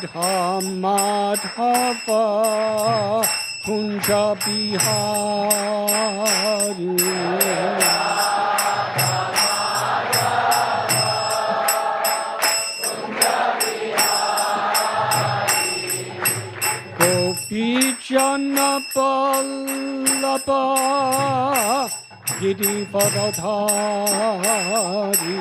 Radha Madhava Kunja Bihari Gopi Jana Vallabha Girivardhari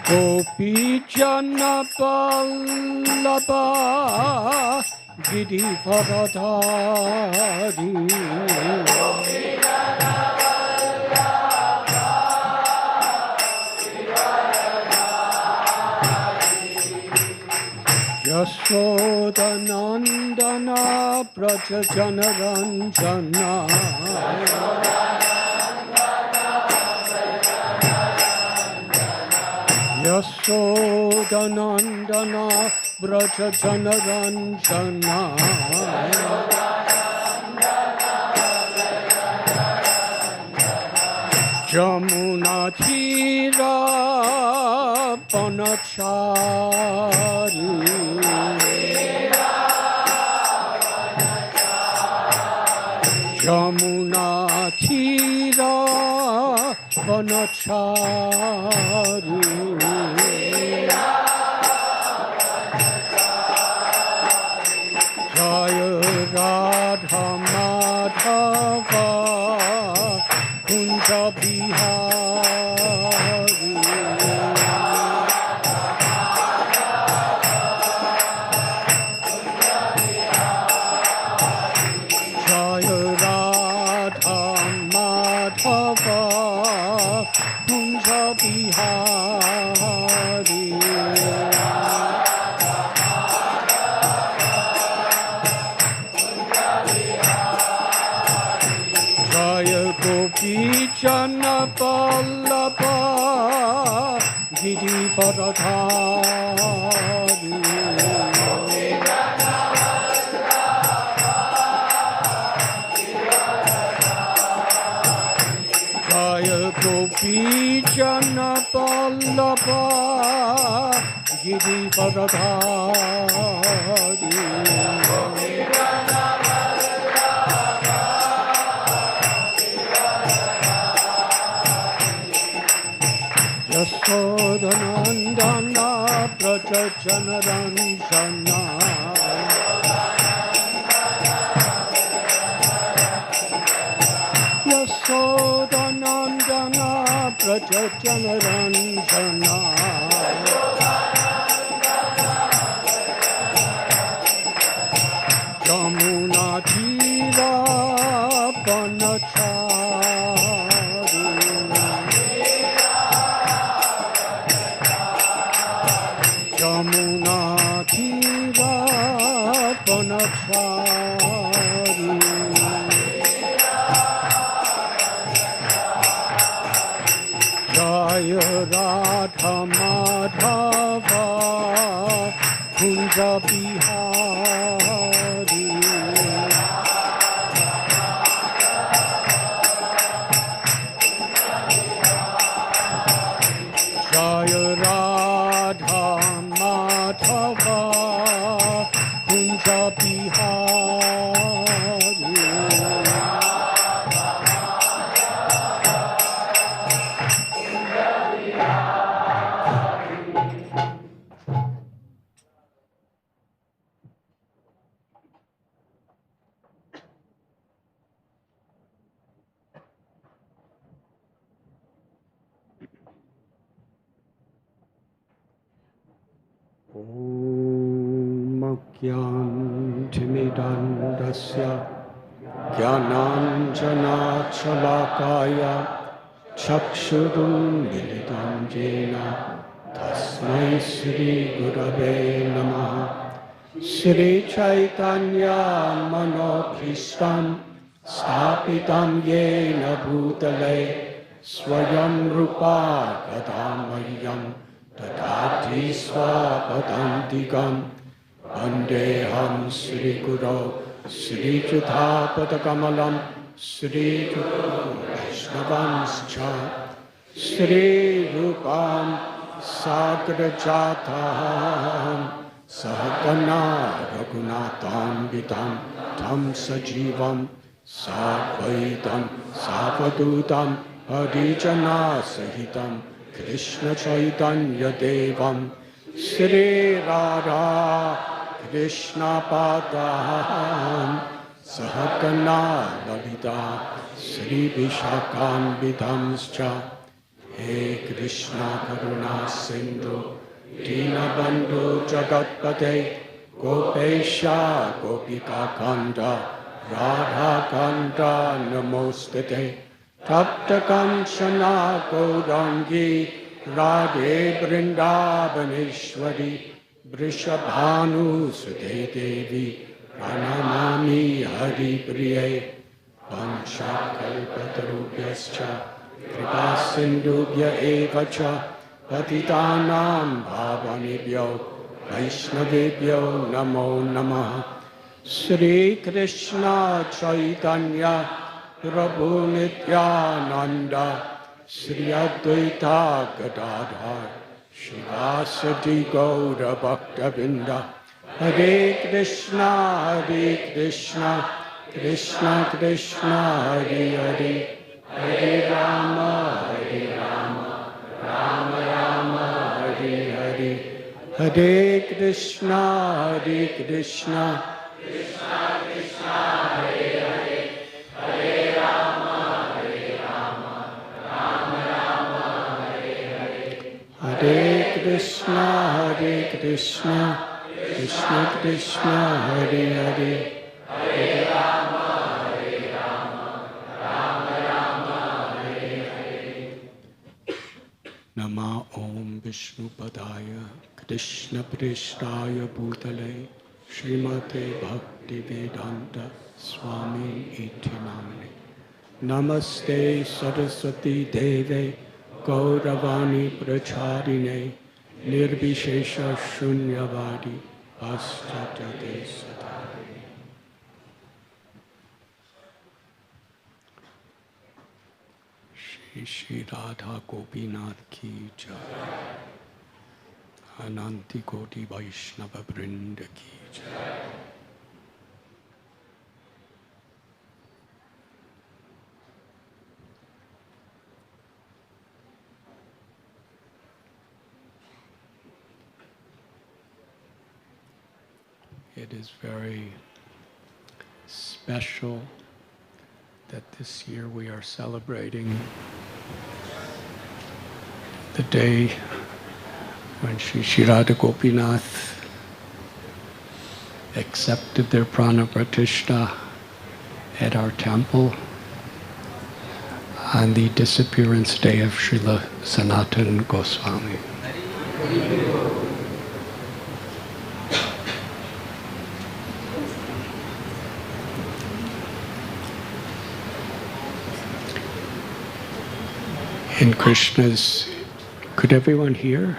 Gopi Jana Vallabha Girivardhari Yashodanandana Braja Janaranjana Yashodanandana Braja Janaranjana Jamuna Tira Panachari Jamuna Tira Panachari Jaya Radha Madhava Kunja Bihari Jaya Radha Madhava Kunja Bihari Gopi Jana Vallabha Girivardhari Jaya Gopi Jana Vallabha Girivardhari Yashodanandana Braja Janaranjana Yashodanandana Braja Janaranjana Jamuna Tira Panachari Jamuna Tira Panachari Jaya Radha Madhava Kunja Bihari Jaya Radha Madhava Kunja Bihari Om Gyantimidandasya Gyananjana Chalakaya Chakshurun Militam Jena Tasmai Shri Gurave Namaha Shri Chaitanya Manokristam Stapitam Yena Bhutale Swayam Rupa Kadamayam Tadati Swapadantikam Vandeham Sri Guru Sri Chudhapatakamalam Sri Guru Vaishnavanscha Sri Rupam Sagrajataham Sahagana Raghunatham Vidam Tam Sajivam Sadvaitam Savadutam Harijana Sahitam Krishna Chaitanya Devam Sri Radha Krishna Padaham Sahagana Lalita Sri Vishakam Vidamscha He Krishna Karuna Sindhu Dinabandhu Jagatpate Gopesha Gopika Kanda Radha Kanda Namostate Tapta Kanchana Gaurangi Radhe Vrindavaneshwari Vrishabhanu Sute Devi Pranamami Hari Priye Panchakalpatarubhyascha Kripa Sindhubhya Evacha Patitanam Bhavanibhyo Vaishnavibhyo Namo Namaha Sri Krishna Chaitanya Prabhu Nityananda Sri Advaita Gadadhar Shivasati Gaura Bhaktavinda Hare Krishna Krishna Krishna Hare Hare Hare Rama Rama Rama Hare Hare Hare Krishna Krishna Krishna Hare Hare Hare Rama Rama Rama Hare Hare Hare Krishna Krishna Krishna Hare Hare Hare Rama Rama Rama Hare Hare Nama Om Vishnu Padaya Krishna Prishtaya Bhutale Srimate Bhakti Vedanta Swami Iti Namane Namaste Saraswati Deve Gauravani Pracharine Nirvishesha Shunyavadi Paschatya Sadhari. Shri Radha Gopinath Ki Jai. Ananti Koti Vaishnava Vrinda Ki Jai. It is very special that this year we are celebrating the day when Shri Radha Gopinath accepted their prana pratishtha at our temple on the disappearance day of Srila Sanatan Goswami. In Krishna's, could everyone hear?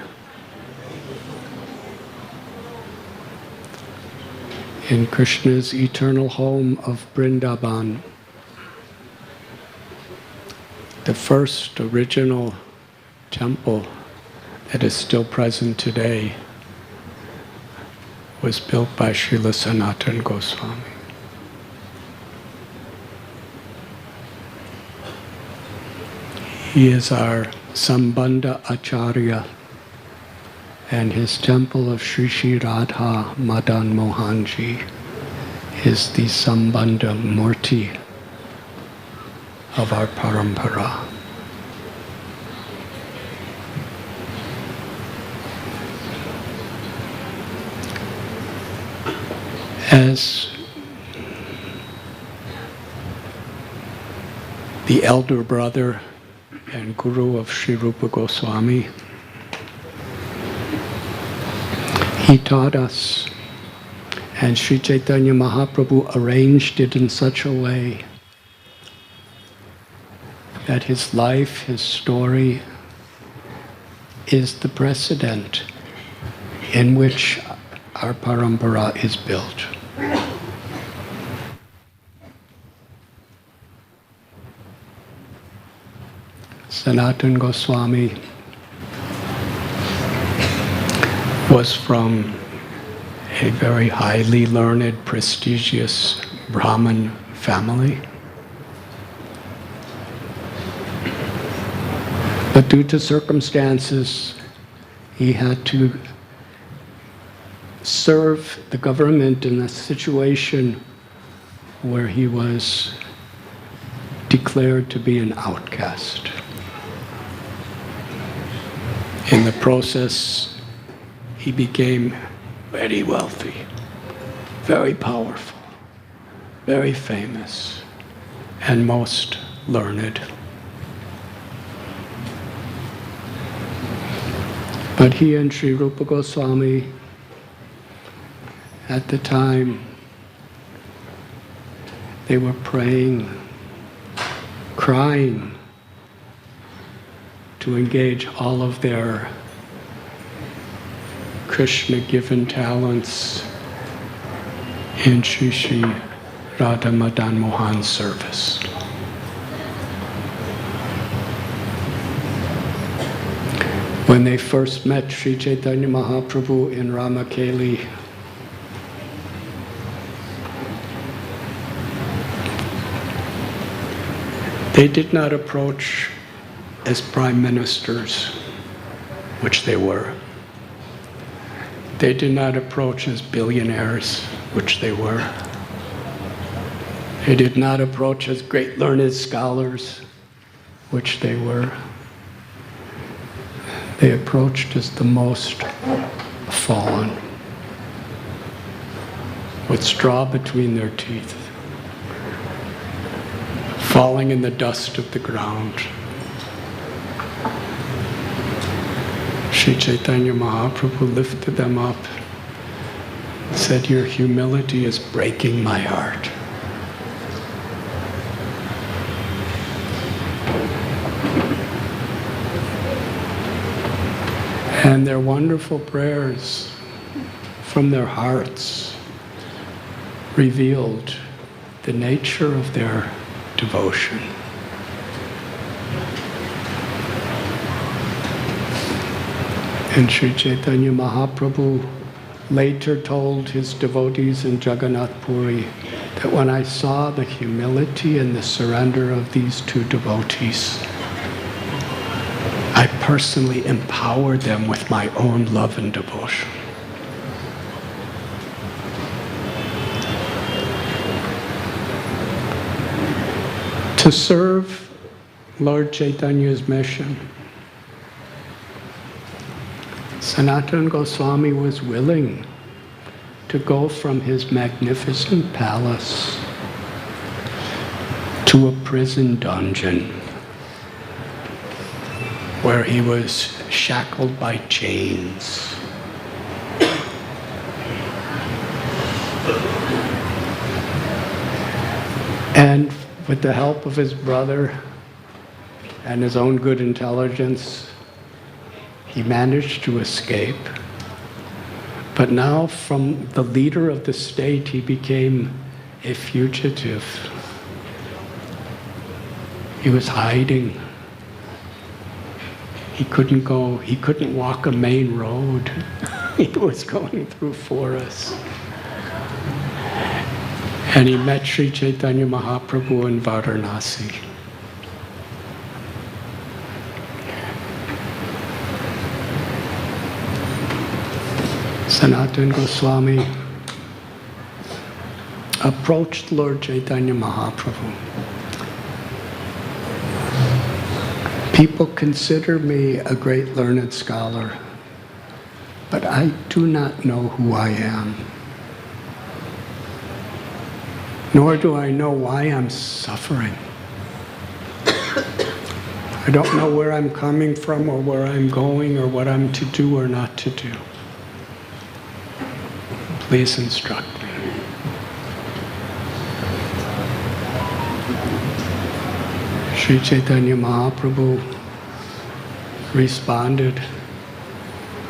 In Krishna's eternal home of Vrindavan, the first original temple that is still present today was built by Srila Sanatan Goswami. He is our Sambandha Acharya, and his temple of Sri Sri Radha Madan Mohanji is the Sambandha Murti of our parampara. As the elder brother and guru of Sri Rupa Goswami, he taught us, and Sri Chaitanya Mahaprabhu arranged it in such a way that his life, his story, is the precedent in which our parampara is built. Sanatan Goswami was from a very highly learned, prestigious Brahmin family. But due to circumstances, he had to serve the government in a situation where he was declared to be an outcast. In the process, he became very wealthy, very powerful, very famous, and most learned. But he and Sri Rupa Goswami, at the time, they were praying, crying, to engage all of their Krishna-given talents in Shri Shri Radha Madan Mohan's service. When they first met Sri Chaitanya Mahaprabhu in Ramakeli, they did not approach as prime ministers, which they were. They did not approach as billionaires, which they were. They did not approach as great learned scholars, which they were. They approached as the most fallen, with straw between their teeth, falling in the dust of the ground. Sri Chaitanya Mahaprabhu lifted them up and said, "Your humility is breaking my heart." And their wonderful prayers from their hearts revealed the nature of their devotion. And Sri Chaitanya Mahaprabhu later told his devotees in Jagannath Puri that when I saw the humility and the surrender of these two devotees, I personally empowered them with my own love and devotion. To serve Lord Chaitanya's mission, Sanatan Goswami was willing to go from his magnificent palace to a prison dungeon where he was shackled by chains. And with the help of his brother and his own good intelligence, he managed to escape. But now, from the leader of the state, he became a fugitive. He was hiding. He couldn't walk a main road. He was going through forests. And he met Sri Chaitanya Mahaprabhu in Varanasi. Sanatan Goswami approached Lord Chaitanya Mahaprabhu. People consider me a great learned scholar, but I do not know who I am. Nor do I know why I'm suffering. I don't know where I'm coming from or where I'm going or what I'm to do or not to do. Please instruct me. Sri Chaitanya Mahaprabhu responded,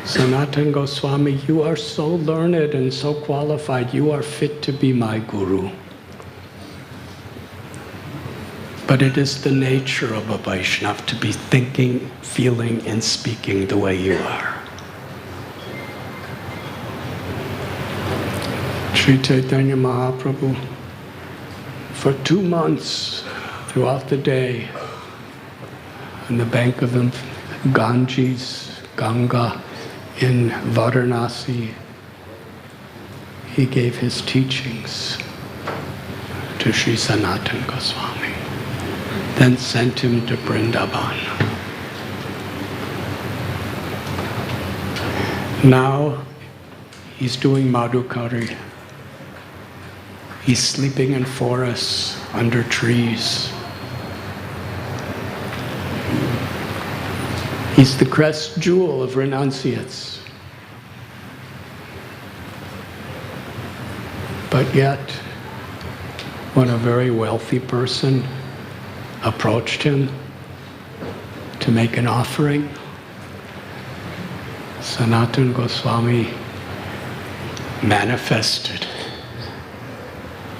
Sanatan Goswami, you are so learned and so qualified, you are fit to be my guru. But it is the nature of a Vaishnava to be thinking, feeling, and speaking the way you are. Sri Chaitanya Mahaprabhu, for 2 months throughout the day, on the bank of the Ganges, Ganga, in Varanasi, he gave his teachings to Sri Sanatan Goswami, then sent him to Vrindavan. Now he's doing Madhukari. He's sleeping in forests, under trees. He's the crest jewel of renunciates. But yet, when a very wealthy person approached him to make an offering, Sanatan Goswami manifested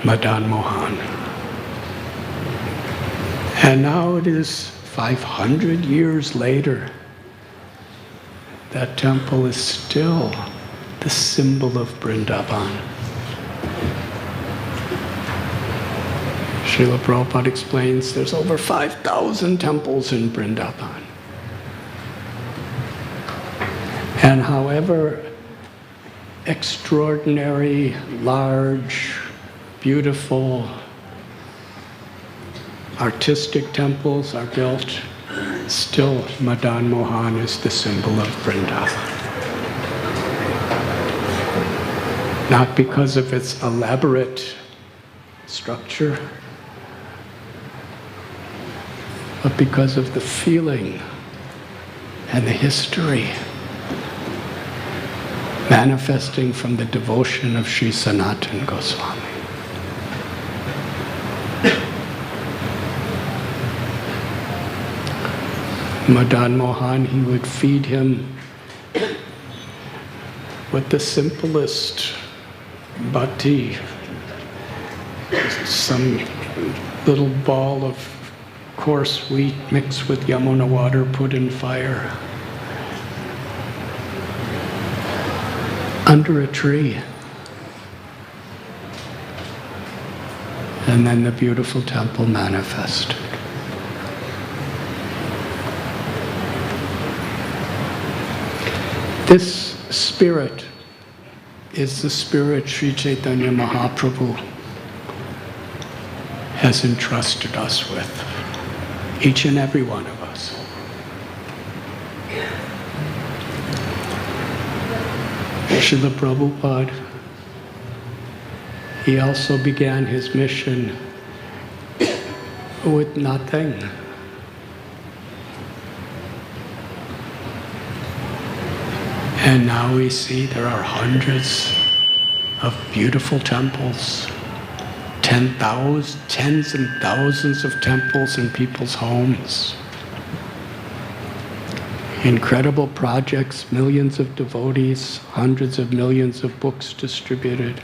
Madan Mohan. And now it is 500 years later, that temple is still the symbol of Vrindavan. Srila Prabhupada explains there's over 5,000 temples in Vrindavan. And however extraordinary, large, beautiful, artistic temples are built, still Madan Mohan is the symbol of Vrindavan. Not because of its elaborate structure, but because of the feeling and the history manifesting from the devotion of Sri Sanatan Goswami. Madan Mohan, he would feed him with the simplest bhakti, some little ball of coarse wheat mixed with Yamuna water put in fire under a tree. And then the beautiful temple manifested. This spirit is the spirit Sri Chaitanya Mahaprabhu has entrusted us with, each and every one of us. Srila Prabhupada, he also began his mission with nothing. And now we see there are hundreds of beautiful temples, tens and thousands of temples in people's homes. Incredible projects, millions of devotees, hundreds of millions of books distributed.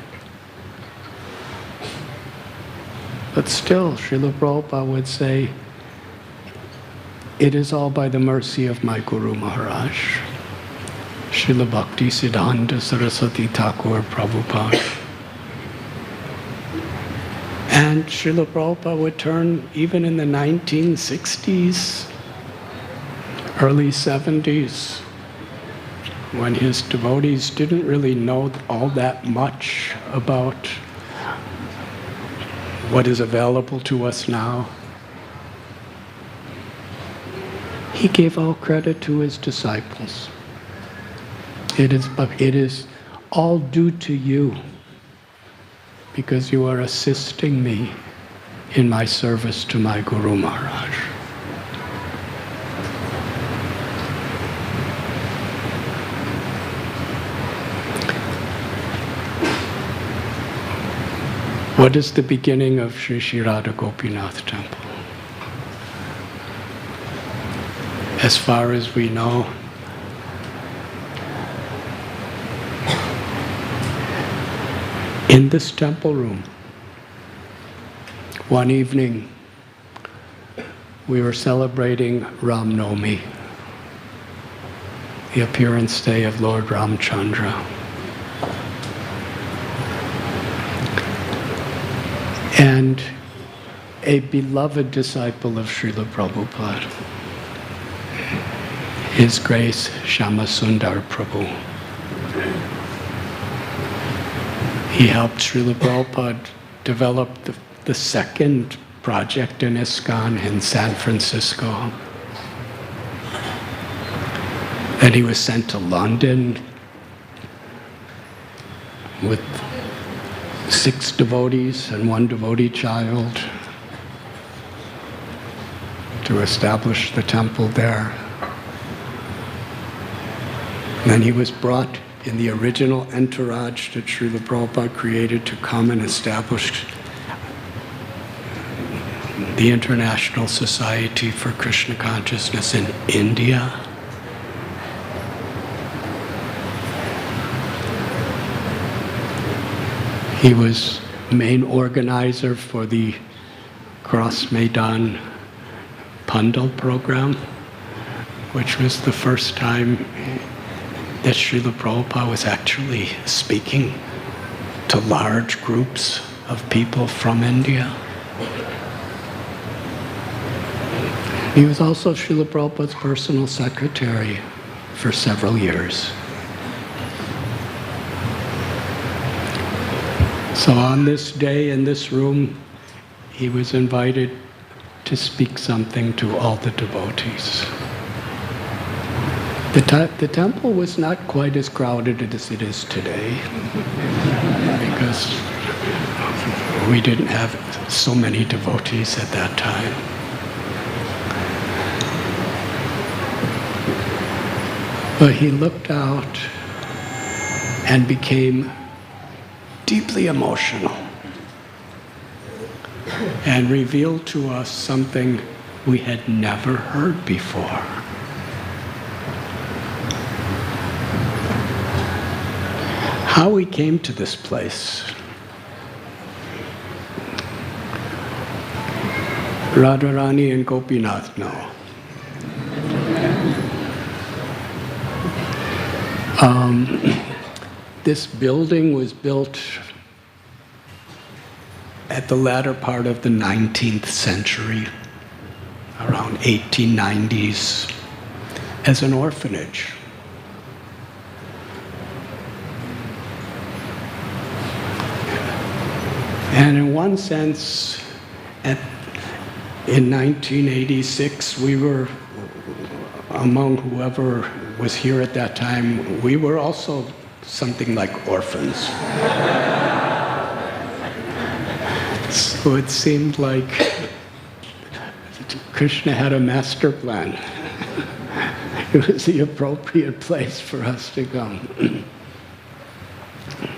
But still, Srila Prabhupada would say, it is all by the mercy of my Guru Maharaj, Srila Bhakti Siddhanta Saraswati Thakur Prabhupada. And Srila Prabhupada would turn, even in the 1960s, early 70s, when his devotees didn't really know all that much about what is available to us now. He gave all credit to his disciples. It is all due to you, because you are assisting me in my service to my Guru Maharaj. What is the beginning of Sri Sri Radha Gopinath Temple? As far as we know, in this temple room, one evening, we were celebrating Ram Navami, the appearance day of Lord Ramchandra. And a beloved disciple of Srila Prabhupada, His Grace Shyamasundar Prabhu. He helped Srila Prabhupada develop the second project in ISKCON in San Francisco. Then he was sent to London with 6 devotees and 1 devotee child to establish the temple there. And then he was brought in the original entourage that Srila Prabhupada created to come and establish the International Society for Krishna Consciousness in India. He was main organizer for the Cross Maidan Pandal program, which was the first time that Srila Prabhupada was actually speaking to large groups of people from India. He was also Srila Prabhupada's personal secretary for several years. So on this day in this room, he was invited to speak something to all the devotees. The temple was not quite as crowded as it is today because we didn't have so many devotees at that time. But he looked out and became deeply emotional and revealed to us something we had never heard before. How we came to this place. Radharani and Gopinath know. This building was built at the latter part of the 19th century, around 1890s, as an orphanage. And in one sense, in 1986, we were, among whoever was here at that time, we were also something like orphans. So it seemed like Krishna had a master plan. It was the appropriate place for us to come.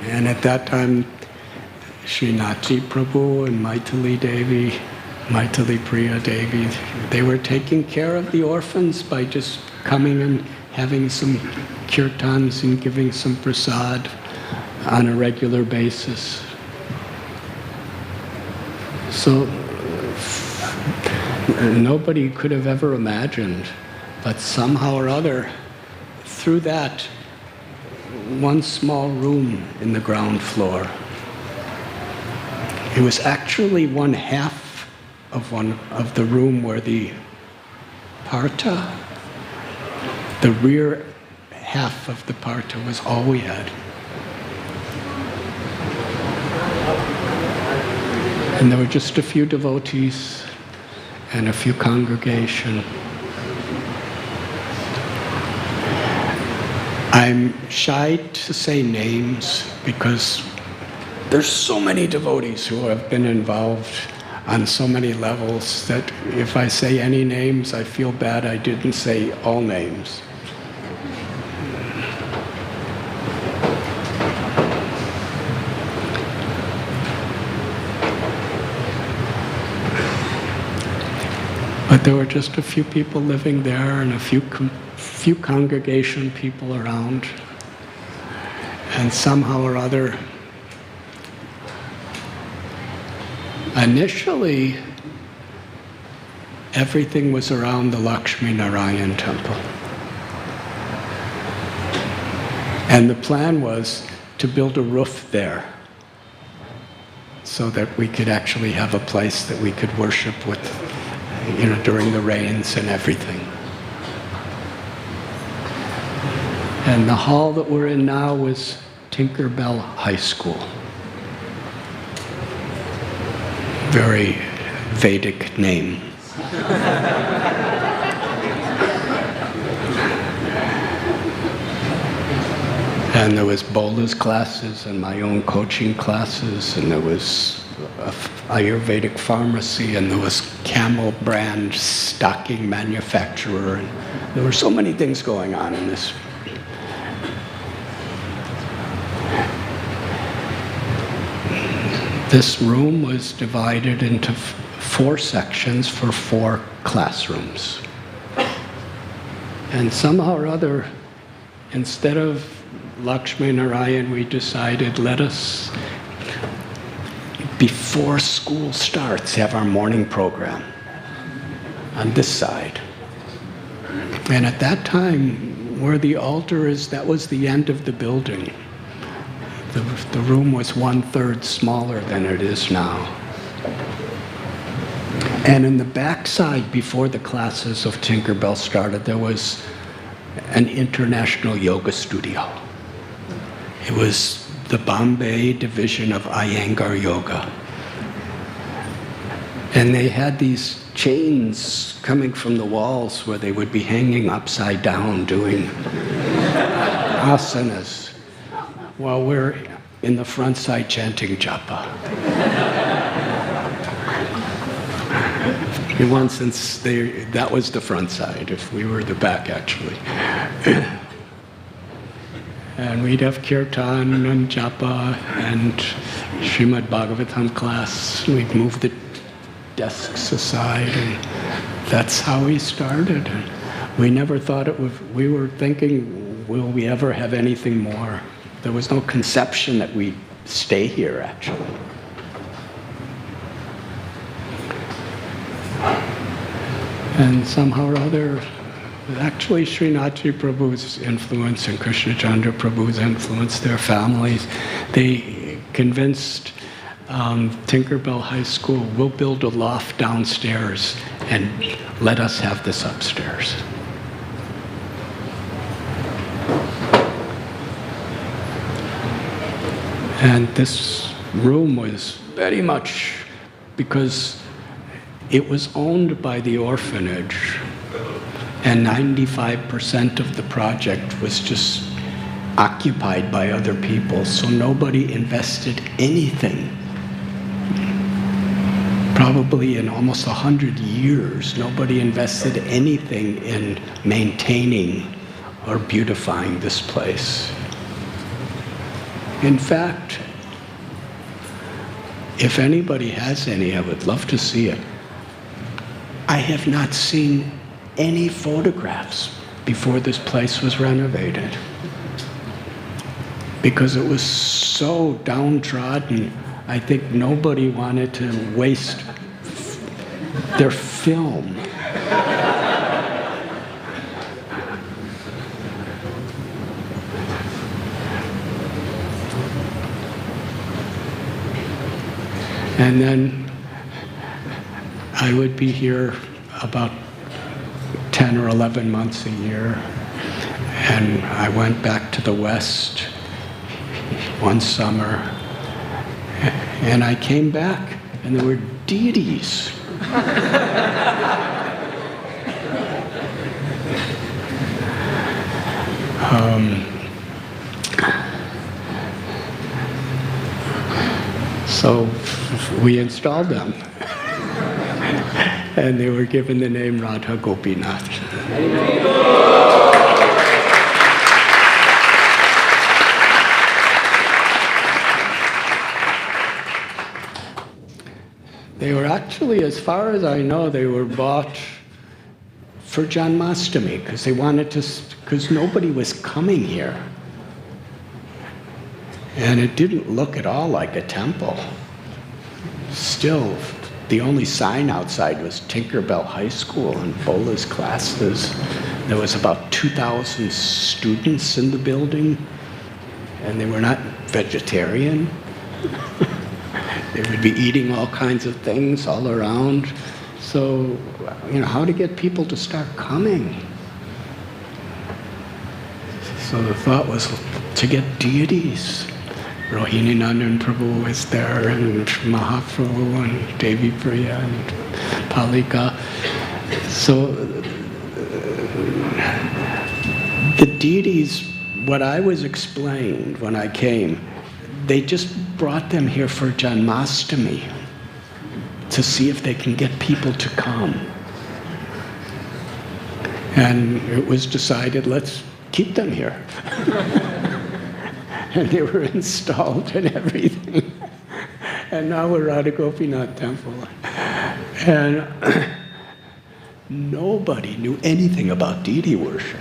And at that time, Srinathji Prabhu and Maithili Devi, Maithili Priya Devi, they were taking care of the orphans by just coming and having some kirtans and giving some prasad on a regular basis. So nobody could have ever imagined, but somehow or other, through that one small room in the ground floor, it was actually one half of the room where the partha, the rear half of the partha, was all we had. And there were just a few devotees and a few congregation. I'm shy to say names because there's so many devotees who have been involved on so many levels that if I say any names, I feel bad I didn't say all names. But there were just a few people living there and a few congregation people around. And somehow or other, initially, everything was around the Lakshmi Narayan temple. And the plan was to build a roof there so that we could actually have a place that we could worship with, during the rains and everything. And the hall that we're in now was Tinkerbell High School. Very Vedic name. And there was Bola's classes and my own coaching classes, and there was a Ayurvedic pharmacy, and there was Camel brand stocking manufacturer, and there were so many things going on in this. This room was divided into 4 sections for 4 classrooms. And somehow or other, instead of Lakshmi Narayan, we decided, let us, before school starts, have our morning program on this side. And at that time, where the altar is, that was the end of the building. The room was 1/3 smaller than it is now. And in the backside, before the classes of Tinkerbell started, there was an international yoga studio. It was the Bombay division of Iyengar Yoga. And they had these chains coming from the walls where they would be hanging upside down doing asanas while we're in the front side chanting japa. In one sense, that was the front side, if we were the back, actually. And we'd have Kirtan and japa and Srimad Bhagavatam class. We'd move the desks aside, and that's how we started. We never thought we were thinking, will we ever have anything more? There was no conception that we'd stay here, actually. And somehow or other, actually Srinathji Prabhu's influence and Krishna Chandra Prabhu's influence, their families, they convinced Tinkerbell High School, we'll build a loft downstairs and let us have this upstairs. And this room was very much because it was owned by the orphanage, and 95% of the project was just occupied by other people, so nobody invested anything. Probably in almost 100 years, nobody invested anything in maintaining or beautifying this place. In fact, if anybody has any, I would love to see it. I have not seen any photographs before this place was renovated, because it was so downtrodden. I think nobody wanted to waste their film. And then I would be here about 10 or 11 months a year. And I went back to the West one summer. And I came back, and there were deities. So we installed them. And they were given the name Radha Gopinath. They were actually, as far as I know, they were bought for Janmashtami, because they wanted to, because nobody was coming here. And it didn't look at all like a temple. Still, the only sign outside was Tinkerbell High School and Bola's classes. There was about 2,000 students in the building, and they were not vegetarian. They would be eating all kinds of things all around. So, how to get people to start coming? So the thought was to get deities. Rohini Nandan Prabhu was there, and Mahaprabhu, and Devi Priya, and Palika. So the deities, what I was explained when I came, they just brought them here for Janmashtami to see if they can get people to come. And it was decided, let's keep them here. And they were installed and everything. And now we're at a Gopinath temple. And nobody knew anything about deity worship.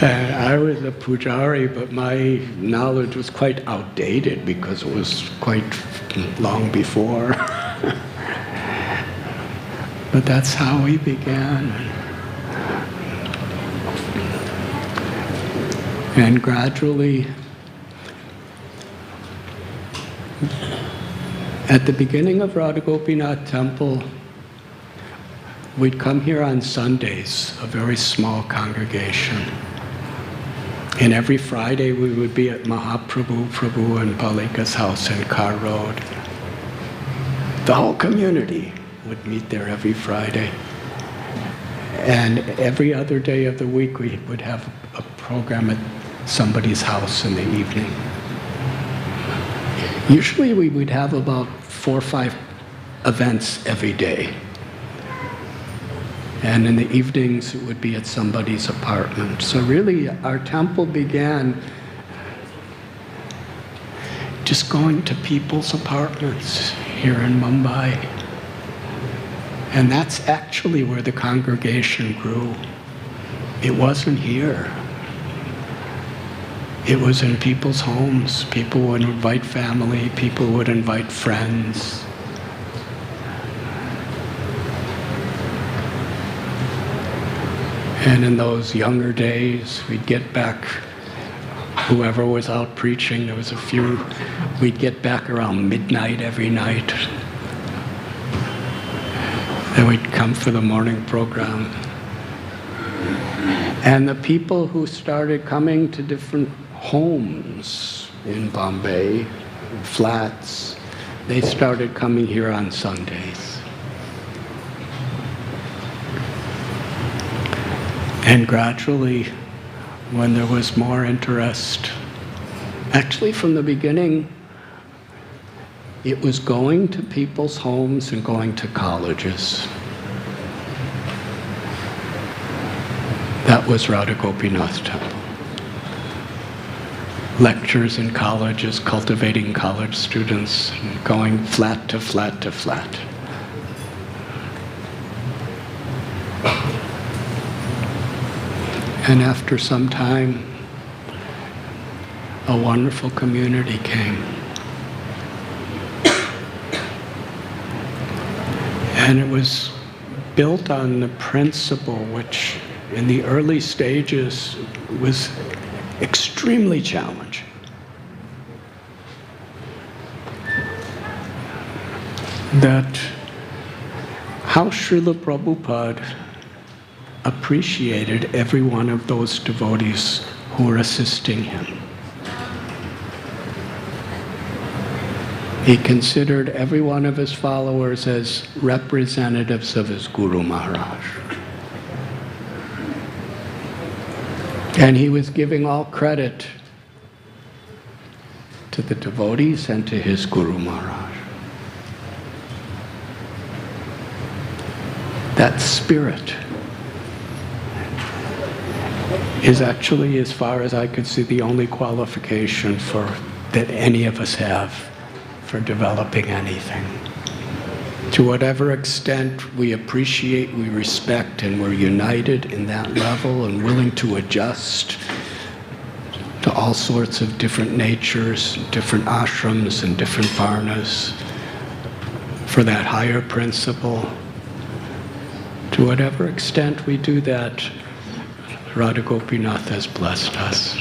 And I was a pujari, but my knowledge was quite outdated because it was quite long before. But that's how we began. And gradually, at the beginning of Radha Gopinath Temple, we'd come here on Sundays, a very small congregation. And every Friday we would be at Prabhu and Palika's house in Car Road. The whole community would meet there every Friday. And every other day of the week we would have a program at somebody's house in the evening. Usually we would have about 4 or 5 events every day. And in the evenings, it would be at somebody's apartment. So really, our temple began just going to people's apartments here in Mumbai. And that's actually where the congregation grew. It wasn't here. It was in people's homes. People would invite family, people would invite friends. And in those younger days, we'd get back, whoever was out preaching, there was a few, we'd get back around midnight every night. Then we'd come for the morning program. And the people who started coming to different homes in Bombay, flats, they started coming here on Sundays. And gradually, when there was more interest, actually from the beginning, it was going to people's homes and going to colleges. That was Radha Gopinath Temple. Lectures in colleges, cultivating college students, and going flat to flat to flat. And after some time, a wonderful community came. And it was built on the principle which in the early stages was extremely challenging. That how Srila Prabhupada appreciated every one of those devotees who were assisting him. He considered every one of his followers as representatives of his Guru Maharaj. And he was giving all credit to the devotees and to his Guru Maharaj. That spirit is actually, as far as I could see, the only qualification that any of us have for developing anything. To whatever extent we appreciate, we respect, and we're united in that level and willing to adjust to all sorts of different natures, different ashrams and different varnas for that higher principle. To whatever extent we do that, Radha Gopinath has blessed us.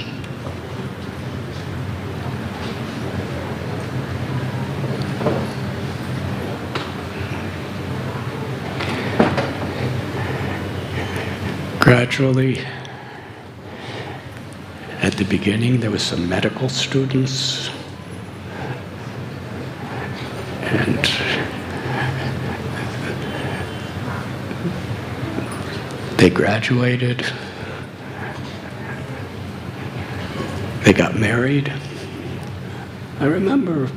Gradually, at the beginning, there was some medical students, and they graduated. They got married. I remember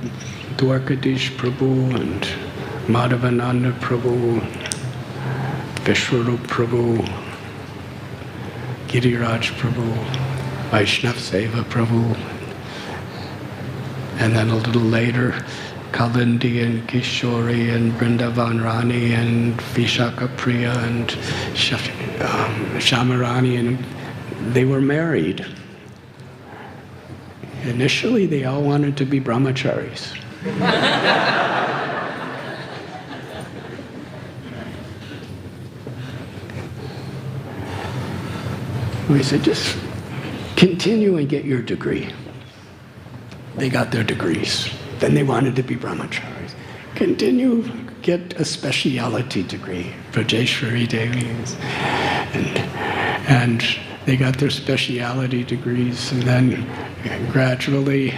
Dwarkadish Prabhu and Madhavananda Prabhu, Vishwarup Prabhu, Giriraj Prabhu, Vaishnav Seva Prabhu, and then a little later, Kalindi and Kishori and Vrindavan Rani and Vishaka Priya and Shamarani, and they were married. Initially, they all wanted to be brahmacharis. We said, just continue and get your degree. They got their degrees. Then they wanted to be brahmacharis. Continue, get a speciality degree. Rajeshwari Devis. And they got their speciality degrees, and then gradually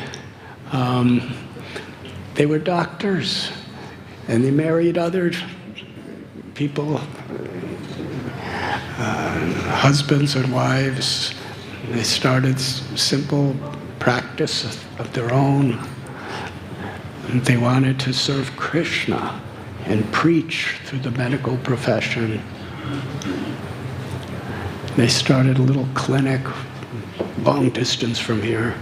they were doctors, and they married other people, husbands and wives. They started simple practice of their own. And they wanted to serve Krishna and preach through the medical profession. They started a little clinic long distance from here.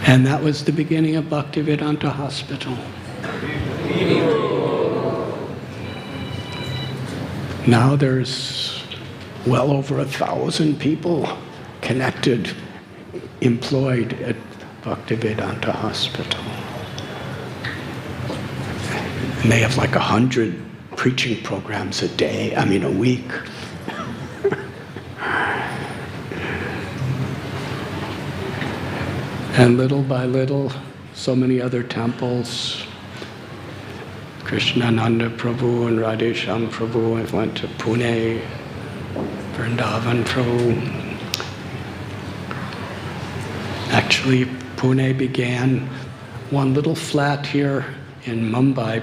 And that was the beginning of Bhaktivedanta Hospital. Now there's well over 1,000 people connected, employed at Bhaktivedanta Hospital. And they have like 100 preaching programs a week. And little by little, so many other temples. Krishnananda Prabhu and Radhesham Prabhu went to Pune, Vrindavan Prabhu. Actually, Pune began one little flat here in Mumbai,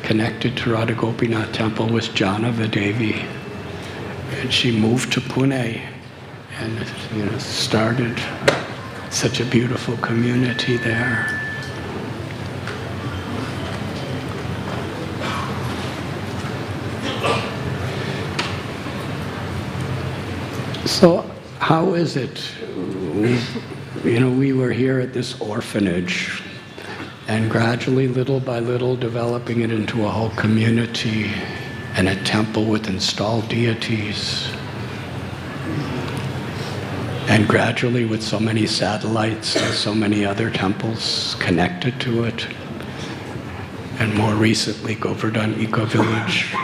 connected to Radha Gopinath Temple, was Janava Devi. And she moved to Pune and started such a beautiful community there. So how is it? We were here at this orphanage, and gradually, little by little, developing it into a whole community and a temple with installed deities. And gradually, with so many satellites and so many other temples connected to it, and more recently, Govardhan Eco-Village.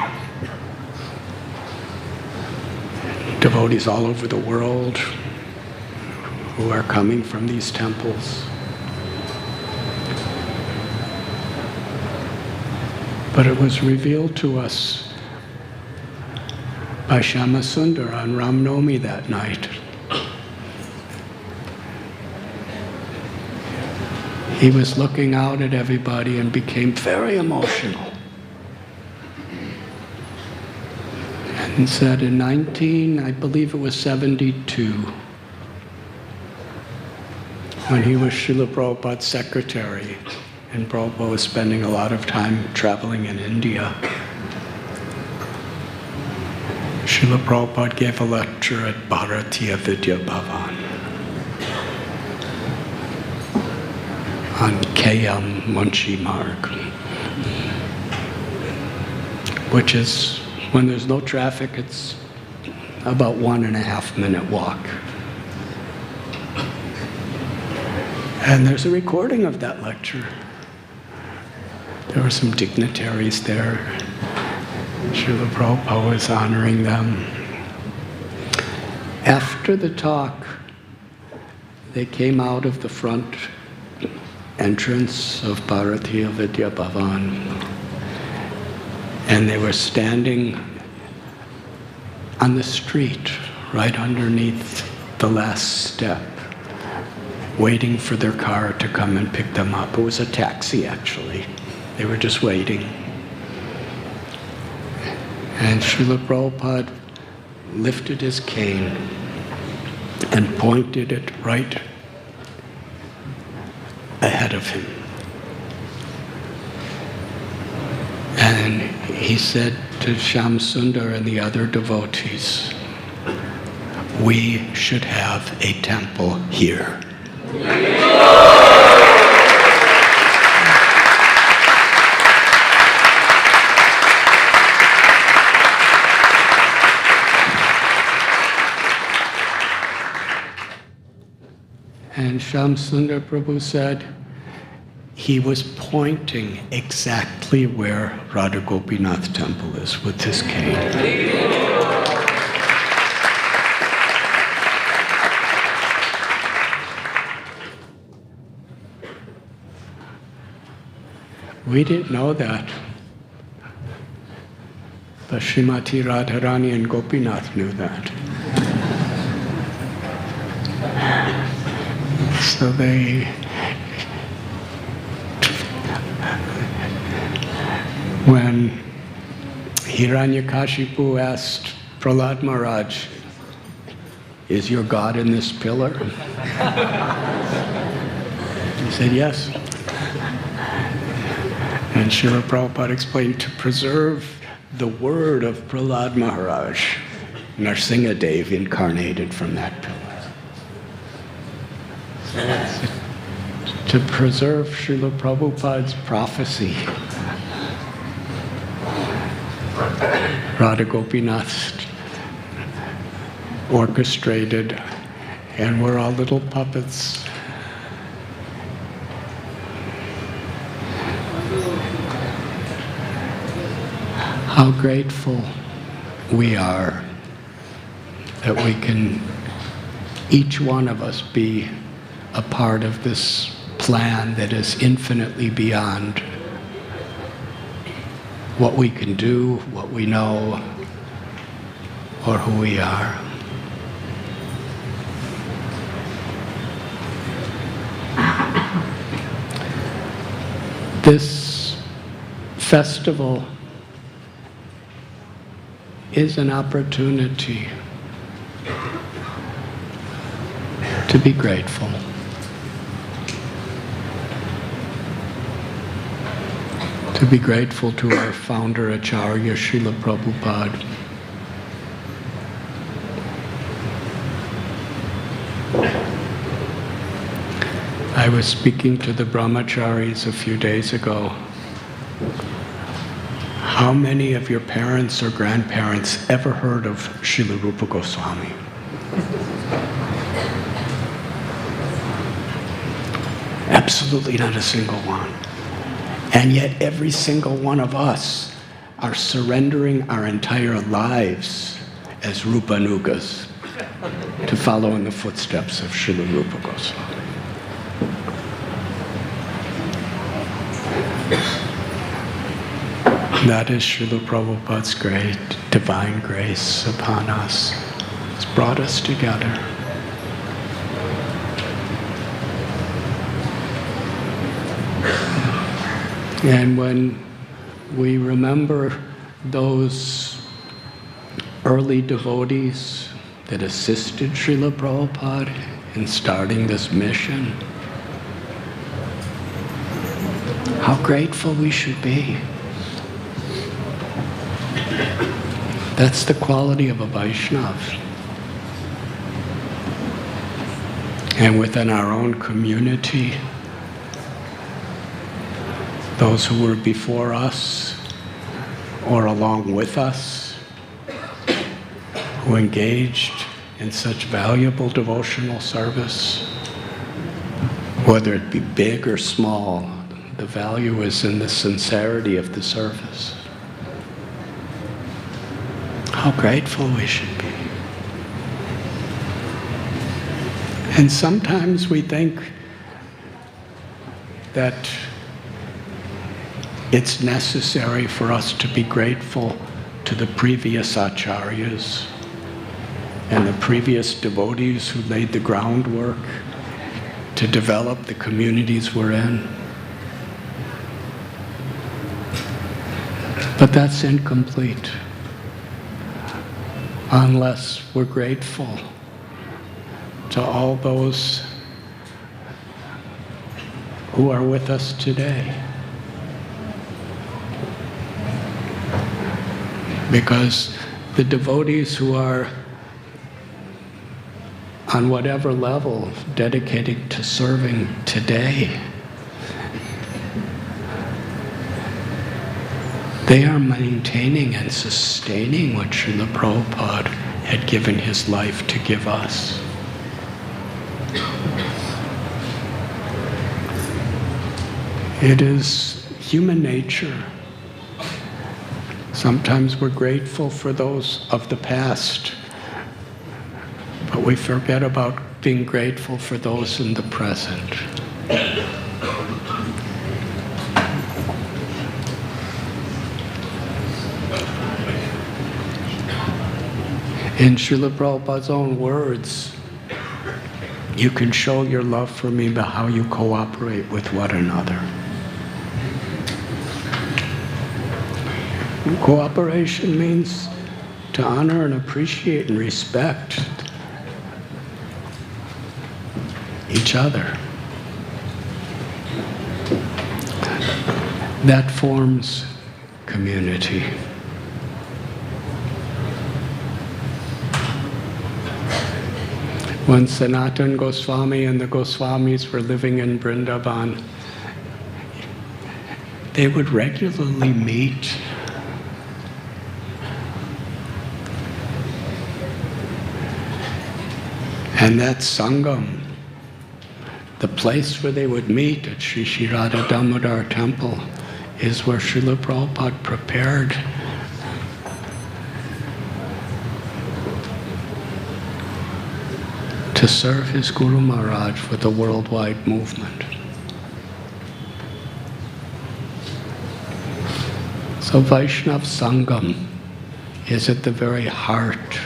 Devotees all over the world who are coming from these temples. But it was revealed to us by Shama Sundar on Ram Navami that night. He was looking out at everybody and became very emotional. And said in 1972, when he was Srila Prabhupada's secretary, and Prabhupada was spending a lot of time traveling in India, Srila Prabhupada gave a lecture at Bharatiya Vidya Bhavan on KM Munshi Marg, which is, when there's no traffic, it's about 1.5 minute walk. And there's a recording of that lecture. There were some dignitaries there. Srila Prabhupada was honoring them. After the talk, they came out of the front entrance of Bharatiya Vidya Bhavan, and they were standing on the street right underneath the last step, waiting for their car to come and pick them up. It was a taxi, actually. They were just waiting. And Srila Prabhupada lifted his cane and pointed it right ahead of him. And he said to Shyam Sundar and the other devotees, "We should have a temple here." And Shyam Sundar Prabhu said he was pointing exactly where Radha Gopinath temple is with his cane. We didn't know that, but Srimati Radharani and Gopinath knew that. So when Hiranyakashipu asked Prahlad Maharaj, "Is your God in this pillar?" He said, "Yes." And Srila Prabhupada explained, to preserve the word of Prahlad Maharaj, Narsinga Dev incarnated from that pillar. To preserve Srila Prabhupada's prophecy, Radha Gopinath orchestrated, and we're all little puppets. How grateful we are that we can, each one of us, be a part of this plan that is infinitely beyond what we can do, what we know, or who we are. This festival is an opportunity to be grateful. To be grateful to our founder Acharya Srila Prabhupada. I was speaking to the Brahmocharis a few days ago. How many of your parents or grandparents ever heard of Srila Rupa Goswami? Absolutely not a single one. And yet every single one of us are surrendering our entire lives as Rupanugas to follow in the footsteps of Srila Rupa Goswami. That is Srila Prabhupada's great divine grace upon us. It's brought us together. And when we remember those early devotees that assisted Srila Prabhupada in starting this mission, how grateful we should be. That's the quality of a Vaishnava. And within our own community, those who were before us or along with us, who engaged in such valuable devotional service, whether it be big or small, the value is in the sincerity of the service. How grateful we should be. And sometimes we think that it's necessary for us to be grateful to the previous acharyas and the previous devotees who laid the groundwork to develop the communities we're in. But that's incomplete unless we're grateful to all those who are with us today. Because the devotees who are on whatever level dedicated to serving today, they are maintaining and sustaining what Srila Prabhupada had given his life to give us. It is human nature. Sometimes we're grateful for those of the past, but we forget about being grateful for those in the present. In Srila Prabhupada's own words, you can show your love for me by how you cooperate with one another. Cooperation means to honor and appreciate and respect each other. That forms community. When Sanatan Goswami and the Goswamis were living in Vrindavan, they would regularly meet. And that Sangam, the place where they would meet at Sri Sri Radha Damodar Temple, is where Srila Prabhupada prepared to serve his Guru Maharaj with a worldwide movement. So Vaishnav Sangam is at the very heart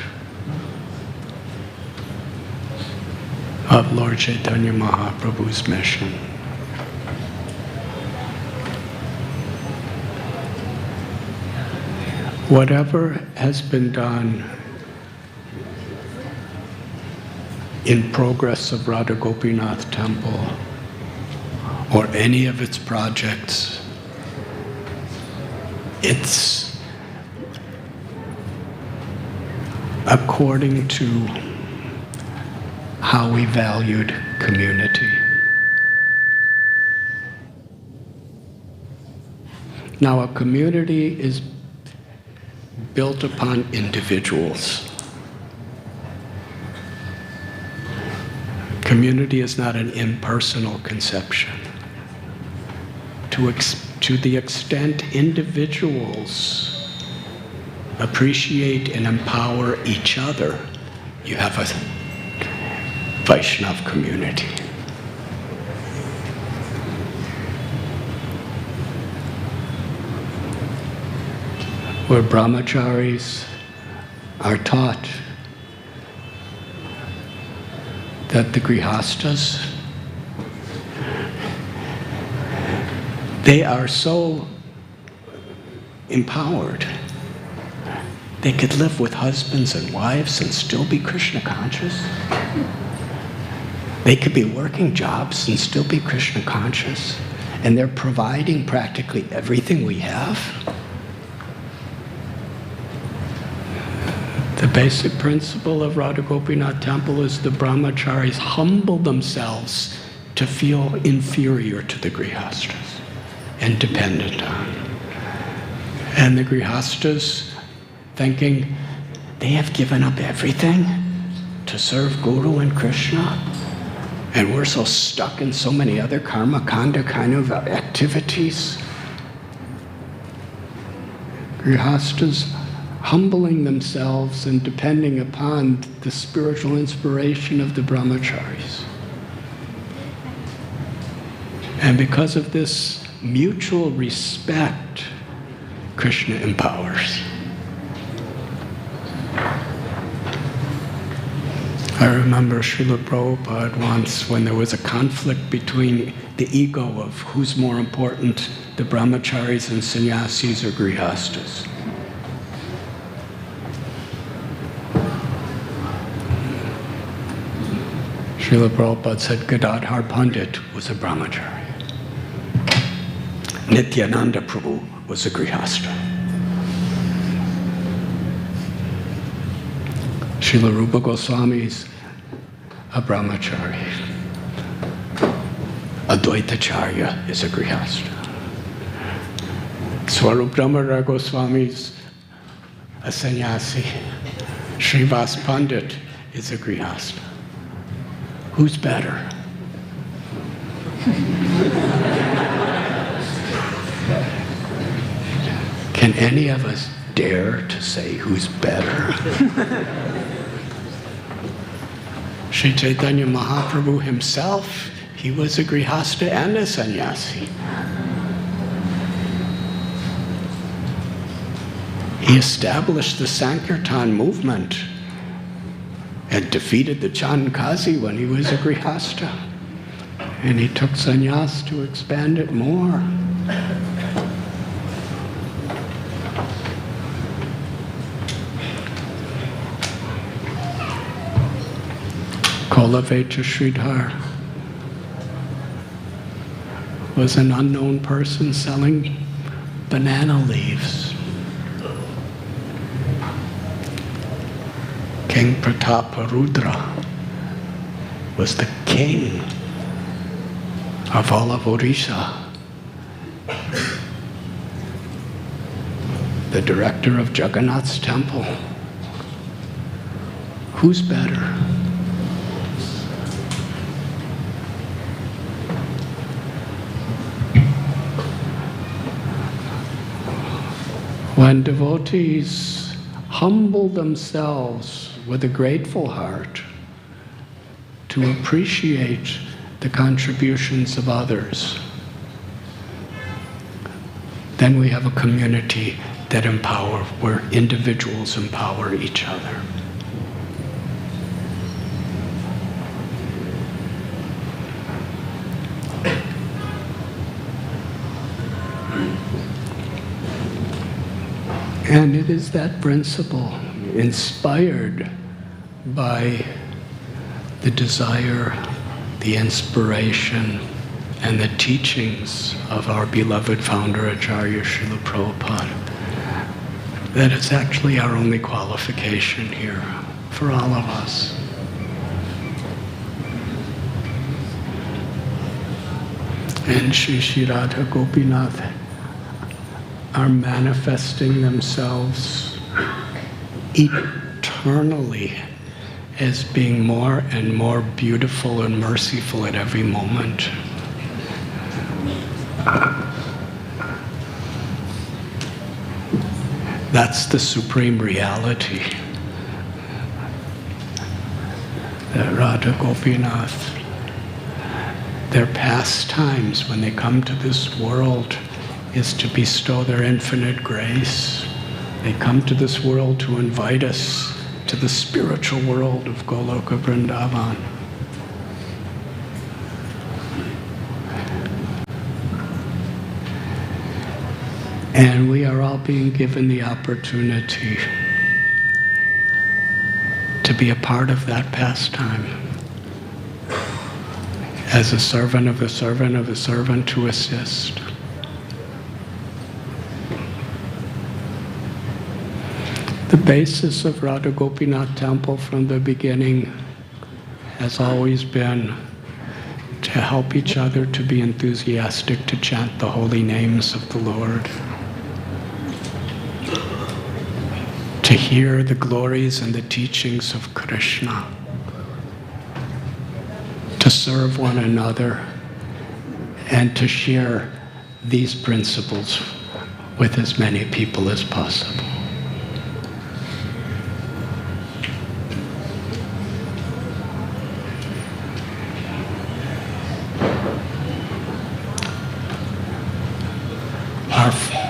of Lord Chaitanya Mahaprabhu's mission. Whatever has been done in progress of Radha Gopinath Temple or any of its projects, it's according to how we valued community. Now, a community is built upon individuals. Community is not an impersonal conception. To the extent individuals appreciate and empower each other, you have a Vaishnav community. Where brahmacharis are taught that the grihastas, they are so empowered. They could live with husbands and wives and still be Krishna conscious. They could be working jobs and still be Krishna conscious. And they're providing practically everything we have. The basic principle of Radha Gopinath Temple is the brahmacharis humble themselves to feel inferior to the grihastas and dependent on. And the grihastas thinking they have given up everything to serve Guru and Krishna. And we're so stuck in so many other karma kanda kind of activities. Grihastas humbling themselves and depending upon the spiritual inspiration of the brahmacharis. And because of this mutual respect, Krishna empowers. I remember Srila Prabhupada once when there was a conflict between the ego of who's more important, the brahmacharis and sannyasis or grihastas. Srila Prabhupada said Gadadhar Pandit was a brahmachari. Nityananda Prabhu was a grihasta. Srila Rupa Goswami's a brahmachari. Advaitacharya is a grihasta. Swarup Damodar Goswami's a sannyasi. Srivas Pandit is a grihasta. Who's better? Can any of us dare to say who's better? Sri Chaitanya Mahaprabhu himself, he was a grihasta and a sannyasi. He established the Sankirtan movement and defeated the Chandkazi when he was a grihasta. And he took sannyas to expand it more. Kolavecha Sridhar was an unknown person selling banana leaves. King Prataparudra was the king of all of Odisha, the director of Jagannath's temple. Who's better? When devotees humble themselves with a grateful heart to appreciate the contributions of others, then we have a community that where individuals empower each other. And it is that principle, inspired by the desire, the inspiration, and the teachings of our beloved founder, Acharya Srila Prabhupada, that is actually our only qualification here for all of us. And Shri Radha Gopinath are manifesting themselves eternally as being more and more beautiful and merciful at every moment. That's the supreme reality. That Radha Gopinath, their pastimes when they come to this world is to bestow their infinite grace. They come to this world to invite us to the spiritual world of Goloka Vrindavan. And we are all being given the opportunity to be a part of that pastime. As a servant of the servant of the servant to assist. The basis of Radha Gopinath Temple from the beginning has always been to help each other to be enthusiastic to chant the holy names of the Lord. to hear the glories and the teachings of Krishna, to serve one another, and to share these principles with as many people as possible.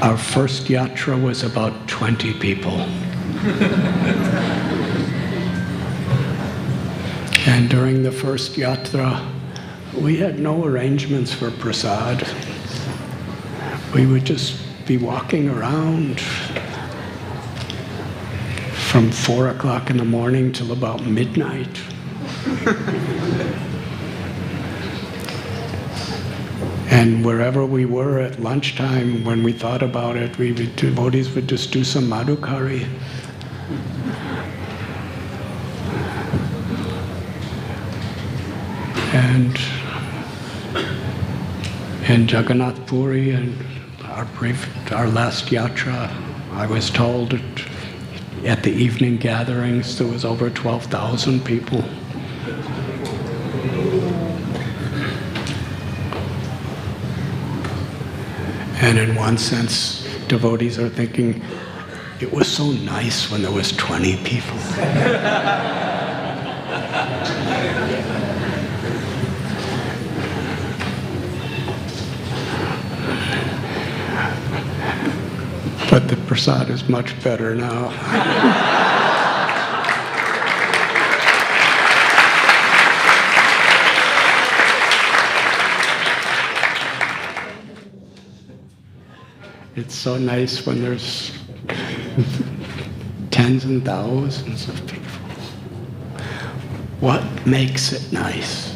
Our first yatra was about 20 people. And during the first yatra, we had no arrangements for prasad. We would just be walking around from 4 o'clock in the morning till about midnight. And wherever we were at lunchtime, when we thought about it, devotees would just do some madhukari. And in Jagannath Puri and our last yatra, I was told at the evening gatherings there was over 12,000 people. And in one sense, devotees are thinking, it was so nice when there was 20 people. But the prasad is much better now. It's so nice when there's tens and thousands of people. What makes it nice?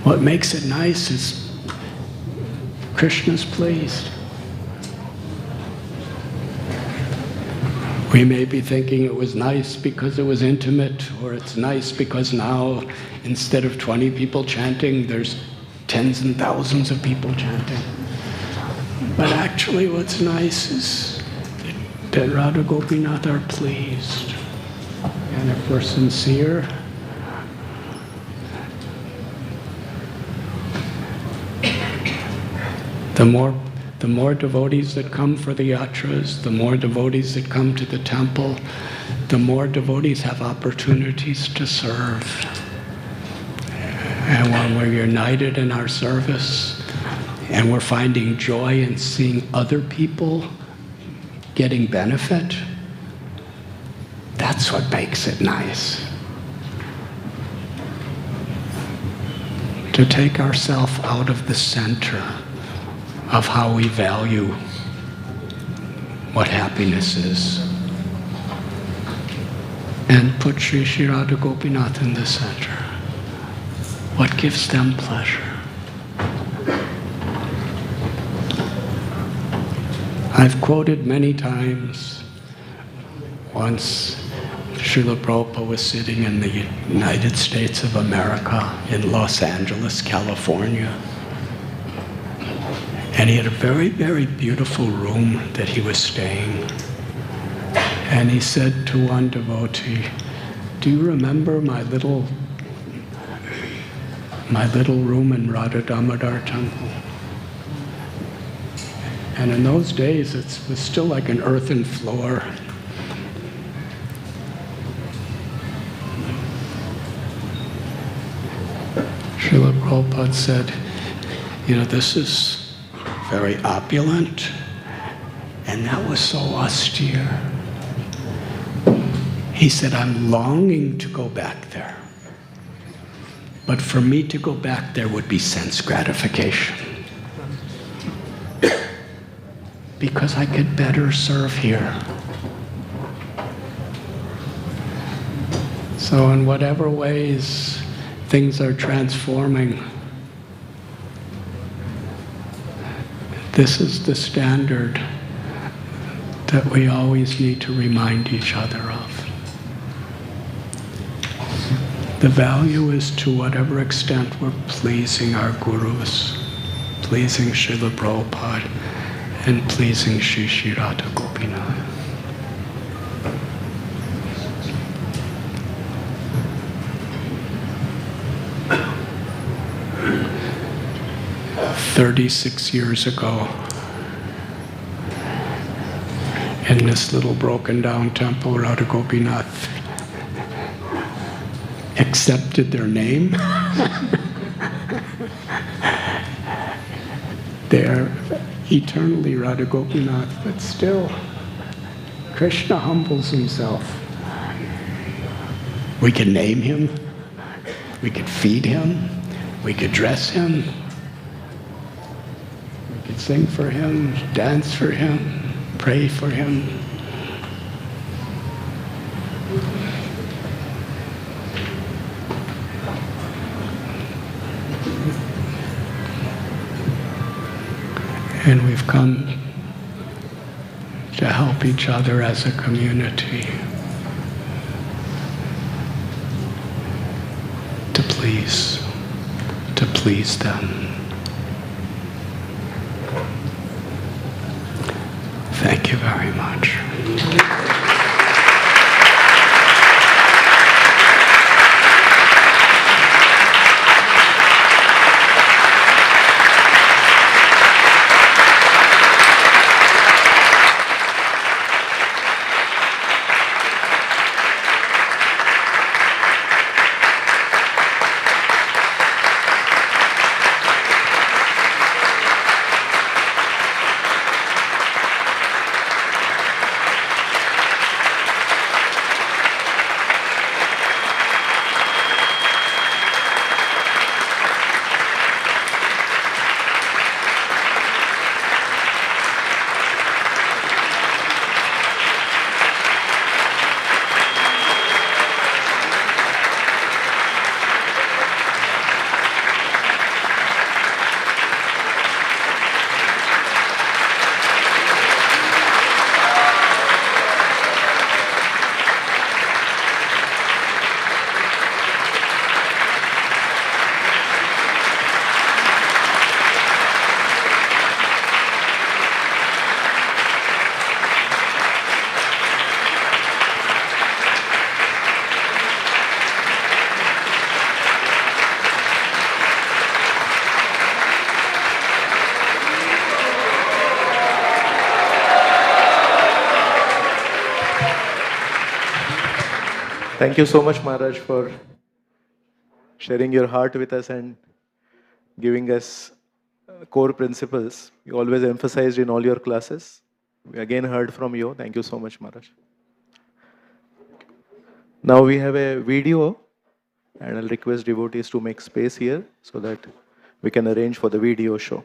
What makes it nice is Krishna's pleased. We may be thinking it was nice because it was intimate, or it's nice because now instead of 20 people chanting, there's tens and thousands of people chanting. But actually what's nice is that Radha Gopinath are pleased. And if we're sincere, the more devotees that come for the yatras, the more devotees that come to the temple, the more devotees have opportunities to serve. And when we're united in our service, and we're finding joy in seeing other people getting benefit, that's what makes it nice. To take ourselves out of the center of how we value what happiness is, and put Sri Sri Radha Gopinath in the center. What gives them pleasure? I've quoted many times. Once Srila Prabhupada was sitting in the United States of America in Los Angeles, California. And he had a very, very beautiful room that he was staying. And he said to one devotee, "Do you remember my little room in Radha Damodar temple?" And in those days, it was still like an earthen floor. Srila Prabhupada said, this is very opulent, and that was so austere. He said, I'm longing to go back there. But for me to go back there would be sense gratification. Because I could better serve here. So in whatever ways things are transforming, this is the standard that we always need to remind each other of. The value is to whatever extent we're pleasing our gurus, pleasing Srila Prabhupada, and pleasing Shri Shri Radha Gopinath. "36 years ago, in this little broken down temple, Radha Gopinath accepted their name." They are eternally Radha Gopinath, but still, Krishna humbles himself. We can name him, we could feed him, we could dress him, we could sing for him, dance for him, pray for him. And we've come to help each other as a community, to please them. Thank you very much. Thank you so much, Maharaj, for sharing your heart with us and giving us core principles you always emphasized in all your classes. We again heard from you. Thank you so much, Maharaj. Now we have a video, and I'll request devotees to make space here so that we can arrange for the video show.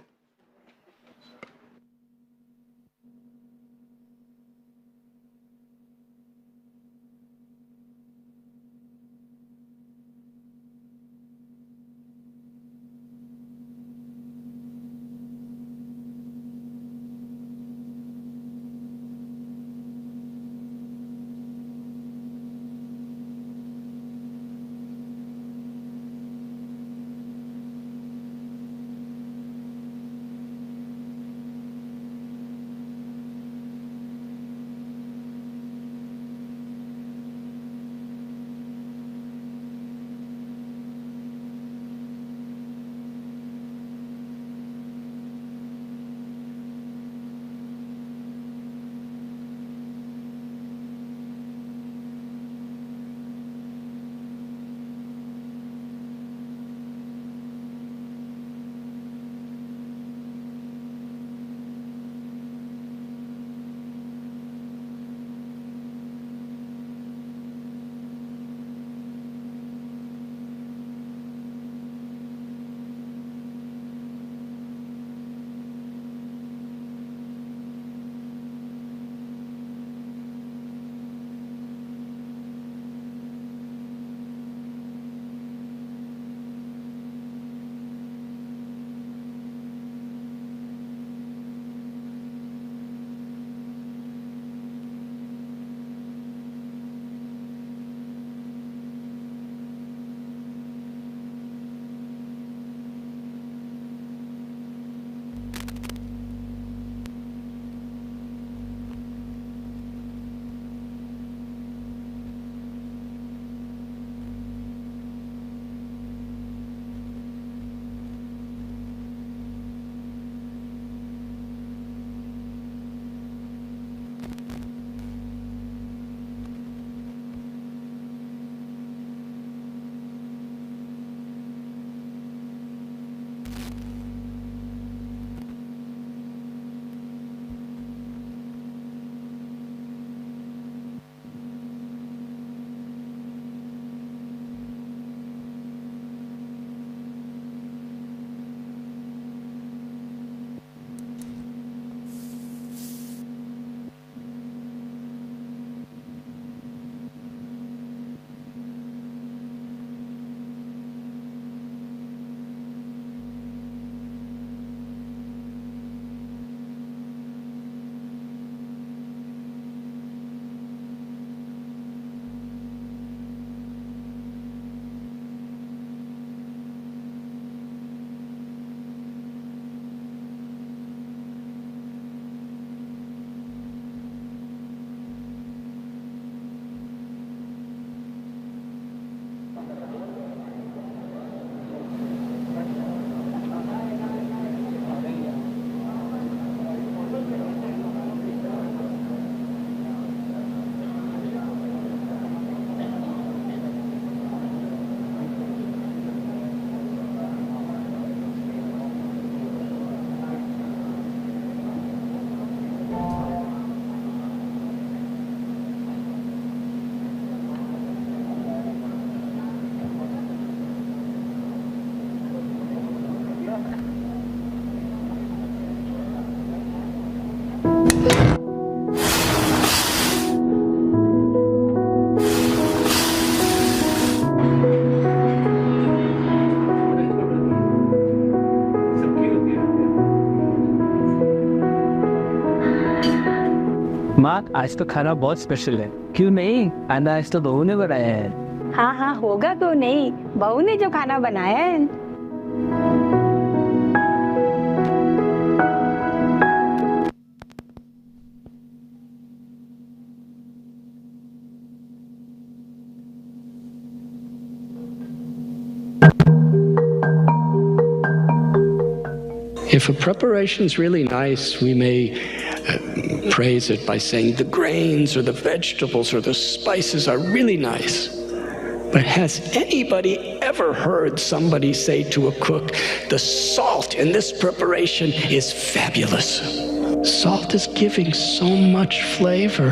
माँ, आज तो खाना बहुत special है। क्यों नहीं? खाना आज तो बहू ने बनाया है। हाँ हाँ, होगा क्यों नहीं, बहू ने जो खाना बनाया है। If a preparation is really nice, we may praise it by saying the grains or the vegetables or the spices are really nice. But has anybody ever heard somebody say to a cook, the salt in this preparation is fabulous? Salt is giving so much flavor,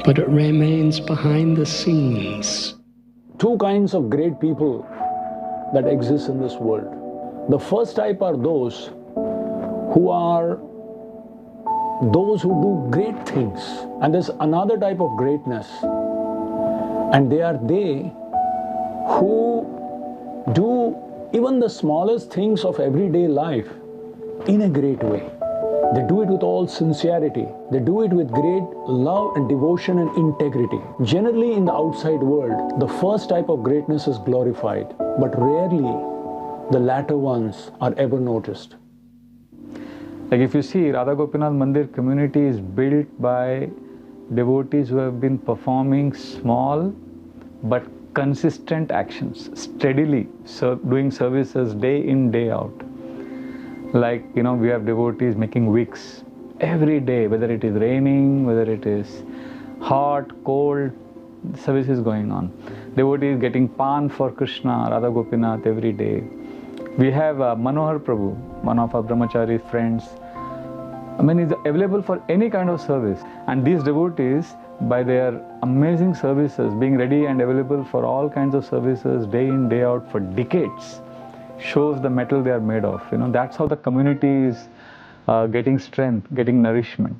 but it remains behind the scenes. Two kinds of great people that exist in this world. The first type are those who do great things, and there's another type of greatness, and they who do even the smallest things of everyday life in a great way. They do it with all sincerity. They do it with great love and devotion and integrity. Generally in the outside world, the first type of greatness is glorified, but rarely the latter ones are ever noticed. Like if you see, Radha Gopinath Mandir community is built by devotees who have been performing small but consistent actions, steadily doing services day in, day out. Like, we have devotees making wicks every day, whether it is raining, whether it is hot, cold, service is going on. Devotees getting pan for Krishna, Radha Gopinath every day. We have Manohar Prabhu, one of our brahmachari friends. He's available for any kind of service. And these devotees, by their amazing services, being ready and available for all kinds of services day in, day out for decades, shows the metal they are made of. That's how the community is getting strength, getting nourishment.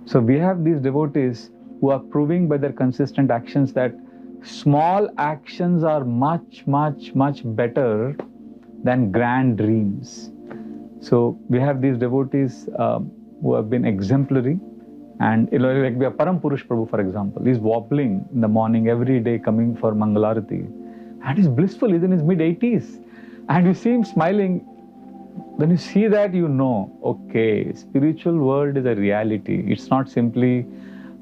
So we have these devotees who are proving by their consistent actions that small actions are much, much, much better than grand dreams. So we have these devotees who have been exemplary, and like we have Param Purush Prabhu, for example. He's wobbling in the morning every day coming for Mangalarati, and he's blissful. He's in his mid-80s, and you see him smiling. When you see that, okay, spiritual world is a reality. It's not simply,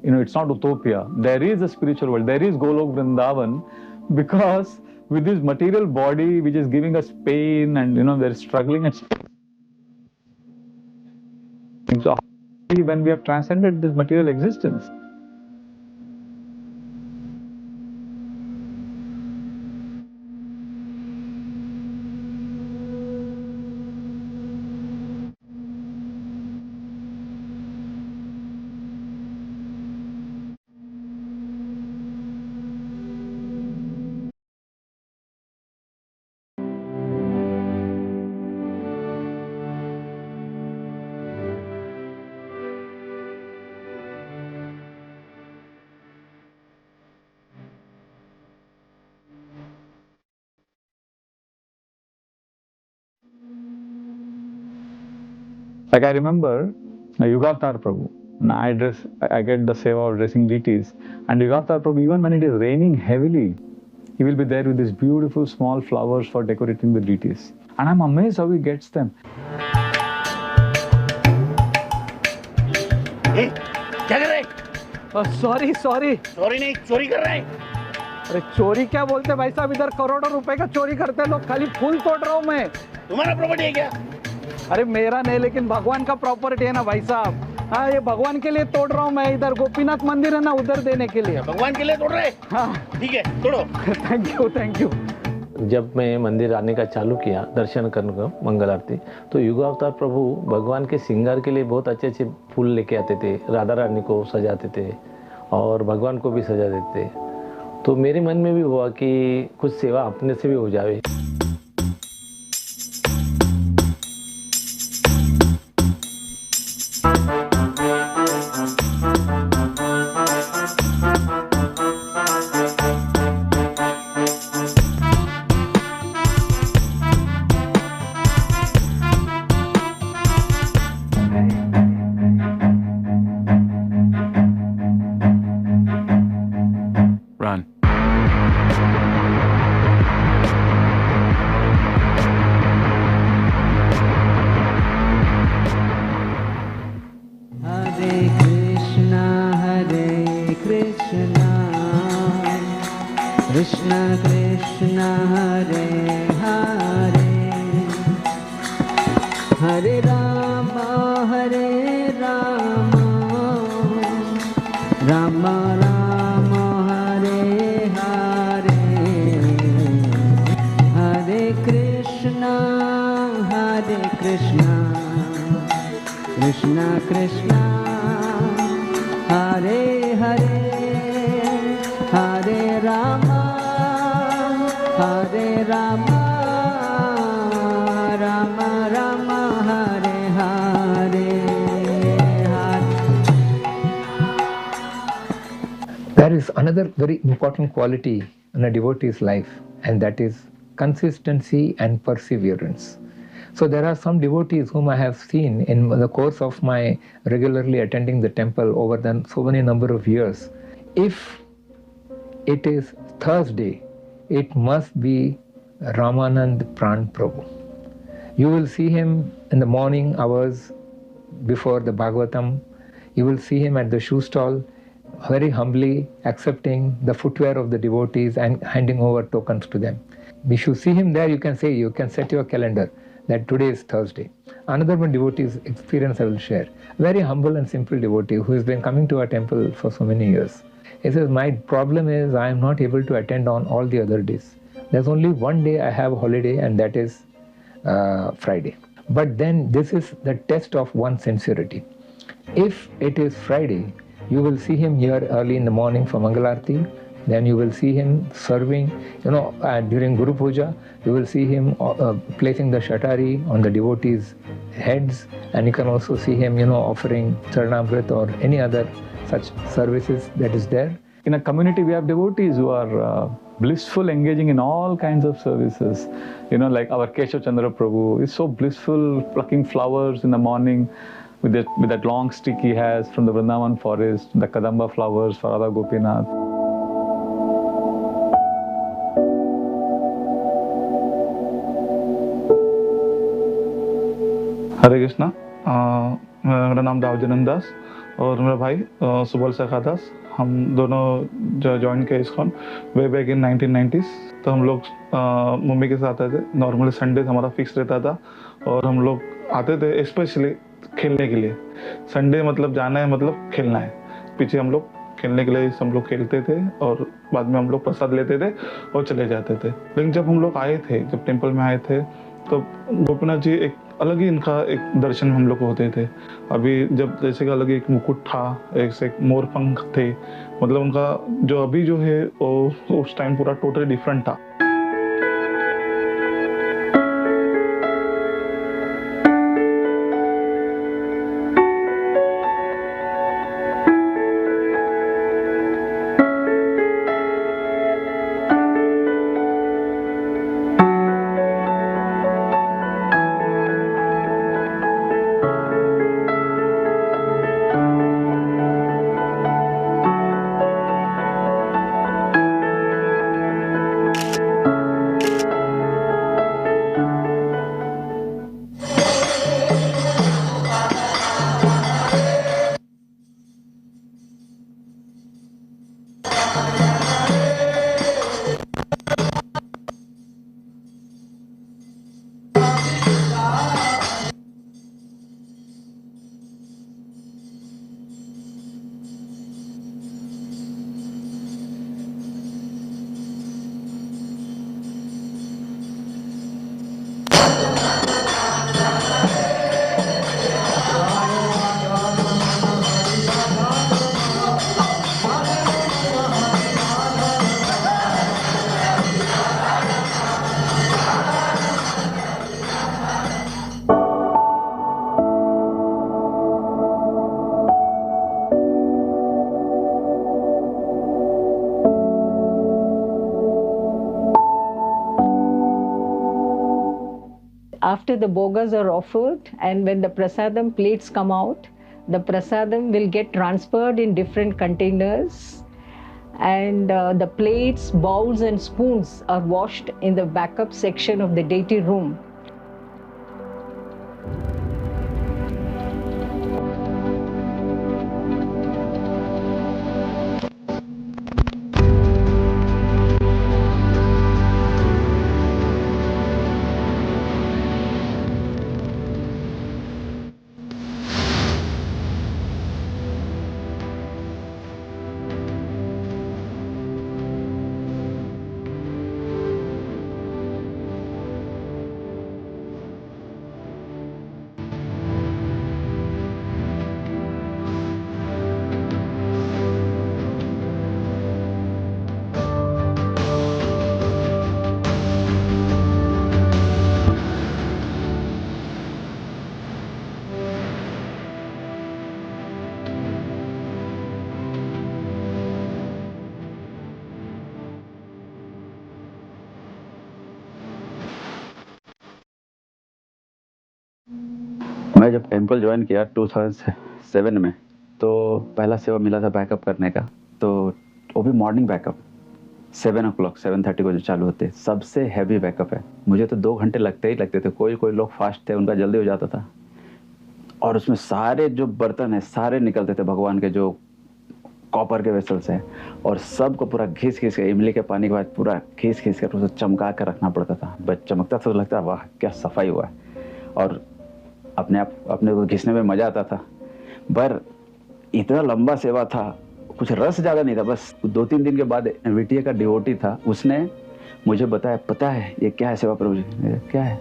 it's not utopia. There is a spiritual world. There is Golok Vrindavan, because with this material body which is giving us pain and, they're struggling. And so when we have transcended this material existence, like I remember Yugatar Prabhu. I get the seva of dressing deities. And Yugatar Prabhu, even when it is raining heavily, he will be there with these beautiful small flowers for decorating the deities. And I'm amazed how he gets them. Hey, क्या कर रहे हैं? Sorry चोरी नहीं, चोरी कर रहे हैं। अरे चोरी क्या बोलते भाई साहब, इधर करोड़ों रुपए का चोरी करते हैं लोग, खाली फूल तोड़ रहा हूँ मैं। तुम्हारा प्रॉपर्टी है क्या? अरे मेरा नहीं, लेकिन भगवान का प्रॉपर्टी है ना भाई साहब। हाँ, ये भगवान के लिए तोड़ रहा हूँ मैं, इधर गोपीनाथ मंदिर है ना, उधर देने के लिए। भगवान के लिए तोड़ रहे? हाँ ठीक है, तोड़ो। Thank you. जब मैं मंदिर आने का चालू किया दर्शन करने को मंगल आरती, तो युगावतार प्रभु भगवान के श्रृंगार के लिए बहुत अच्छे अच्छे फूल लेके आते थे, राधा रानी को सजाते थे और भगवान को भी सजा देते। तो मेरे मन में भी हुआ कि कुछ सेवा अपने से भी हो जाए। Run. Krishna Krishna Hare Hare Hare Rama Hare Rama Rama Rama Hare Hare Hare Krishna Krishna Krishna Hare Hare Hare Rama Rama Rama Hare Hare There is another very important quality in a devotee's life, and that is consistency and perseverance. So there are some devotees whom I have seen in the course of my regularly attending the temple over so many number of years. If it is Thursday, it must be Ramanand Pran Prabhu. You will see him in the morning hours before the Bhagavatam. You will see him at the shoe stall, very humbly accepting the footwear of the devotees and handing over tokens to them. If you see him there, you can set your calendar that today is Thursday. Another one devotee's experience I will share. Very humble and simple devotee who has been coming to our temple for so many years. He says, my problem is I am not able to attend on all the other days. There's only one day I have a holiday, and that is Friday. But then this is the test of one's sincerity. If it is Friday, you will see him here early in the morning for Mangalarti. Then you will see him serving, during Guru Puja, you will see him placing the shatari on the devotees' heads, and you can also see him, offering Charanamrit or any other such services that is there. In a community, we have devotees who are blissful, engaging in all kinds of services. Like our Keshav Chandra Prabhu is so blissful, plucking flowers in the morning with that long stick he has from the Vrindavan forest, the Kadamba flowers for Radha Gopinath. हरे कृष्णा। मेरा नाम दावजनंद दास और मेरा भाई सुबल सखा दास। हम दोनों join किए ISKCON way back in 1990s। तो हम लोग मम्मी के साथ आते थे। नॉर्मली संडे हमारा फिक्स रहता था और हम लोग आते थे स्पेशली खेलने के लिए। संडे मतलब जाना है, मतलब खेलना है। पीछे हम लोग खेलने के लिए हम लोग खेलते थे और बाद में हम लोग प्रसाद लेते थे और चले जाते थे। लेकिन जब हम लोग आए थे, जब टेम्पल में आए थे, तो गोपीनाथ जी एक अलग ही इनका एक दर्शन हम लोग को होते थे। अभी जब जैसे कि अलग एक मुकुट था, एक मोर पंख थे, मतलब उनका जो अभी जो है वो उस टाइम पूरा टोटली डिफरेंट था। after the bhogas are offered and when the prasadam plates come out, the prasadam will get transferred in different containers, and the plates, bowls and spoons are washed in the backup section of the deity room. मैं जब temple join किया 2007 में, तो पहला सेवा मिला था backup करने का, तो वो भी मॉर्निंग बैकअप 7 o'clock 7:30 को जो चालू होते, सबसे हैवी बैकअप है। मुझे तो 2 घंटे लगते ही लगते थे। कोई कोई लोग फास्ट थे, उनका जल्दी हो जाता था। और उसमें सारे जो बर्तन है सारे निकलते थे भगवान के, जो कॉपर के वेसल्स हैं, और सबको पूरा घिस घिस के, इमली के पानी के बाद पूरा घिस घिस कर उसे चमका कर रखना पड़ता था। बस चमकता तो लगता वाह क्या सफाई हुआ है, और अपने को घिसने में मज़ा आता था। पर इतना लंबा सेवा था, कुछ रस ज़्यादा नहीं था। बस 2-3 दिन के बाद विटिया का डिवोटी था, उसने मुझे बताया, पता है ये क्या है सेवा प्रभु जी? क्या है?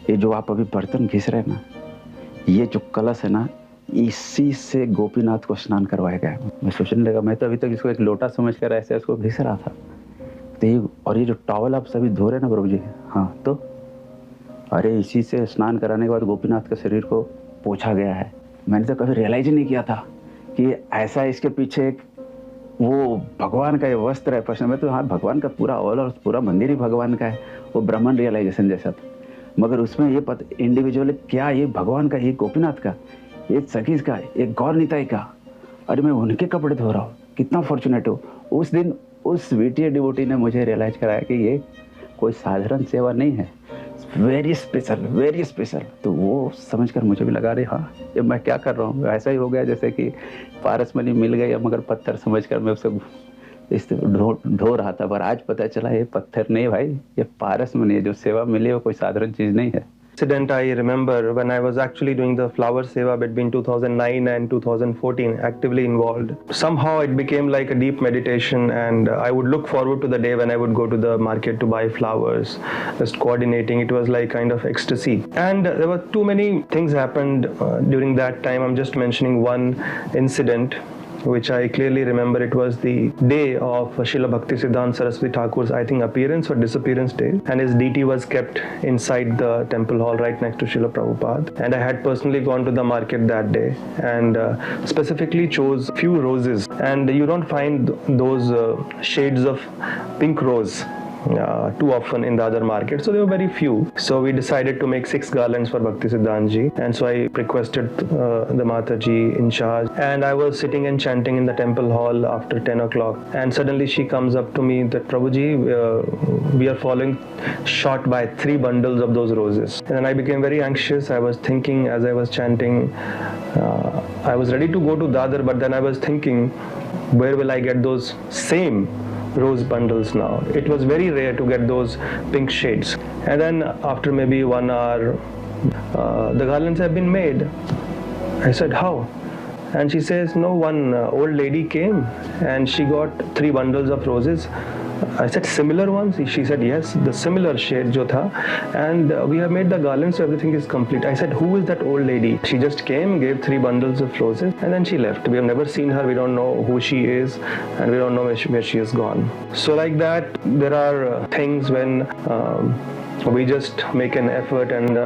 ये जो आप अभी बर्तन घिस रहे हैं ना, ये जो कलश है ना, इसी से गोपीनाथ को स्नान करवाया गया है। मैं सोचने लगा, मैं तो अभी तक इसको एक लोटा समझ कर ऐसे इसको घिस रहा था। तो और ये जो टॉवल आप सभी धो रहे हैं ना प्रभु जी, हाँ, तो अरे इसी से स्नान कराने के बाद गोपीनाथ के शरीर को पोछा गया है। मैंने तो कभी रियलाइज ही नहीं किया था कि ऐसा इसके पीछे एक वो भगवान का ये वस्त्र है। प्रश्न में तो हाँ, भगवान का पूरा ऑल और पूरा मंदिर ही भगवान का है, वो ब्राह्मण रियलाइजेशन जैसा था। मगर उसमें ये पता इंडिविजुअली क्या ये भगवान का, ये गोपीनाथ का, ये सखीज का, ये गौर निताई का, अरे मैं उनके कपड़े धो रहा हूँ, कितना फॉर्चुनेट हूँ। उस दिन उस वीटीए डिवोटी ने मुझे रियलाइज कराया कि ये कोई साधारण सेवा नहीं है, वेरी स्पेशल, वेरी स्पेशल। तो वो समझकर मुझे भी लगा, रही हाँ ये मैं क्या कर रहा हूँ। ऐसा ही हो गया जैसे कि पारसमणि मिल गई, मगर पत्थर समझकर मैं उसे ढो रहा था। पर आज पता चला ये पत्थर नहीं भाई, ये पारसमणि है। जो सेवा मिली वो कोई साधारण चीज़ नहीं है। Incident I remember when I was actually doing the flower seva between 2009 and 2014, actively involved. Somehow it became like a deep meditation, and I would look forward to the day when I would go to the market to buy flowers, just coordinating. It was like kind of ecstasy. And there were too many things happened during that time. I'm just mentioning one incident which I clearly remember. It was the day of Srila Bhaktisiddhanta Saraswati Thakur's, I think, appearance or disappearance day, and his deity was kept inside the temple hall right next to Srila Prabhupada. And I had personally gone to the market that day and specifically chose few roses, and you don't find those shades of pink rose too often in the other market, so there were very few. So we decided to make 6 garlands for Bhaktisiddhanta ji, and so I requested the Mataji in charge, and I was sitting and chanting in the temple hall after 10 o'clock, and suddenly she comes up to me that, Prabhuji, we are falling short by 3 bundles of those roses. And then I became very anxious. I was thinking as I was chanting, I was ready to go to Dadar, but then I was thinking, where will I get those same rose bundles now? It was very rare to get those pink shades. And then after maybe 1 hour, the garlands have been made. I said, how? And she says, no, one old lady came and she got 3 bundles of roses. I said, similar ones? She said, yes, the similar shade jo tha, and we have made the garlands, so everything is complete. I said, who is that old lady? She just came, gave 3 bundles of roses, and then she left. We have never seen her, we don't know who she is, and we don't know where she has gone. So like that, there are things when we just make an effort, and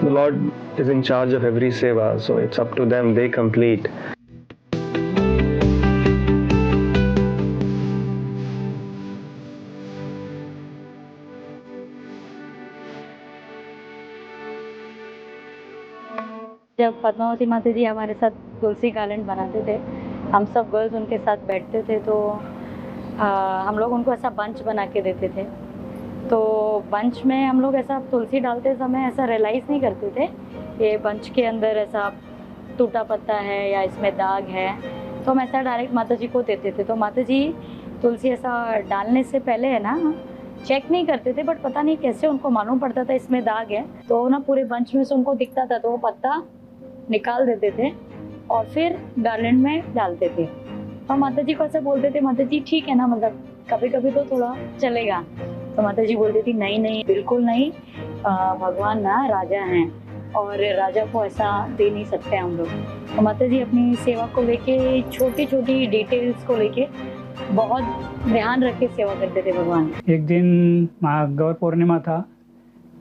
the Lord is in charge of every seva, so it's up to them, they complete. Padmavati माता जी हमारे साथ तुलसी garden बनाते थे, हम सब girls उनके साथ बैठते थे, तो हम लोग उनको ऐसा बंच बना के देते थे। तो बंच में हम लोग ऐसा तुलसी डालते समय ऐसा रियलाइज़ नहीं करते थे ये बंच के अंदर ऐसा टूटा पत्ता है या इसमें दाग है, तो हम ऐसा डायरेक्ट माता जी को देते थे। तो माता जी तुलसी ऐसा डालने से पहले है ना चेक नहीं करते थे, बट पता नहीं कैसे उनको मालूम पड़ता था इसमें दाग है, तो ना पूरे बंच में से उनको दिखता था, तो वो पत्ता निकाल देते थे और फिर गार्डन में डालते थे। तो माता जी को ऐसे बोलते थे, माता जी ठीक है ना, मतलब कभी कभी तो थोड़ा चलेगा। तो माता जी बोलती थी नहीं नहीं बिल्कुल नहीं, भगवान ना राजा हैं और राजा को ऐसा दे नहीं सकते हम लोग। तो माता जी अपनी सेवा को लेके छोटी छोटी डिटेल्स को लेके बहुत ध्यान रख के सेवा करते थे भगवान। एक दिन गौर पूर्णिमा था,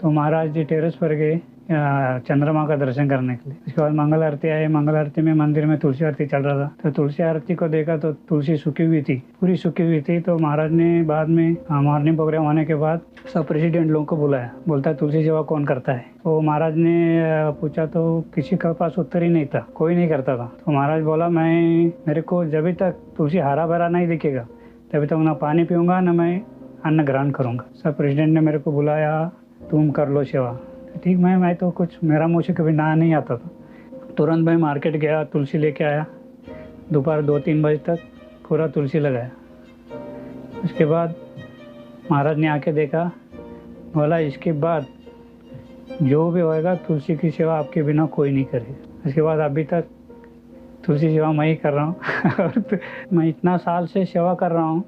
तो महाराज जी टेरेस पर गए चंद्रमा का दर्शन करने के लिए। उसके बाद मंगल आरती आए, मंगल आरती में मंदिर में तुलसी आरती चल रहा था, तो तुलसी आरती को देखा तो तुलसी सूखी हुई थी, पूरी सूखी हुई थी। तो महाराज ने बाद में मॉर्निंग प्रोग्राम होने के बाद सब प्रेसिडेंट लोगों को बुलाया, बोलता है तुलसी सेवा कौन करता है। तो महाराज ने पूछा तो किसी के पास उत्तर ही नहीं था, कोई नहीं करता था। तो महाराज बोला मेरे को जब तक तुलसी हरा भरा नहीं दिखेगा तभी तक ना पानी पीऊँगा ना मैं अन्न ग्रहण करूँगा। सब प्रेसिडेंट ने मेरे को बुलाया, तुम कर लो सेवा। ठीक मैं तो कुछ मेरा मुँह से कभी ना नहीं आता था। तुरंत मैं मार्केट गया, तुलसी लेके आया, दोपहर 2-3 बजे तक पूरा तुलसी लगाया। उसके बाद महाराज ने आके देखा, बोला इसके बाद जो भी होएगा तुलसी की सेवा आपके बिना कोई नहीं करेगा। उसके बाद अभी तक तुलसी सेवा मैं ही कर रहा हूँ और मैं इतना साल से सेवा कर रहा हूँ,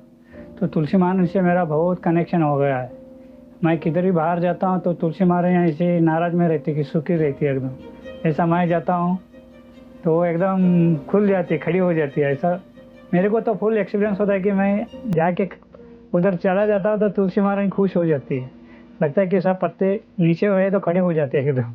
तो तुलसी माँ से मेरा बहुत कनेक्शन हो गया है। मैं किधर भी बाहर जाता हूँ तो तुलसी माँ यहाँ ऐसे नाराज में रहती कि सूखी रहती है एकदम। ऐसा मैं जाता हूँ तो वो एकदम खुल जाती है, खड़ी हो जाती है। ऐसा मेरे को तो फुल एक्सपीरियंस होता है कि मैं जाके उधर चला जाता हूँ तो तुलसी माँ खुश हो जाती है, लगता है कि सब पत्ते नीचे हुए तो खड़े हो जाते हैं एकदम।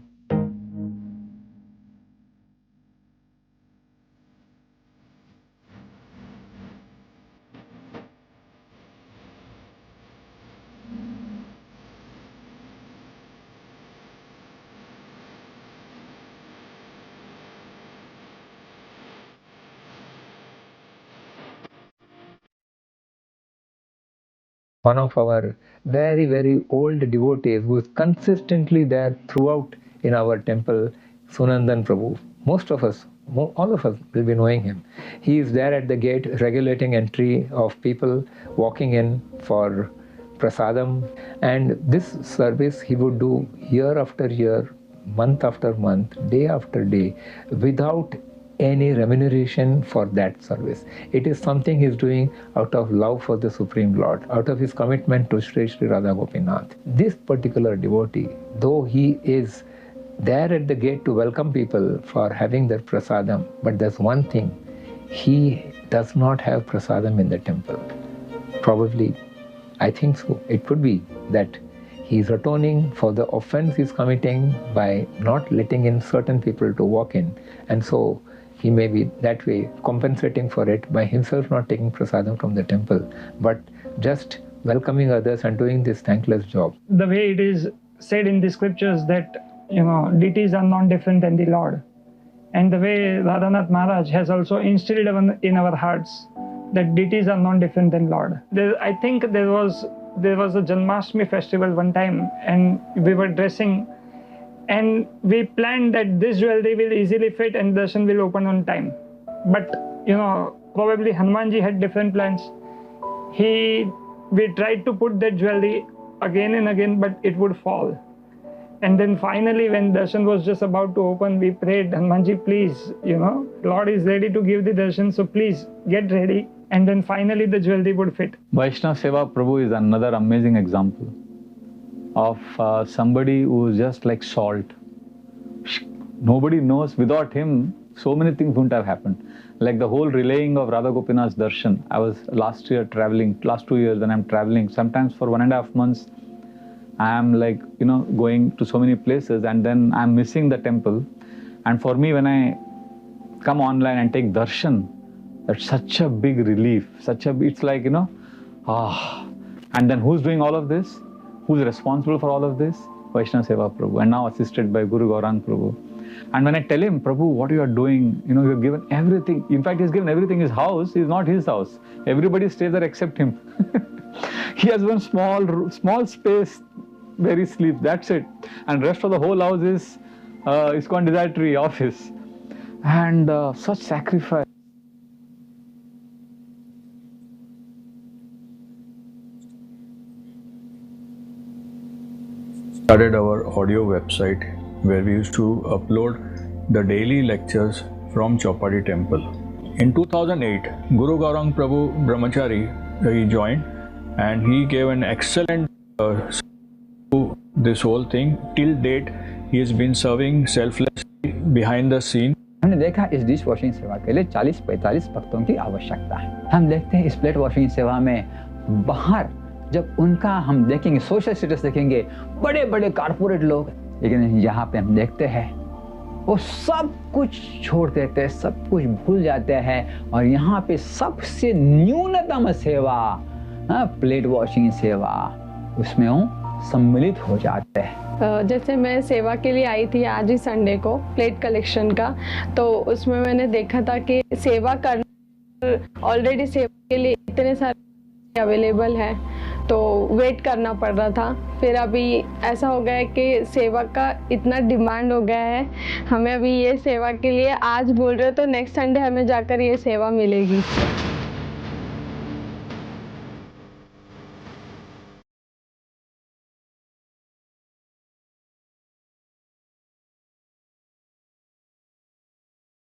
One of our very, very old devotees who is consistently there throughout in our temple, Sunandan Prabhu. Most of us, all of us will be knowing him. He is there at the gate regulating entry of people walking in for prasadam. And this service he would do year after year, month after month, day after day, without any remuneration for that service. It is something he is doing out of love for the Supreme Lord, out of his commitment to Sri Radha Gopinath. This particular devotee, though he is there at the gate to welcome people for having their prasadam, but there's one thing, he does not have prasadam in the temple. Probably, I think so, it could be that he is atoning for the offense he is committing by not letting in certain people to walk in, and so he may be that way compensating for it by himself not taking prasadam from the temple, but just welcoming others and doing this thankless job. The way it is said in the scriptures that, deities are not different than the Lord. And the way Radhanath Maharaj has also instilled in our hearts that deities are not different than Lord. I think there was a Janmashtami festival one time, and we were dressing and we planned that this jewelry will easily fit and darshan will open on time. But, probably Hanumanji had different plans. We tried to put that jewelry again and again, but it would fall. And then finally, when darshan was just about to open, we prayed, Hanumanji, please, Lord is ready to give the darshan, so please get ready. And then finally the jewelry would fit. Vaishnava Seva Prabhu is another amazing example of somebody who is just like salt. Nobody knows, without him, so many things wouldn't have happened. Like the whole relaying of Radha Gopinath's darshan. I was last 2 years when I'm traveling, sometimes for 1.5 months, I am like, going to so many places and then I'm missing the temple. And for me, when I come online and take darshan, that's such a big relief, it's like, And then who's doing all of this? Who's responsible for all of this? Vaishnava Seva Prabhu, and now assisted by Guru Gaurang Prabhu. And when I tell him, Prabhu, what you are doing, you have given everything. In fact, he's given everything. His house is not his house. Everybody stays there except him. He has one small space where he sleeps. That's it. And rest of the whole house is ISKCON Desire Tree office. And such sacrifice. Started our audio website where we used to upload the daily lectures from Chowpatty Temple. In 2008, Guru Gaurang Prabhu Brahmachari, he joined and he gave an excellent to this whole thing. Till date, he has been serving selflessly behind the scene. हमने देखा इस dish washing सेवा के लिए 40-45 भक्तों की आवश्यकता है। हम देखते हैं इस प्लेट वॉशिंग सेवा में बाहर जब उनका हम देखेंगे सोशल स्टेटस देखेंगे बड़े बड़े कारपोरेट लोग, लेकिन यहाँ पे हम देखते हैं वो सब कुछ छोड़ देते हैं, सब कुछ भूल जाते हैं और यहाँ पे सबसे न्यूनतम सेवा प्लेट वॉशिंग सेवा उसमें वो सम्मिलित हो जाते हैं। जैसे मैं सेवा के लिए आई थी आज ही संडे को प्लेट कलेक्शन का, तो उसमें मैंने देखा था कि सेवा करना ऑलरेडी सेवा के लिए इतने सारे अवेलेबल है तो वेट करना पड़ रहा था। फिर अभी ऐसा हो गया है कि सेवा का इतना डिमांड हो गया है, हमें अभी ये सेवा के लिए आज बोल रहे हो तो नेक्स्ट संडे हमें जाकर ये सेवा मिलेगी।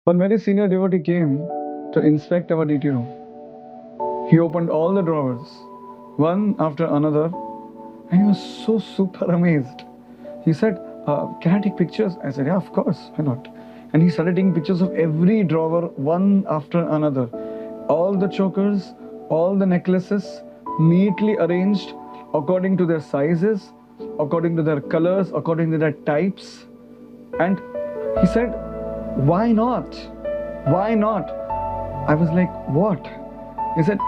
One very senior devotee came to inspect our DT room. He opened all the drawers, one after another, and he was so super amazed. He said, can I take pictures? I said, yeah, of course, why not? And he started taking pictures of every drawer, one after another. All the chokers, all the necklaces, neatly arranged according to their sizes, according to their colors, according to their types. And he said, why not? Why not? I was like, what? He said,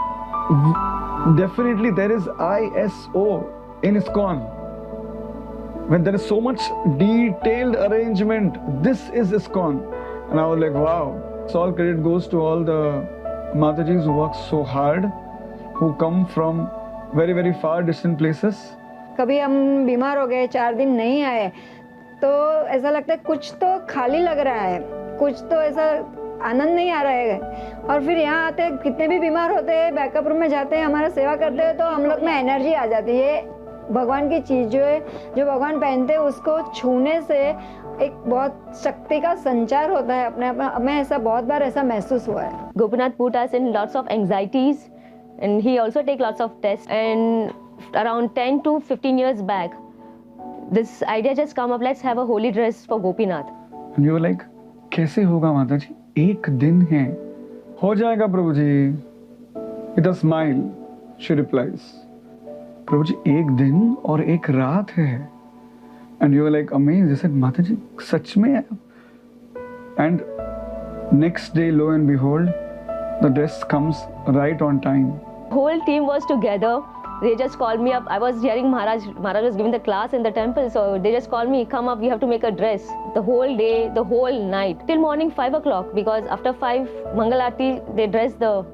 definitely there is ISO in ISKCON. When there is so much detailed arrangement, this is ISKCON. And I was like, wow. So all credit goes to all the Matajis who work so hard, who come from very, very far distant places. कभी हम बीमार हो गए 4 दिन नहीं आए तो ऐसा लगता है कुछ तो खाली लग रहा है, कुछ तो ऐसा आनंद नहीं आ रहा है। और फिर यहाँ आते कितने भी बीमार होते हैं बैकअप रूम में जाते हैं, हमारा सेवा करते हैं तो हम लोग में एनर्जी आ जाती है। भगवान की चीज जो है जो भगवान पहनते हैं उसको छूने से एक बहुत शक्ति का संचार होता है अपने आप में। ऐसा बहुत बार ऐसा महसूस हुआ है। Gopinath put us in lots of anxieties and he also take lots of tests, and around 10 to 15 years back this idea just come up, let's have a holy dress for Gopinath. And you were like, कैसे होगा माता जी, एक दिन है, हो जाएगा प्रभु जी। With a smile she replies, प्रभु जी एक दिन और एक रात है। And you were like amazed. You said, माता जी सच में है? And next day, lo and behold, the dress comes right on time. Whole team was together. They just called me up. I was hearing Maharaj was giving the class in the temple, so they just called me, come up, we have to make a dress. The whole day, the whole night, till morning 5 o'clock, because after 5 Mangal Aarti, they dress the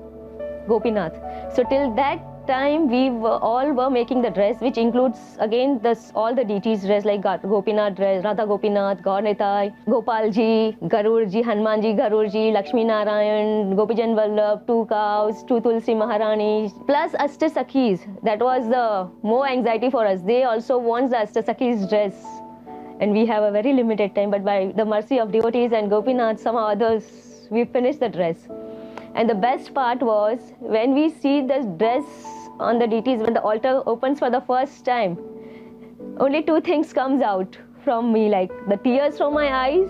Gopinath. So till that time, we all were making the dress, which includes again all the deities dress like Gopinath dress, Radha Gopinath, Gaur Nitai, Gopalji, Garurji, Hanumanji, Garurji, Lakshmi Narayan, Gopijan Vallabh, 2 cows, 2 Tulsi Maharani, plus Ashtasakhis. That was the more anxiety for us. They also want the Ashtasakhis dress. And we have a very limited time, but by the mercy of devotees and Gopinath, some others, we finished the dress. And the best part was when we see the dress on the deities, when the altar opens for the first time, only 2 things comes out from me, like the tears from my eyes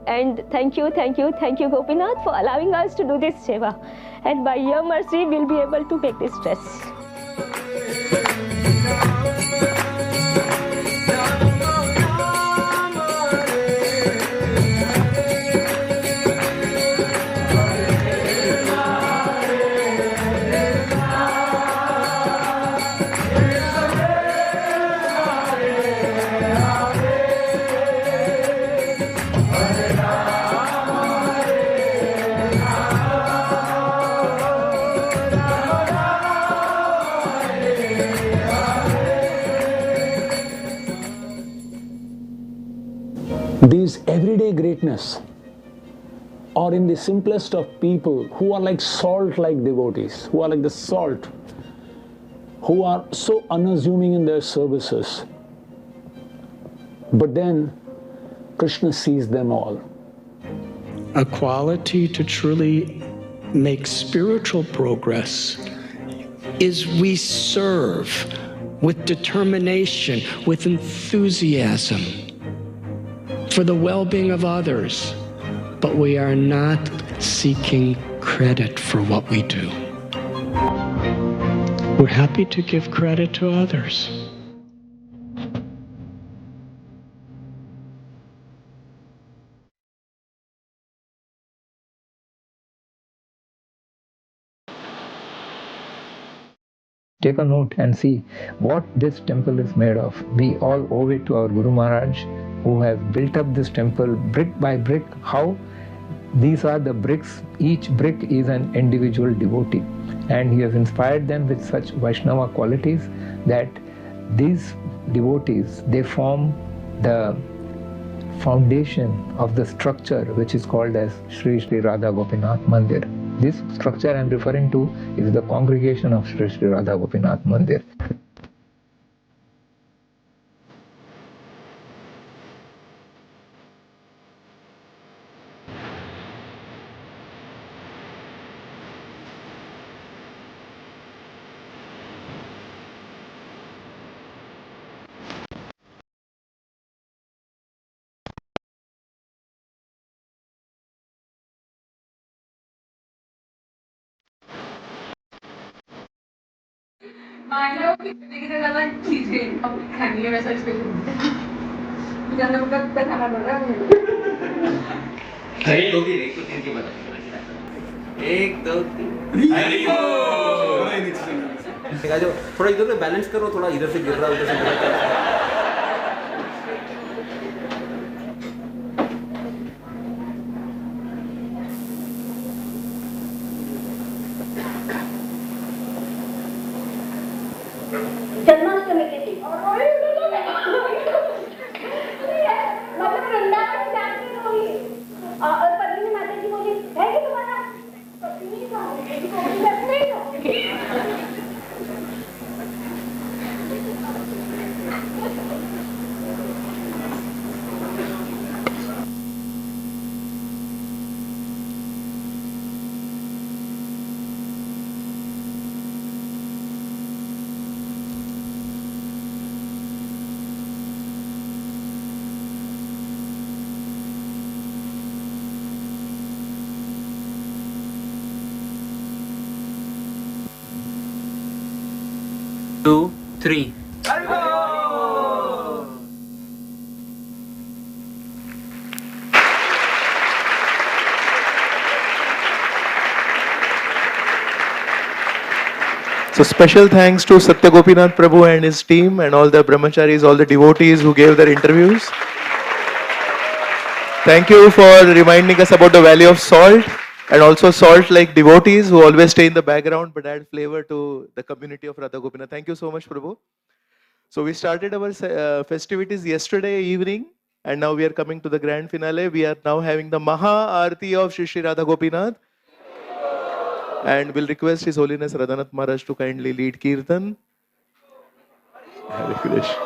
and thank you Gopinath for allowing us to do this seva. And by your mercy, we'll be able to make this dress. Hare greatness, or in the simplest of people who are like salt-like devotees, who are like the salt, who are so unassuming in their services. But then Krishna sees them all. A quality to truly make spiritual progress is we serve with determination, with enthusiasm for the well-being of others, but we are not seeking credit for what we do. We're happy to give credit to others. Take a note and see what this temple is made of. We all owe it to our Guru Maharaj, who has built up this temple brick by brick. How? These are the bricks. Each brick is an individual devotee. And he has inspired them with such Vaishnava qualities that these devotees, they form the foundation of the structure which is called as Sri Sri Radha Gopinath Mandir. This structure I am referring to is the congregation of Sri Sri Radha Gopinath Mandir. एक दो तीन थोड़ा इधर से balance करो, थोड़ा इधर से गिर रहा है उधर से जन्माष्टमी के दिन मतलब वृंदावन जाती होगी और पत्नी माता जी बोली है कि तुम्हारा पत्नी का नहीं हो Two, three. So special thanks to Satya Gopinath Prabhu and his team and all the brahmacharis, all the devotees who gave their interviews. Thank you for reminding us about the value of salt, and also salt-like devotees who always stay in the background but add flavor to the community of Radha Gopinath. Thank you so much, Prabhu. So we started our festivities yesterday evening, and now we are coming to the grand finale. We are now having the Maha Aarti of Shri Shri Radha Gopinath. And we'll request His Holiness Radhanath Maharaj to kindly lead Kirtan. Hare Krishna.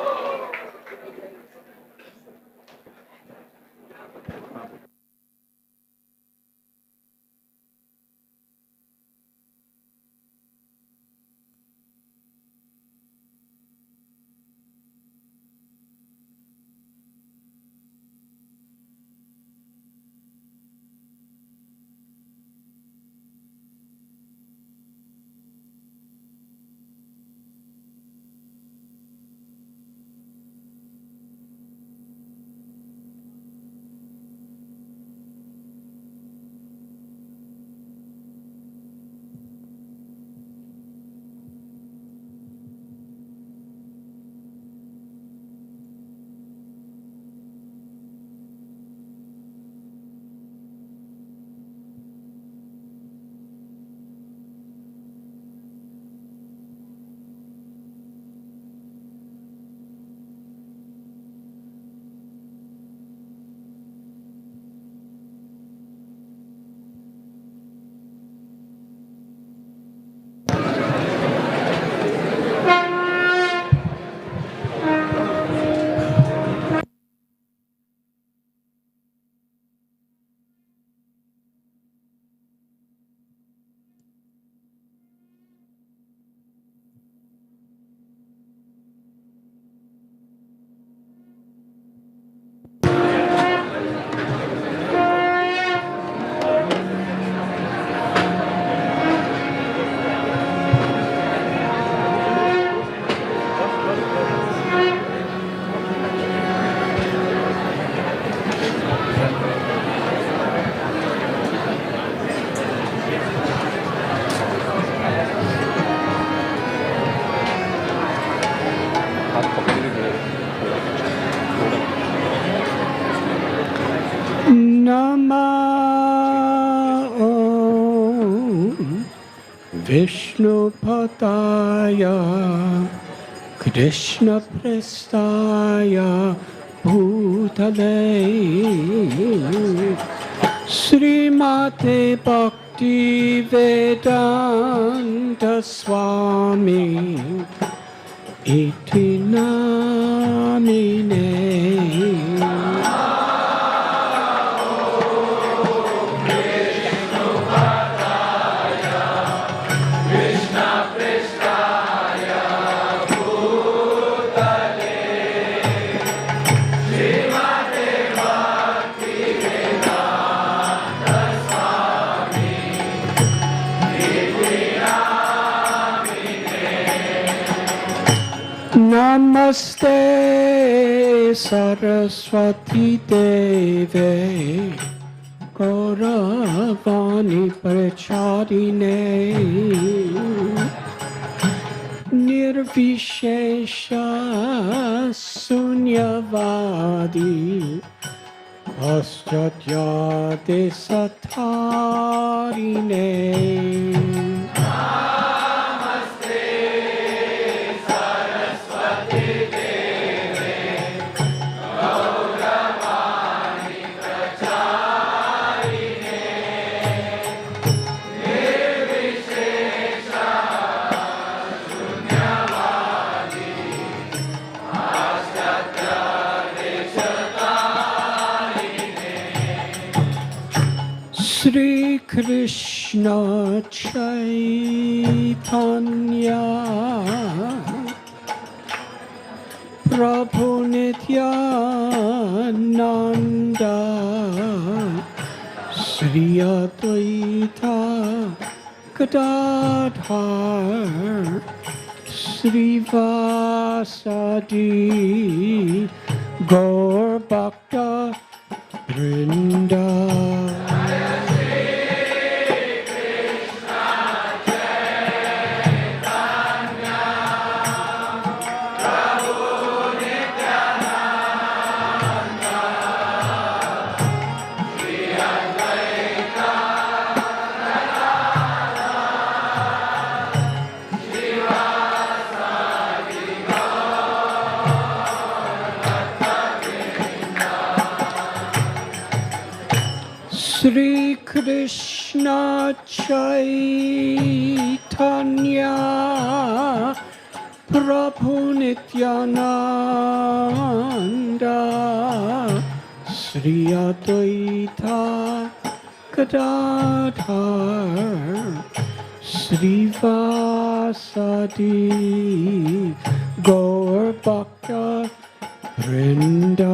Vishnupataya Krishna Prestaya Bhutale Srimate Bhakti Vedanta Swami Iti Namine. Namaste Saraswati Deve Gauravani Pracharine Nirvishesha Sunyavadi Paschatya Desatarine. Shri Krishna Chaitanya Prabhu Nityananda Shri Advaita Gadadhar Shri Vasadi Gaur Bhakta Vrinda. Shri Krishna Chaitanya Prabhu Nityananda Shri Advaita Gadadhar Shri Vasadi Gaur Bhakta Vrinda.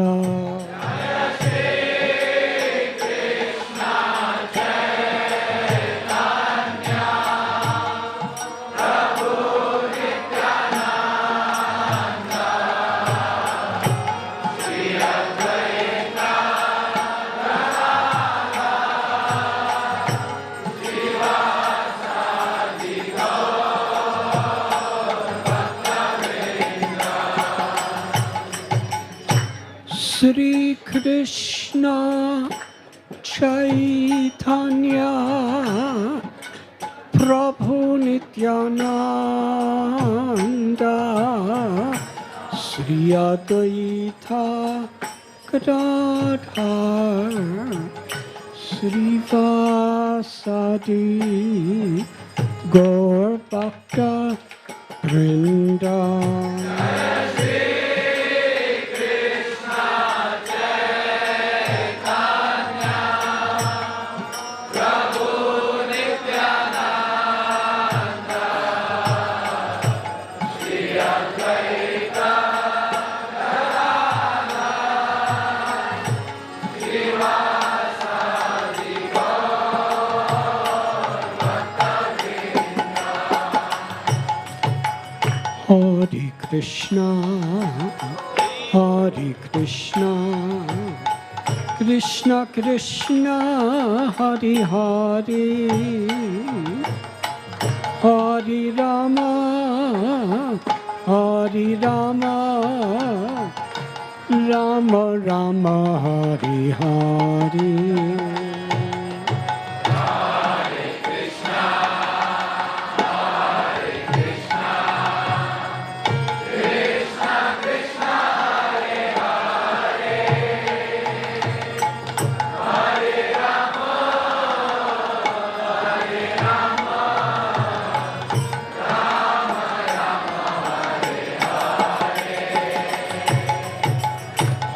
Shri Krishna Chaitanya Prabhu Nityananda Shri Advaita Gadadhar Shri Vasadi Gaur Bhakta Vrinda. Hare Krishna, Hare Krishna, Krishna Krishna, Hare Hare, Hare Rama, Hare Rama, Rama Rama, Hare Hare.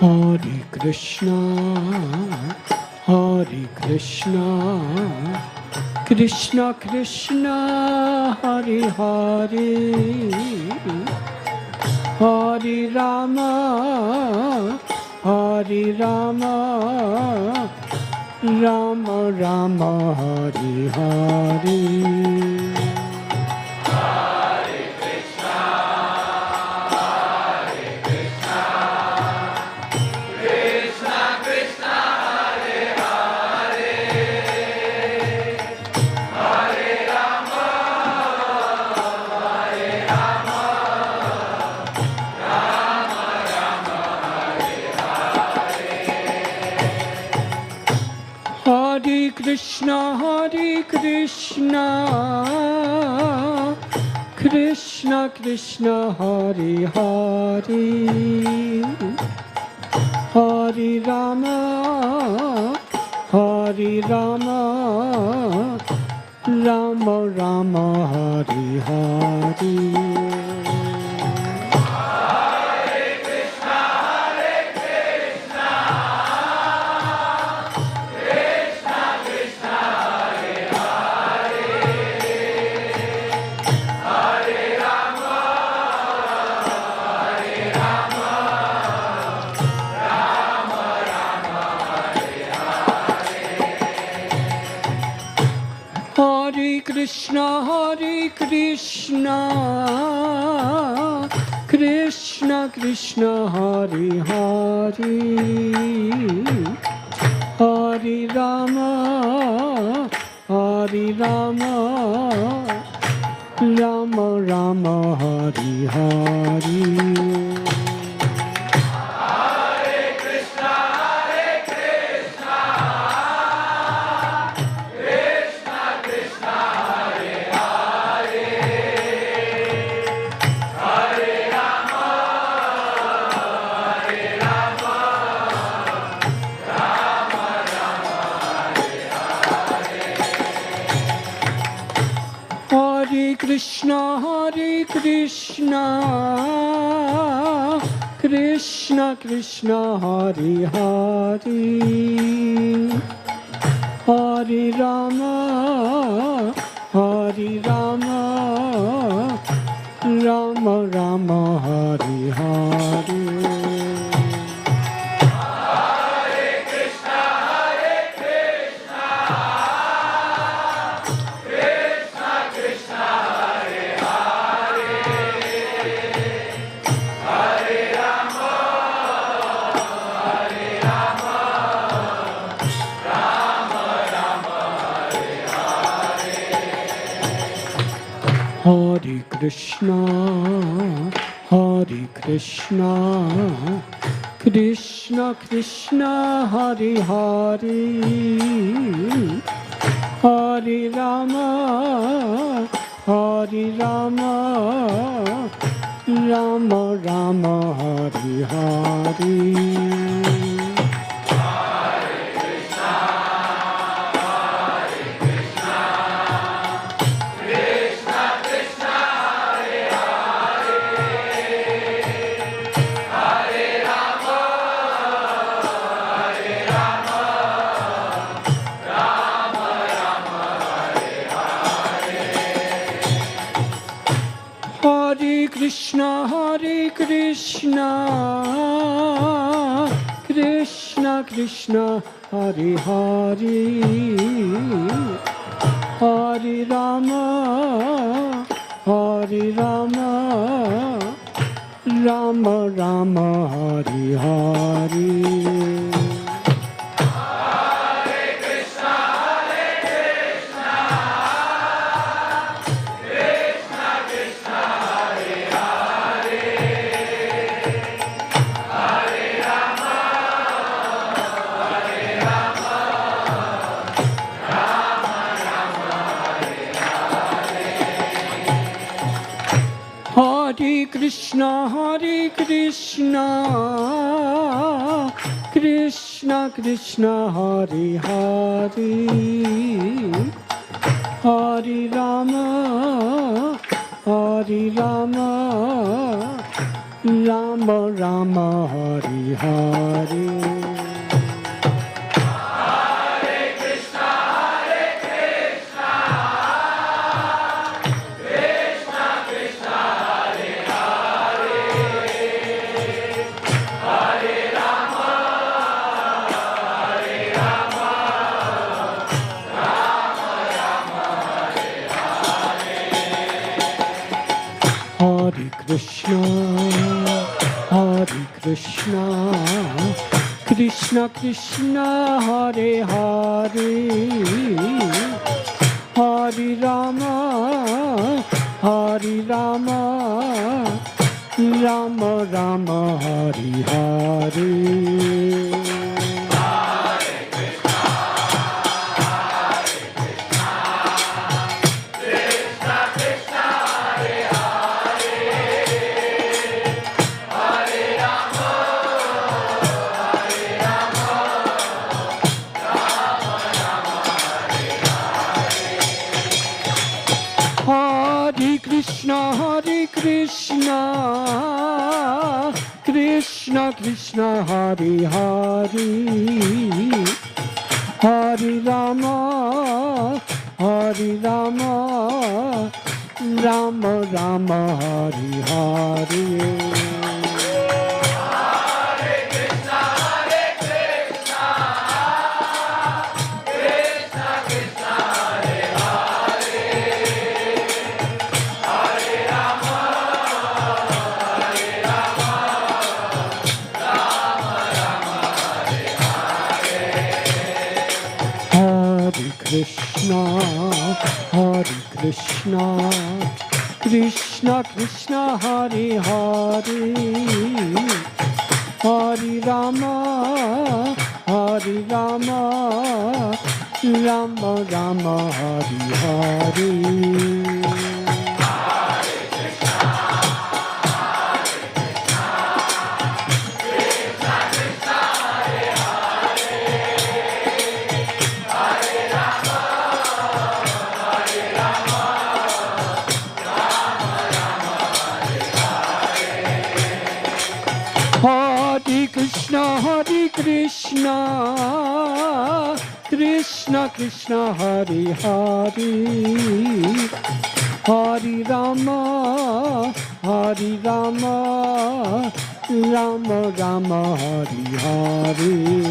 Hare Krishna, Krishna Krishna, Hare Hare, Hare Rama, Rama Rama, Hare Hare. Krishna, Krishna Krishna, Hare Hare, Hare Rama, Rama Rama, Hare Hare. Krishna, Krishna Krishna, Hare Hare, Hare Rama, Rama Rama, Hare Hare. Krishna, Krishna Krishna, Hare Hare, Hare Rama, Rama Rama, Hare Hare. Hare Krishna, Krishna Krishna, Hare Hare, Hare Rama, Rama Rama, Hare Hare. Krishna, Krishna Krishna, Hare Hare, Hare Rama, Rama Rama, Hare Hare. Krishna, Krishna Krishna, Hare Hare, Hare Rama, Rama Rama Hari Hari. Hare Krishna, Hare Krishna, Krishna Krishna, Hare Hare, Hare Rama, Hare Rama, Rama Rama, Hare Hare. Hare Krishna, Hare Krishna, Krishna Krishna, Hare Hare, Hare Rama, Hare Rama, Rama Rama, Hare Hare. Krishna, Hare Krishna, Krishna Krishna, Hare Hare, Hare Rama, Hare Rama, Rama Rama, Hare Hare. Hare Krishna, Hare Krishna, Krishna Krishna, Hare Hare, Hare Rama, Hare Rama, Rama Rama, Hare Hare.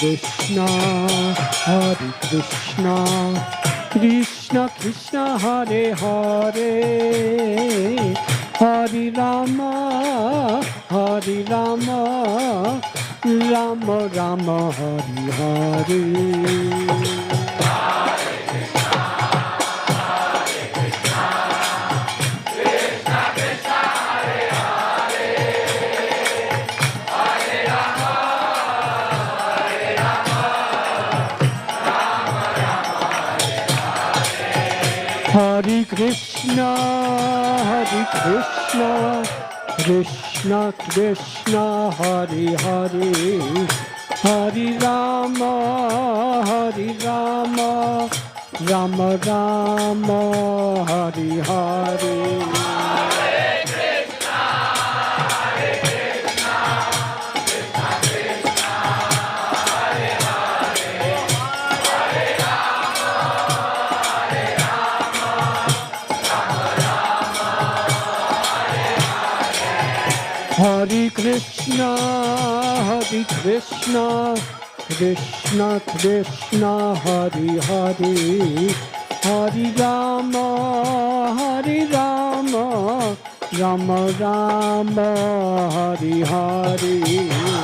Krishna, Hare Krishna, Krishna Krishna, Hare Hare, Hare Rama, Hare Rama, Rama Rama, Hare Hare. Hare Krishna, Hare Krishna, Krishna Krishna, Hare Hare, Hare Rama, Hare Rama, Rama Rama, Hare Hare. Hare Krishna, Hare Krishna, Krishna Krishna, Hare Hare, Hare Rama, Hare Rama, Rama Rama, Hare Hare.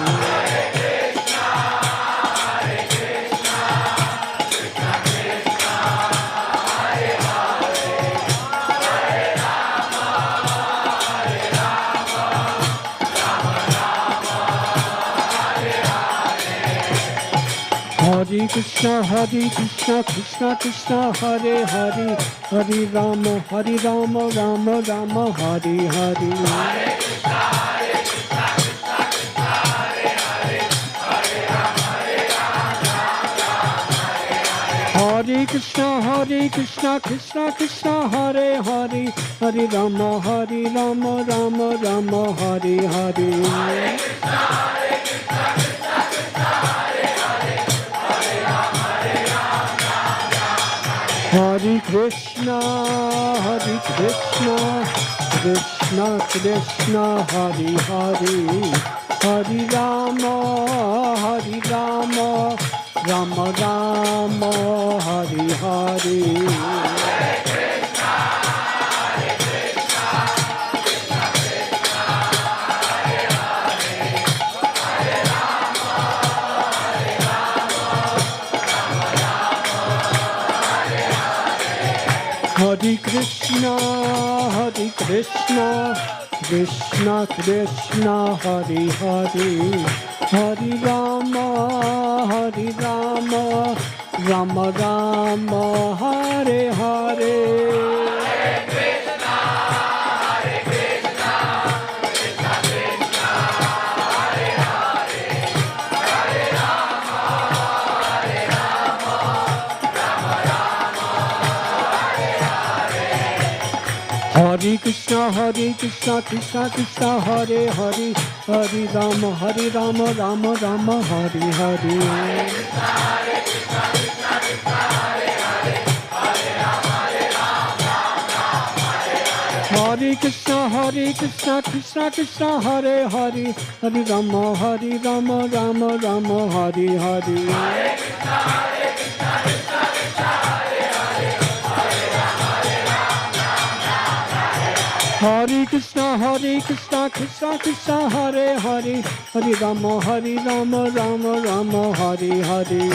Hare Krishna, Krishna Krishna, Hare Hare, Hare Rama, Rama Rama, Hare Hare. Hare Krishna, Krishna Krishna, Hare Hare, Hare Rama, Rama Rama, Hare Hare. Hare Krishna, Krishna Krishna, Hare Hare, Hare Rama, Rama Rama, Hare Hare. Hare Krishna, Krishna Krishna, Hare Hare, Hare Rama, Rama Rama, Hare Hare. Hare Krishna, Krishna Krishna, Hare Hare, Hare Rama, Rama Rama, Hare Hare. Hare Krishna, Krishna Krishna, Hare Hare, Hare Rama, Rama Rama, Hare Hare. Hare Krishna, Krishna Krishna, Hare Hare, Hare Rama, Rama Rama, Hare Hare.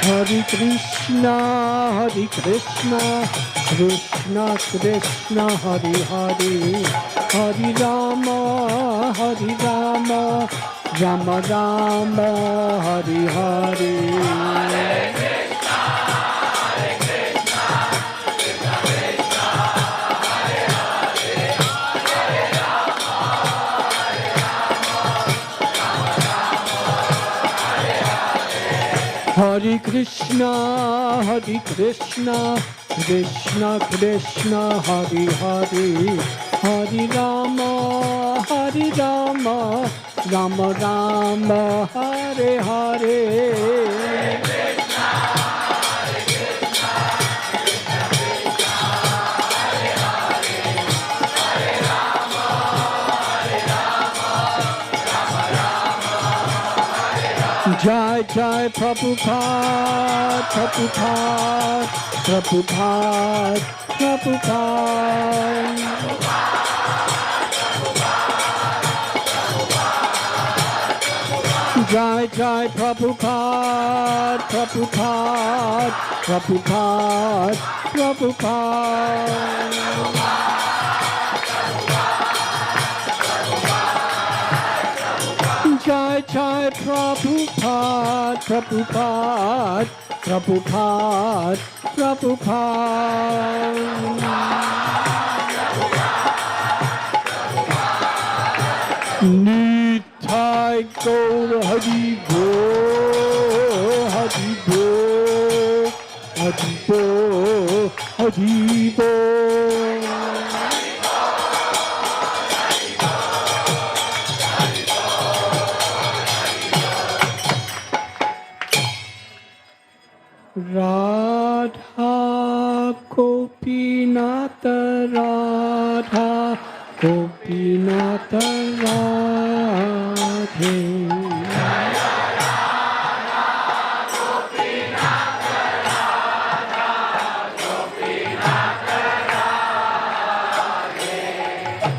Hare Krishna, Krishna Krishna, Hare Hare, Hare Rama, Rama Rama, Hare Hare. Hare Krishna, Krishna Krishna, Hare Hare, Hare Rama, Rama Rama, Hare Hare. Jai Jai Prabhupada, Prabhupada, Prabhupada, Prabhupada. Jai Jai Prabhupada, Prabhupada, Prabhupada, Prabhupada. Jai Jai Prabhupada, Prabhupada, Prabhupada, Prabhupada. Nitai Gaur Hari Bo, Hari Bo, Hari Bo, Hari Bo. Radha Gopinath, Radha Gopinath, Radhe.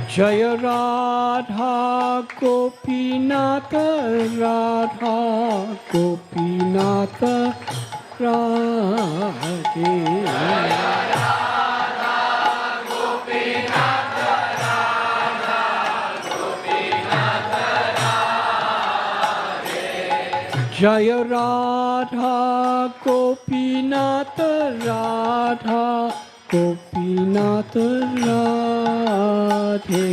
Jaya Radha Gopinath, Radha Gopinath, Radhe. Jaya Radha Gopinath Radha Gopinath Radhe.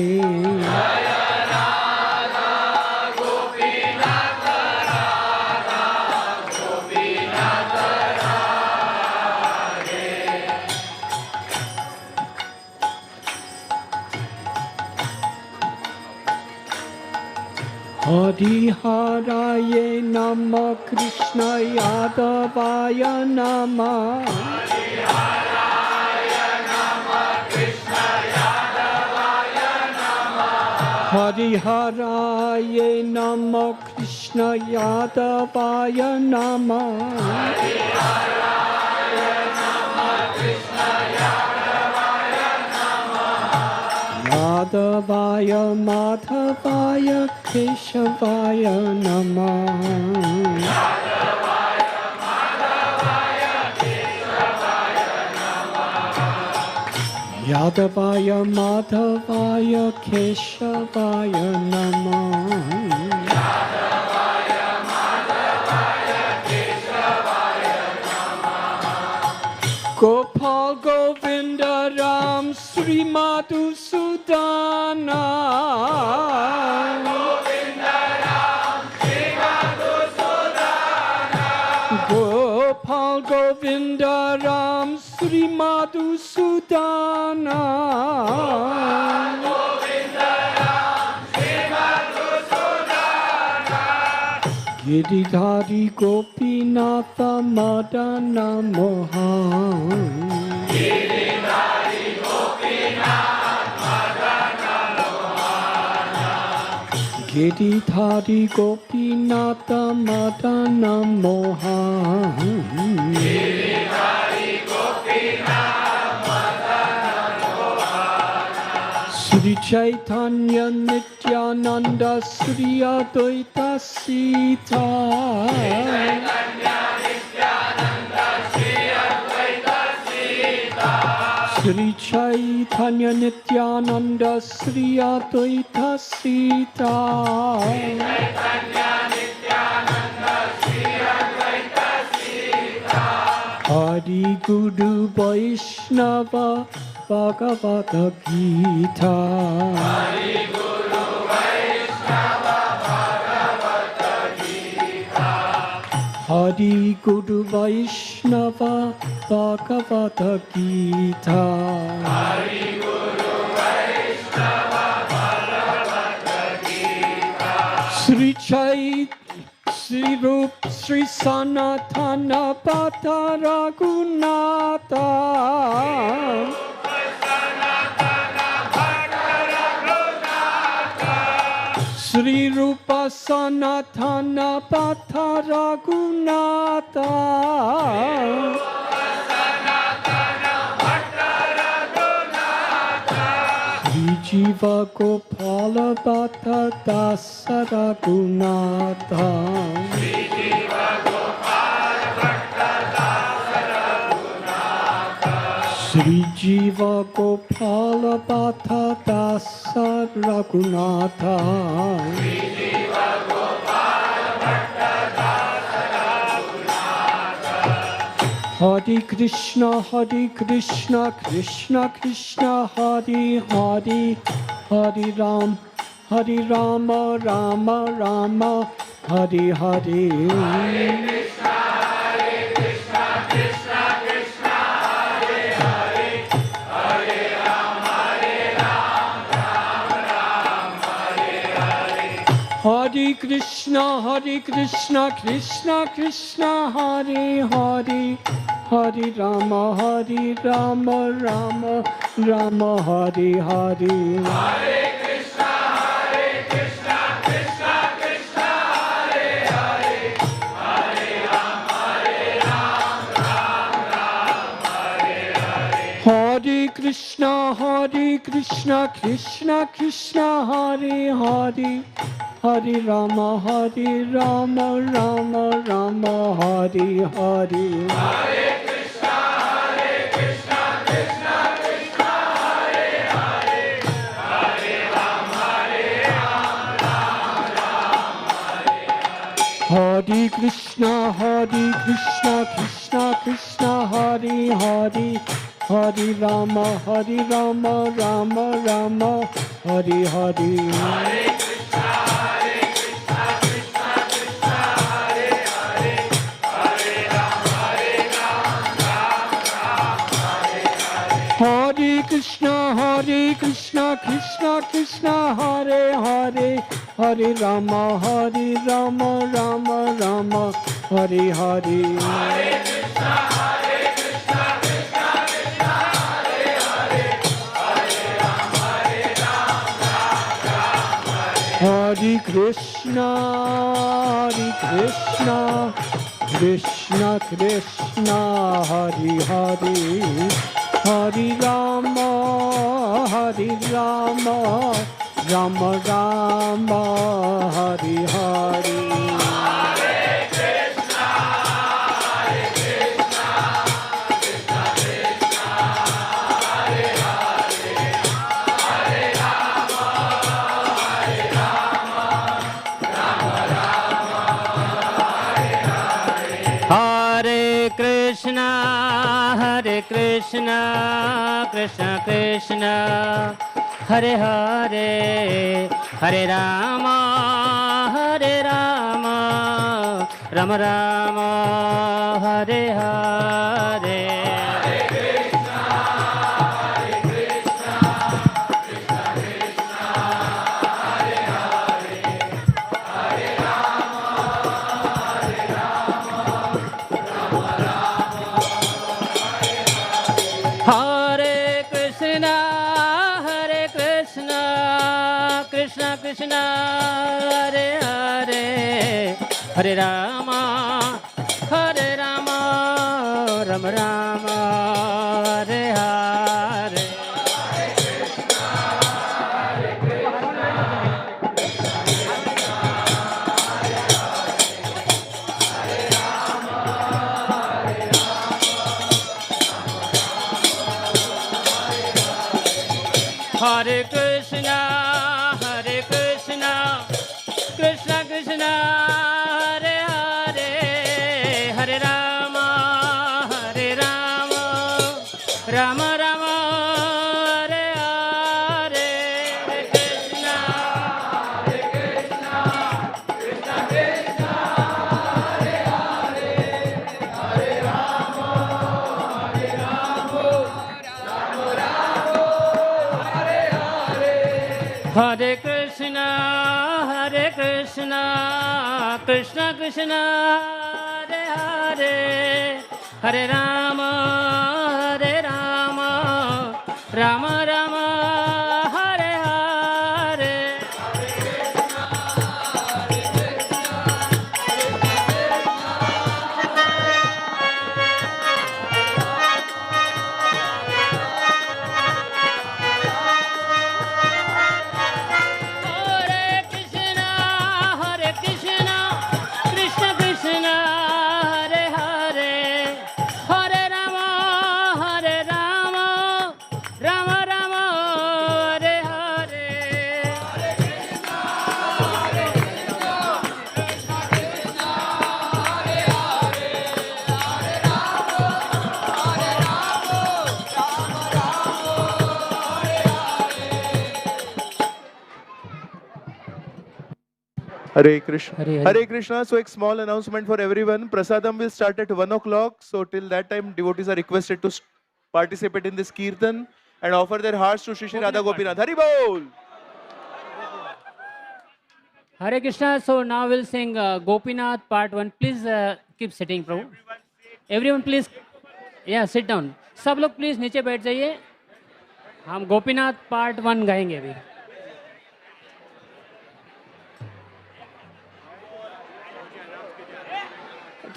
Jaya Radha Gopinath Radha Gopinath Radhe. Hari Haraye Nama Krishna Yadavaya Nama. Hari Haraye Nama Krishna Yadavaya Nama. Hari Haraye Nama Krishna Yadavaya Nama. Hari Haraye Nama Krishna Yadavaya Nama. Yadavaya Madhavaya Keshavaya Namah. Yadavaya Madhavaya Keshavaya Namah. Yadavaya Madhavaya Keshavaya Namah. Yadavaya Madhavaya Keshavaya Namah. Gopal Govinda Ram Srimad Sudana. Gopal Govinda Ram Srimad Sudana. Govinda Ram Srimad Sudana. Giridhari Gopinatha Madana Mohan. Giridhari Gopinath Madana Mohana. Giridhari Gopinatha Madana Mohan. Giridhari Gopinath Madana Mohana. Sri Chaitanya Nityananda Sri Advaita Sita. Chaitanya Nityananda Sri Advaita Sita. Sri Chaitanya Nityananda Sri Advaita Sita. Chaitanya Nityananda Sri Advaita Sita. Hari Guru Vaishnava Bhagavata Gita. Hari Guru Vaishnava Bhagavata Gita. Hari Guru Vaishnava Bhagavata Gita. Hari Guru Vaishnava Bhagavata Gita. Sri Rup Sri Sanatana Bhatta Raghunatha. Sri Rupa Sanatana Bhatta Raghunatha. Sri Jiva Gopala Bhatta Dasa Raghunatha. Sri Jiva Gopala Bhatta Dasa Raghunatha. Sri Jiva Gopala Bhatta Dasa Raghunatha. Sri Jiva Gopala Bhatta Dasa Raghunatha. Hare Krishna, Krishna Krishna, Hare Hare, Hare Rama, Rama Rama, Hare Hare. Hare Krishna, Krishna Krishna, Hare Hare, Hare Rama, Ram Ram, Hare Hare. Hare Krishna, Krishna Krishna, Hare Hare, Hare Rama, Rama Rama, Hare Hare. Hare Krishna, Krishna Krishna, Hare Hare, Hare Rama, Ram Ram, Hare Hare. Hare Krishna, Krishna Krishna, Hare Hare, Hare Rama, Rama Rama, Hare Hare. Hare Krishna, Krishna Krishna, Hare Hare, Hare Rama, Ram Ram, Hare Hare. Hare Krishna, Krishna Krishna, Hare Hare, Hare Rama, Rama Rama, Hare Hare. Hare Krishna, Krishna Krishna, Hare Hare, Hare Rama, Rama Rama, Hare Hare. Hare Krishna, Krishna Krishna, Hare Hare, Hare Rama, Rama Rama, Hare Hare. Krishna, Krishna Krishna, Hare Hare, Hare Rama, Rama Rama, Hare Hare. Krishna, Hare Hare, Hare Rama, Rama Rama, Hare Hare. Hare Krishna, Krishna Krishna, Hare Hare, Hare Rama, Rama Rama, Hare Hare. Hare Krishna, Krishna Krishna, Hare Hare, Hare Rama, Rama Rama, Hare Hare. Hare Krishna, Krishna Krishna, Hare Hare, Hare Rama, Rama Rama, Hare Hare. Hare Krishna. Hare Krishna. So, a small announcement for everyone. Prasadam will start at 1 o'clock. So, till that time, devotees are requested to participate in this Kirtan and offer their hearts to Shri Shri Radha Gopinath. Hari Bol! Hare Krishna. So now we'll sing Gopinath part 1. Please keep sitting, Prabhu. Everyone please, sit down. सब लोग please नीचे बैठ जाइए. हम Gopinath part 1 गाएंगे अभी.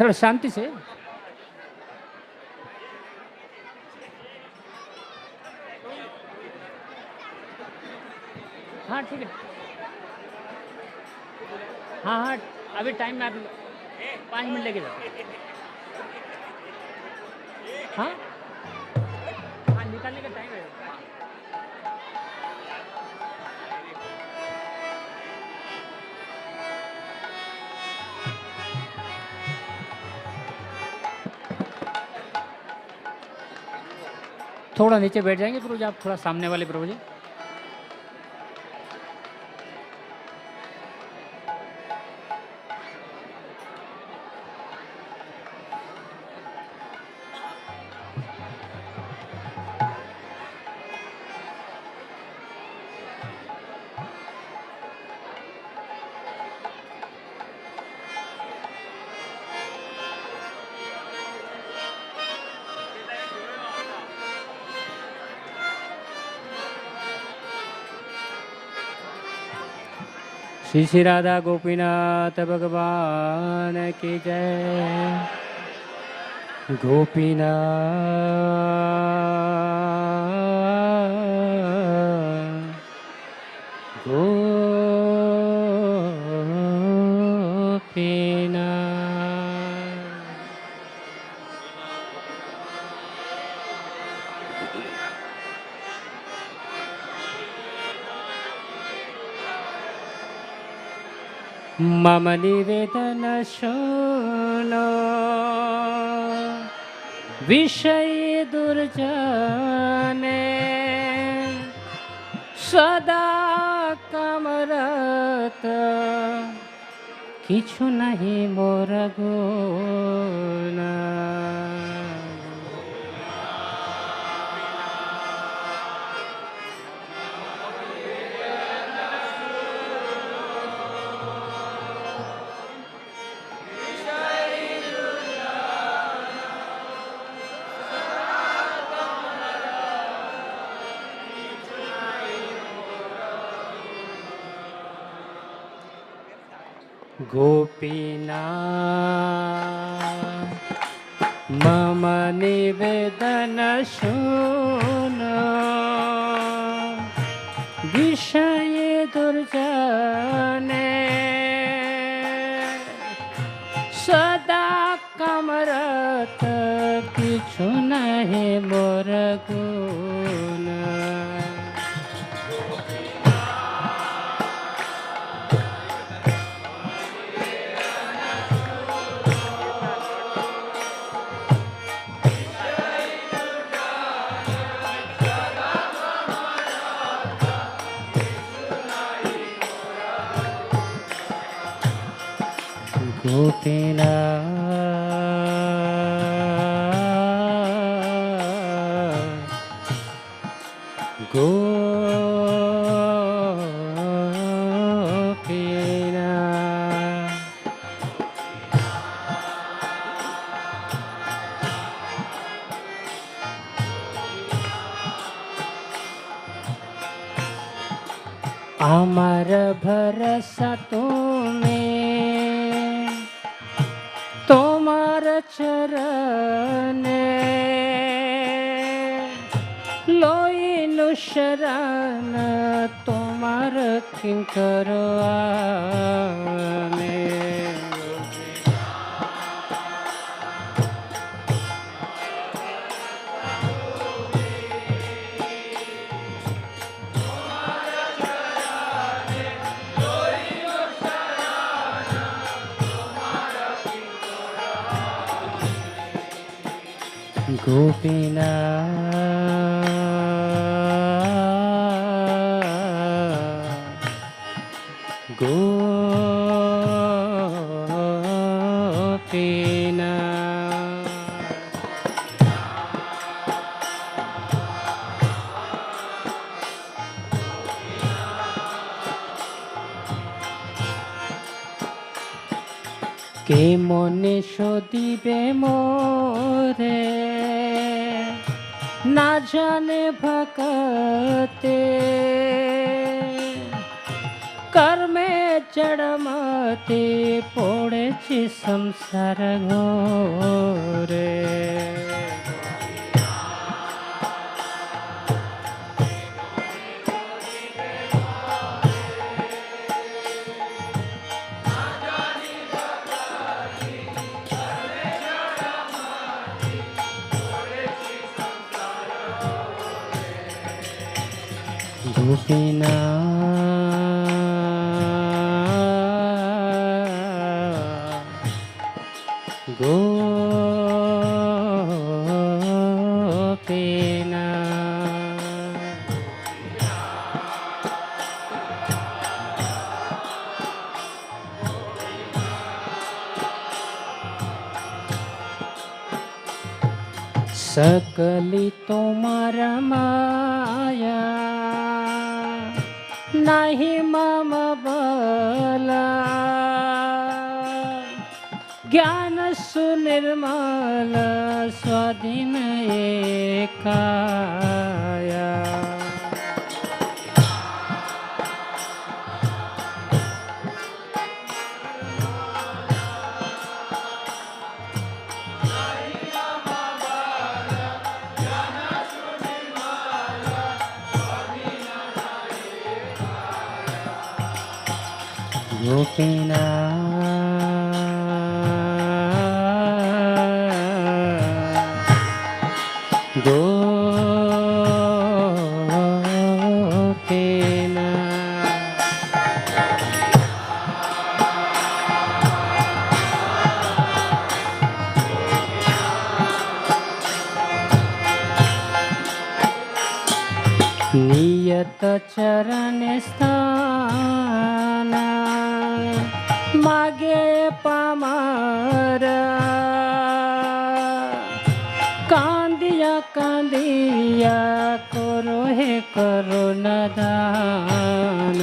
थोड़ा शांति से. हाँ ठीक है. हाँ अभी टाइम में आप 5 मिनट लेके जाओ. हाँ निकालने का टाइम है. थोड़ा नीचे बैठ जाएंगे प्रभु जी, आप थोड़ा सामने वाले प्रभु जी। श्री श्री राधा गोपीनाथ भगवान की जय। गोपीनाथ मम निवेदन शृणु विषय दुर्जने सदा कमरत किछु नहीं मोर गुण। गोपीनाथ मम निवेदन शृणु विषय दुर्जने सदा कमरत किछु नहीं मोर गुण। गोपीनाथ गोपीनाथ अमर भरोसा तुम्हें तुम्हार चरणे लोइनु शरण तुम्हार किंकर आने। गोपीनाथ गोपीनाथ के मने शोधिबे मोरे ना जाने भगते कर्मे जड़मते पड़ेछि संसार घोरे। गोपीनाथ गोपीनाथ सकली तुम्हारा माया नाही मम बला ज्ञान सुनिर्मल स्वाधीन एकाया Gopinath नियत चरण स्थान मागे पामर कांदिया कांदिया करो हे करुण दान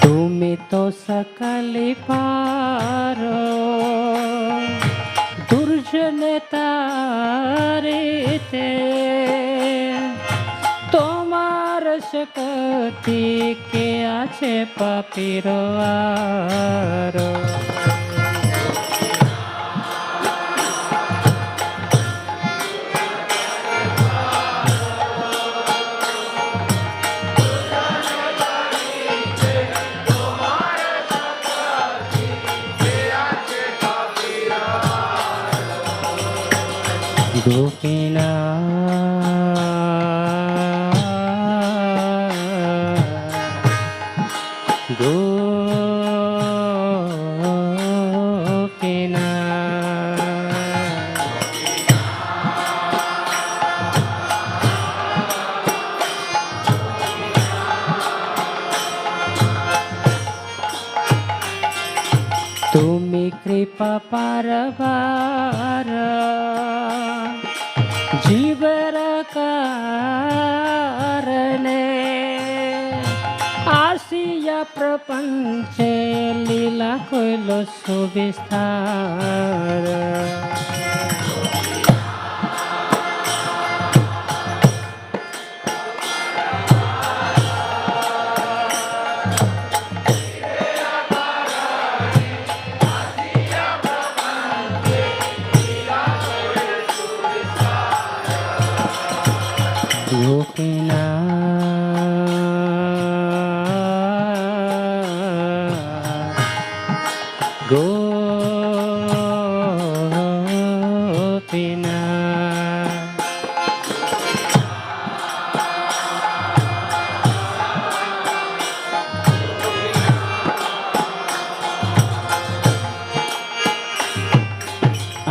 तुम्हें तो सकल पारो दुर्जन तारे थे তোমার শক্তি কে আছে পাপীর আর तुम्हें कृपा परवार जीवर कारणे आसिया प्रपंचे लीला कोइलो सुविस्तार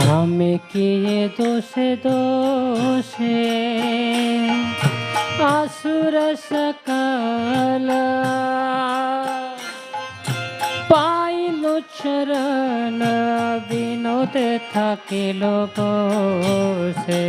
हमें किए दोषे दोषे आसुर सकल पाइलो चरण विनोद থাকিলো বসে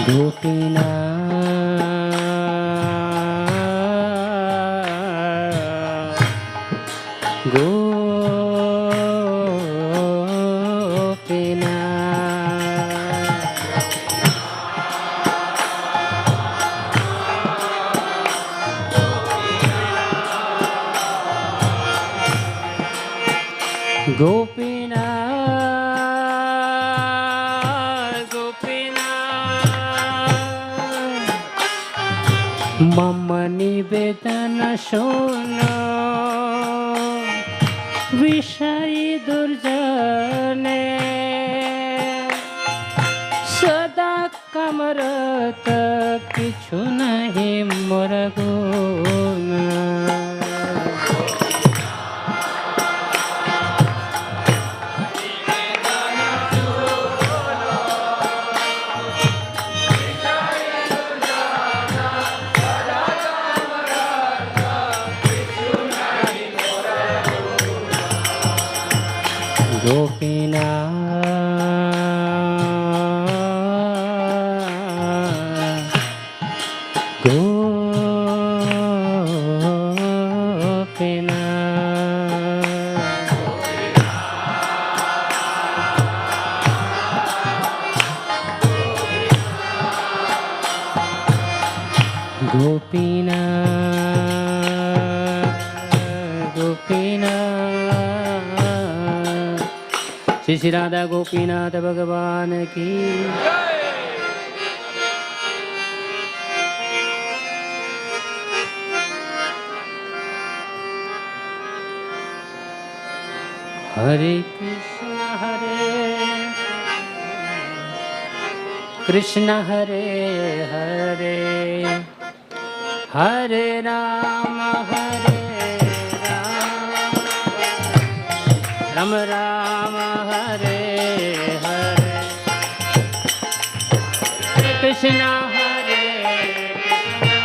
Gopinath Gopinath, Gopinath, Mama nivedana shono, Vishayi durjane, Sada kamarata kichu nahi mora guna. Gopinath, Gopinath, Gopinath, Shri Shri Radha Gopinath Bhagavan ki. Hare Krishna Krishna Hare Hare, Hare Rama Rama Rama Hare Hare, Krishna Hare Krishna,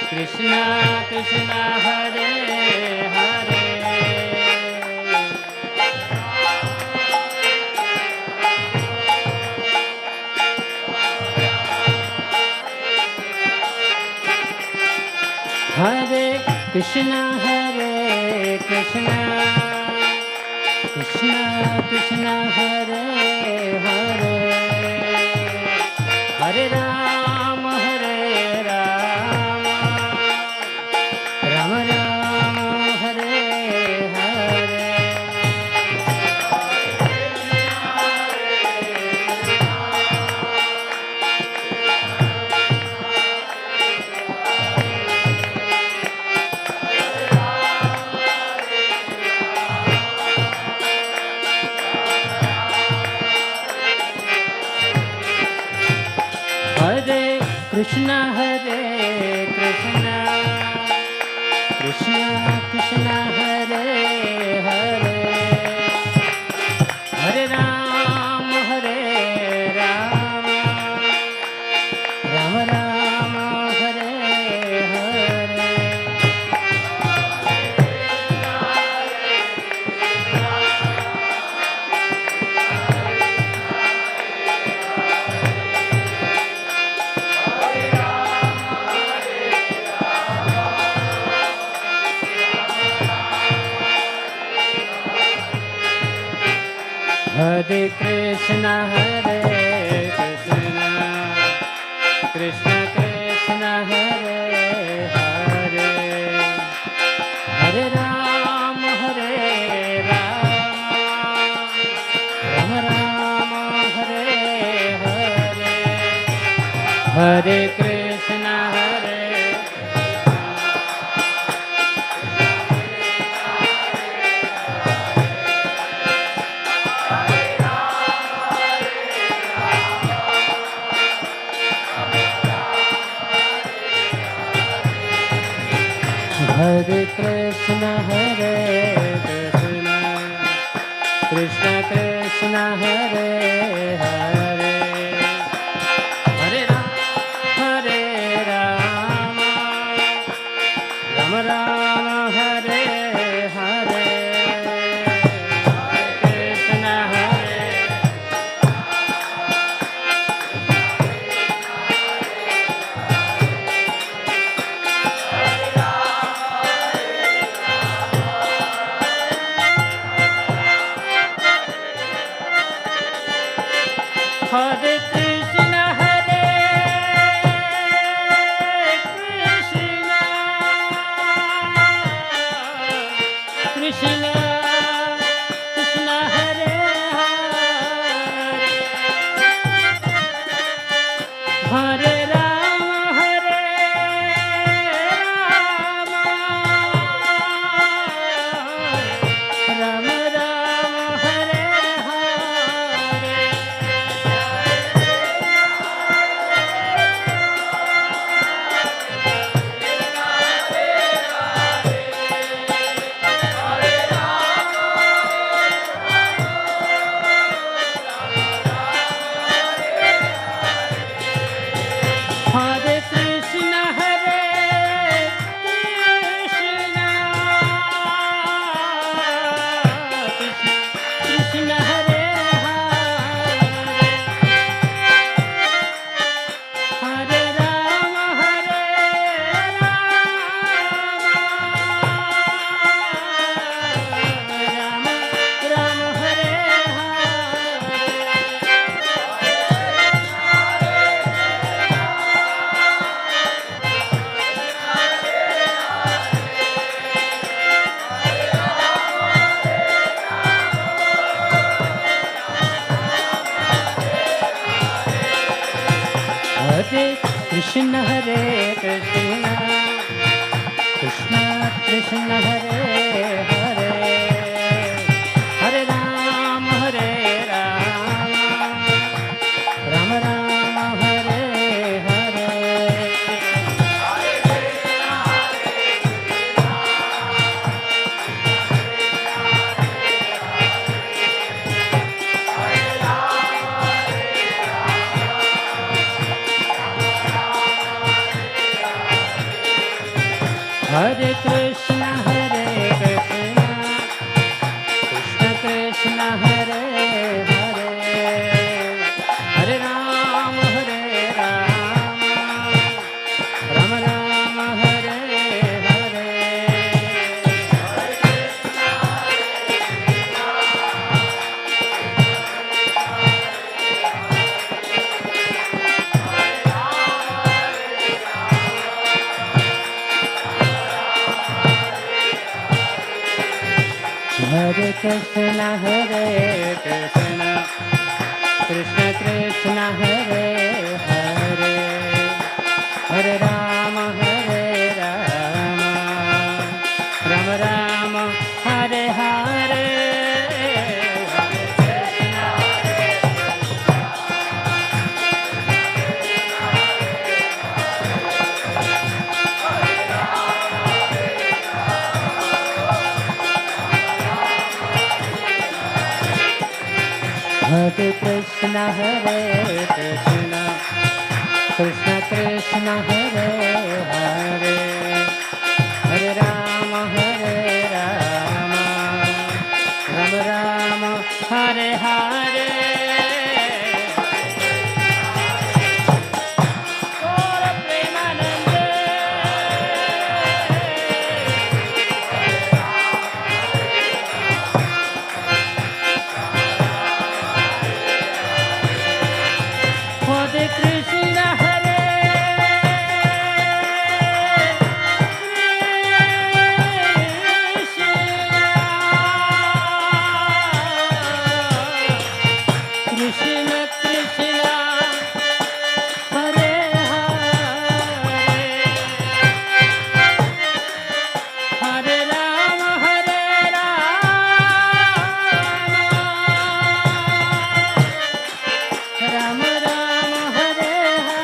Krishna Krishna Hare Hare, Hare Krishna Krishna Krishna Hare Hare, Hare Rama Rama Rama Hare Hare. Krishna Hare Krishna, Krishna Krishna Hare Hare, Hare Rama Rama Rama Hare Hare. Hare Krishna Krishna Krishna Hare Hare, Hare Rama Rama Rama Hare Hare, Hare Krishna Hare Krishna Krishna Krishna Hare Hare, Hare Rama Rama Rama Hare Hare, Hare Krishna Hare Rama, Hare Rama, Rama Rama, Hare Hare Krishna, Hare Krishna, Krishna Hare Hare, Hare Rama, Hare Rama, Rama Rama, Hare Hare Krishna, Hare Krishna, Krishna Krishna, Hare Hare, Hare Rama, Hare Rama, Rama Rama, Hare Hare. Hare Krishna, Hare Krishna, Krishna Krishna, Hare Hare, Hare Rama, Hare Rama, Rama Rama, Hare Hare. Hare Krishna, Hare Krishna, Krishna Krishna, Hare Hare, Hare Rama, Hare Rama, Rama Rama, Hare Hare. Hare Krishna, Hare Krishna, Krishna Krishna, Hare Hare, Hare Rama, Hare Rama, Rama Rama, Hare Hare. Gaura Premanande. Hare Krishna, Hare Krishna, Krishna Krishna, Hare Hare, Hare Rama, Hare Rama, Rama Rama, Hare Hare.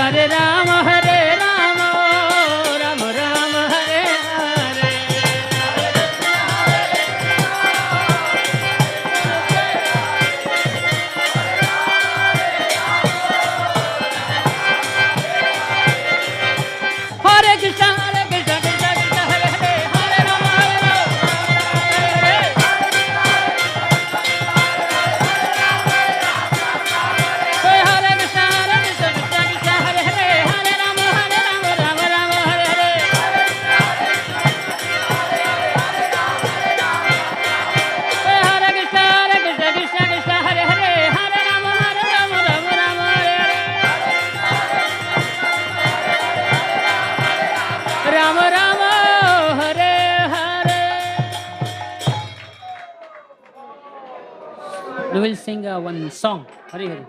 Hare Ram Ram Ram Hare Hare. Hare Krishna Krishna Krishna Hare Hare, Hare Ram Hare Hare Krishna Krishna Krishna Hare Hare, Hare Ram Ram Ram Hare Hare. Hare Krishna Krishna Krishna Hare Hare, Hare Ram Ram Hare Hare. Ram Ram Hare Hare. We will sing one song. Hare Hare.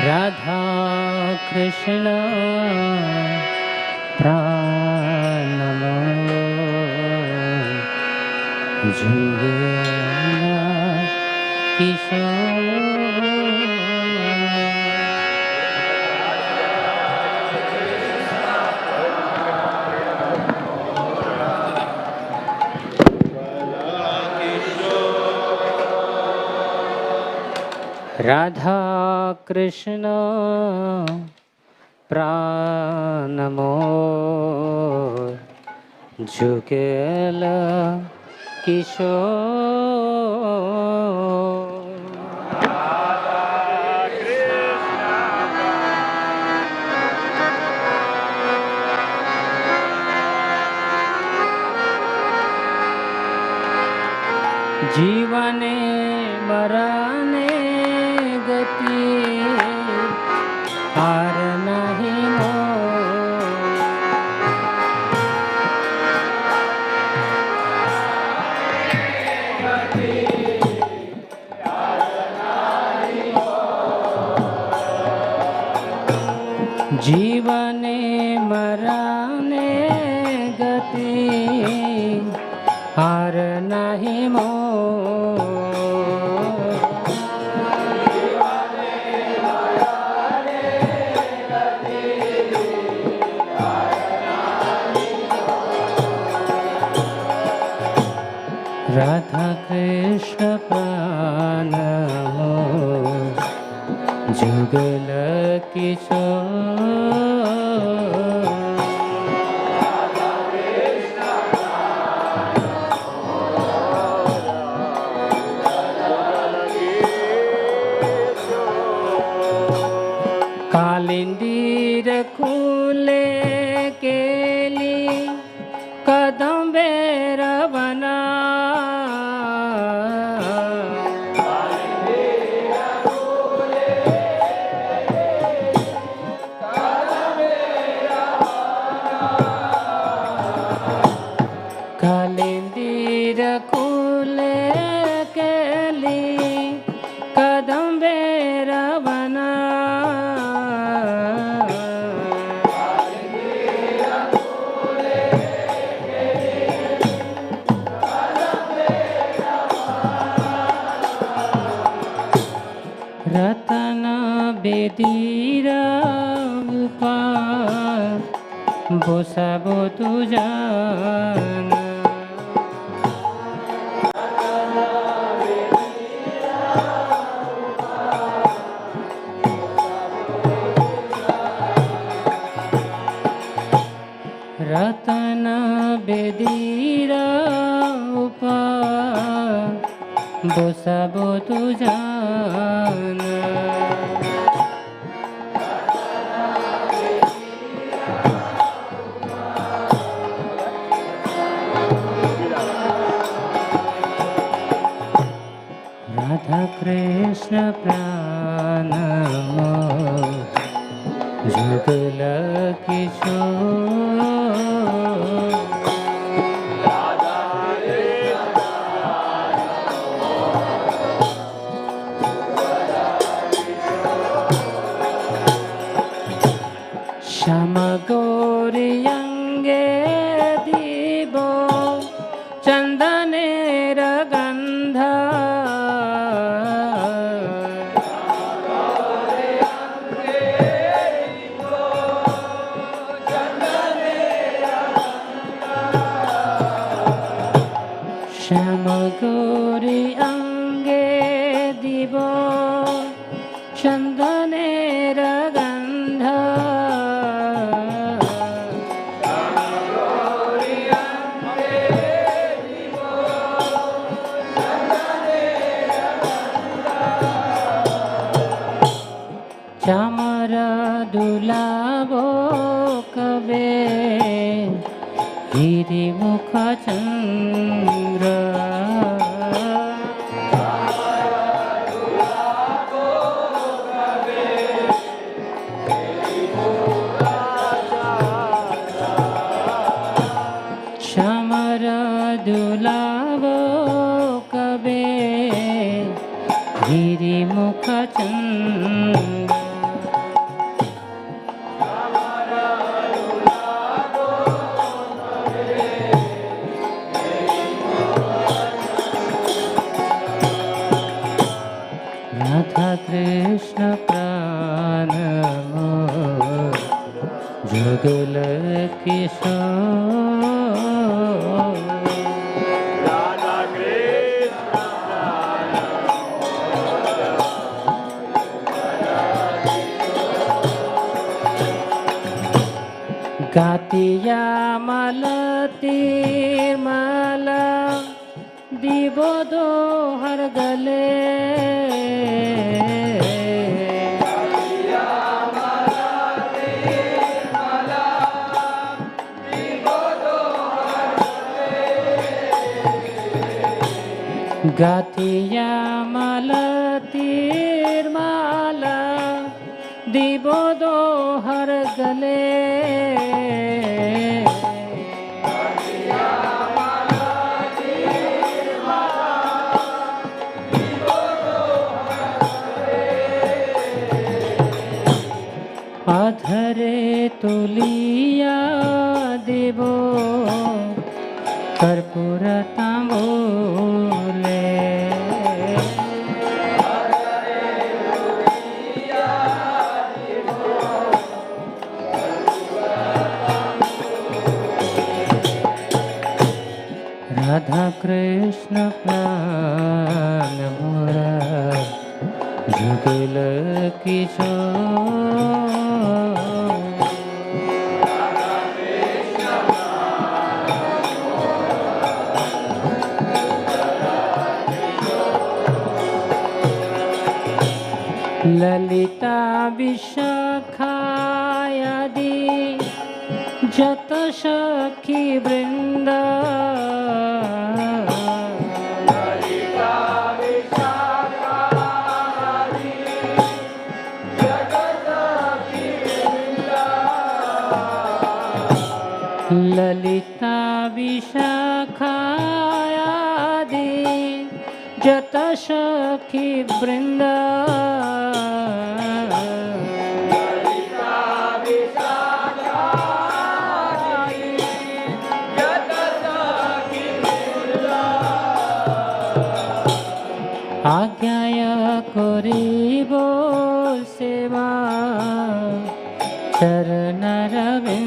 Radha Krishna Pranamo Jugala Kishore। Radha Krishna Pranamo Jugala Kishore। जीवने मरने गति हार नहीं जीवने मरने गति हार नहीं राधा कृष्ण प्रणमो जुगल किशोर। कालिंदीर खुले केली कदम बेर बना। कालिंदीर खुले केली कदम बेर बना। रतन बेदीरा उपार बोसाबो तू जान। रतन बेदीरा उपार बोसाबो तू जान। राधा कृष्ण प्रणमो जुगल किशोर। श्याम गौरी अंगे दीबो चंदनेर गंध श्याम गौरी अंगे दीबो चंदनेर गंध चामर दुलाबो कबे गिरि मुख चंद्र चामर दुलाबो कबे गिरि मुख चंद्र राधा कृष्ण प्राण मोर जुगल किशोर राधा कृष्ण प्राण गातिया मलती माला दीबो दोहर गले गातिया मलतीर माला दीबो दोहर गले अधरे तुलिया देवो कर्पूर तांबूले राधा कृष्ण प्राण मोरा जुगल किशोर ललिता विशाखायादि जत सखी वृंद ललिता विशाखायादि जत सखी वृंद आज्ञाय करिब सेवा चरणरविंद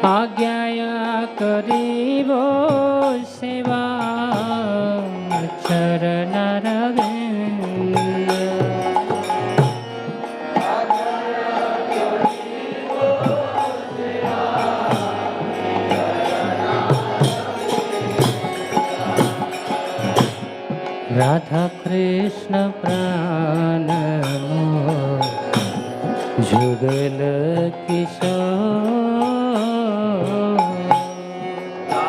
आज्ञाय करिब सेवा चरणरविंद राधा कृष्ण प्राण मोर जुगल किशोर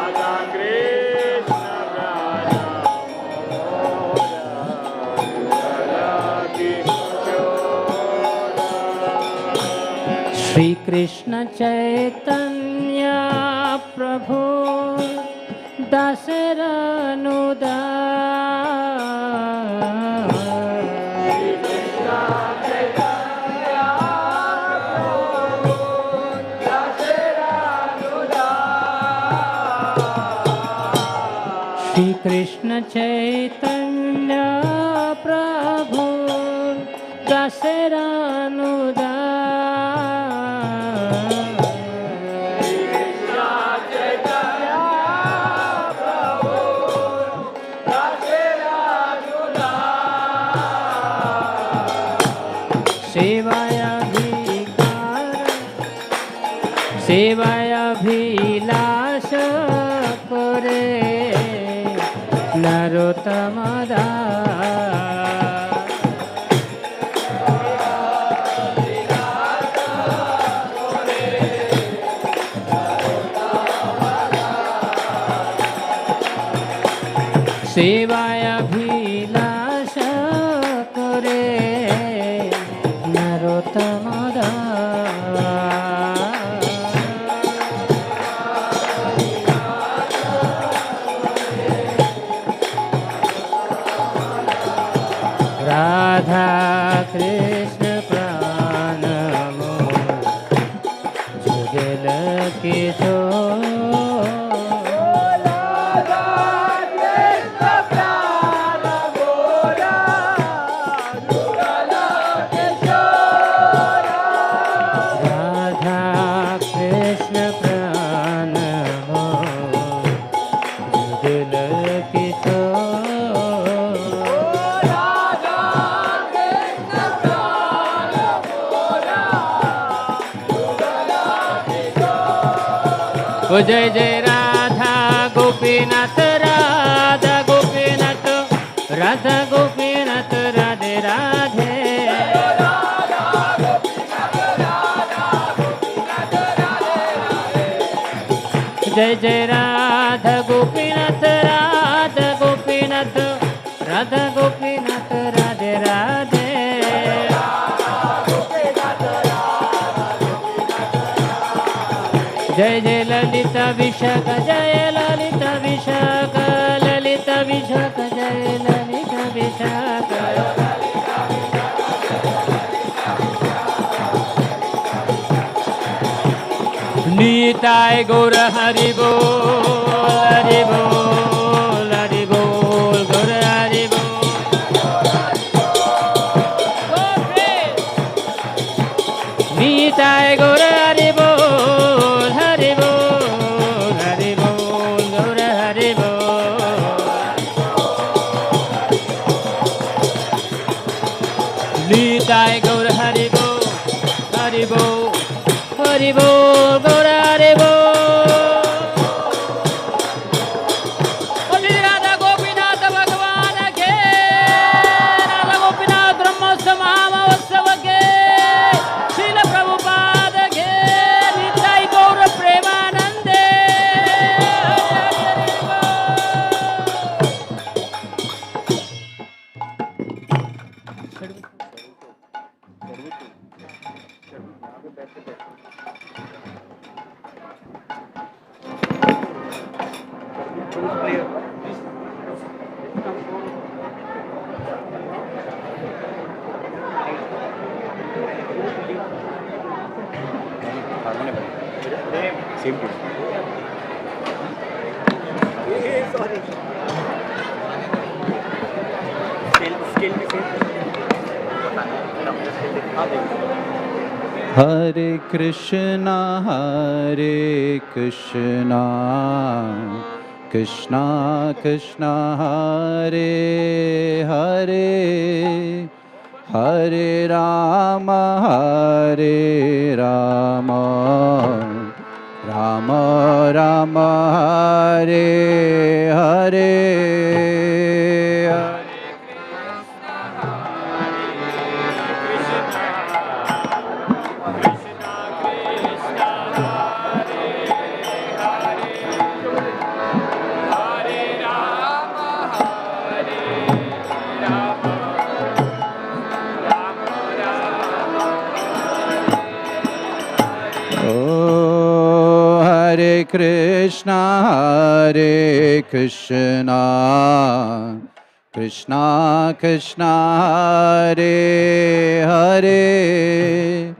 राधा कृष्ण प्राण मोर जुगल किशोर श्री कृष्ण चैतन्य प्रभु श्री कृष्ण चैतन्य प्रभु दशरानुदा सेवायाभिलाष करे नरोत्तमदा सेवायाभिलाष करे नरोत्तमदा राधा कृष्ण प्राण जुगल किशोर जय जय राधा गोपीनाथ राधा गोपीनाथ राधा गोपीनाथ राधे राधे जय जय राधा गोपीनाथ राधा गोपीनाथ राधा गोपीनाथ राधे राधे जय जय ललिता विशाख जय ललिता विशाख ललिता विशाख जय ललिता विशाख नीताय गौर हरि बोल हरि बोल हरि बोल गौर हरि बोल नीताय गौर हरि बोल हरि बोल हरि बोल गौर हरि बोल नीताय गौर हरि बोल हरि बोल हरि बोल गौर हरि बोल राधा गोपीनाथ भगवान के राधा गोपीनाथ ब्रह्मोत्सव महामहोत्सव के श्रील प्रभुपाद के निताई गौर प्रेमानंदे Hare Krishna Krishna Krishna Hare Hare Hare Rama Rama Rama Hare Hare Krishna, Krishna Krishna, Hare Hare,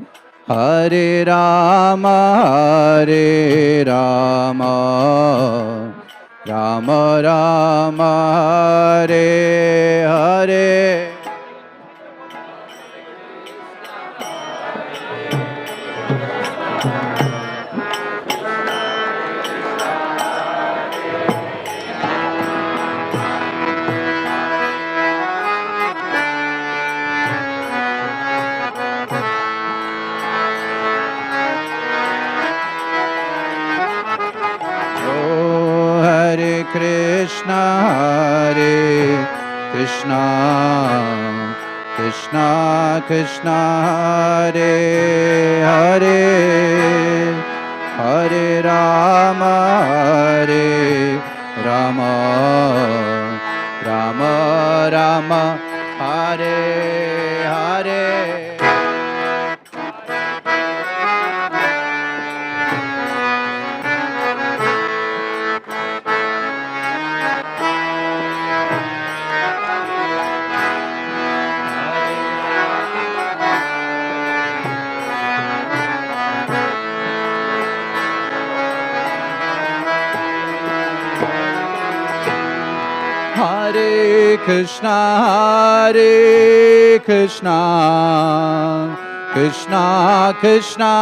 Hare Rama, Rama Rama, Hare Hare. Krishna, Krishna Krishna, Hare Hare, Hare Rama, Rama Rama, Hare Hare. Hare Krishna, Krishna Krishna,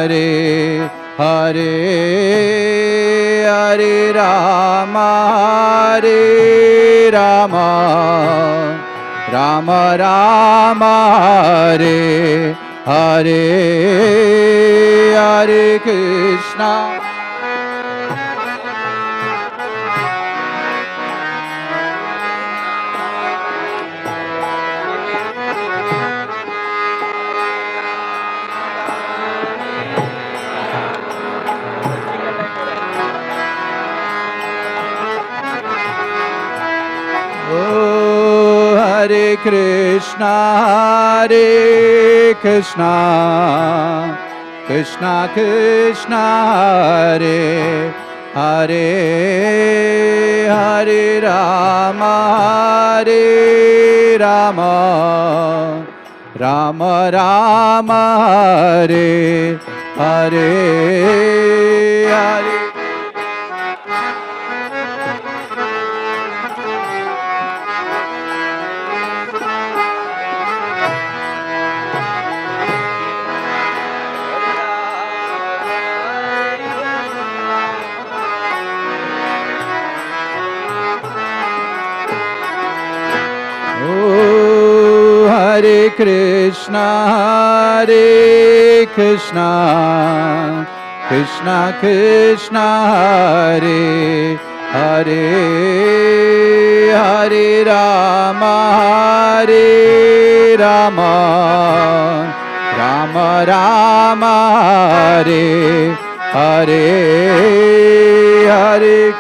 Hare Hare, Hare Rama, Rama Rama, Hare Hare, Hare Krishna. Hare Krishna, Krishna Krishna, Hare Hare, Hare Rama, Rama Rama, Hare Hare, Hare. Hare Krishna, Krishna Krishna, Hare Hare, Hare Rama, Rama Rama, Hare Hare, Hare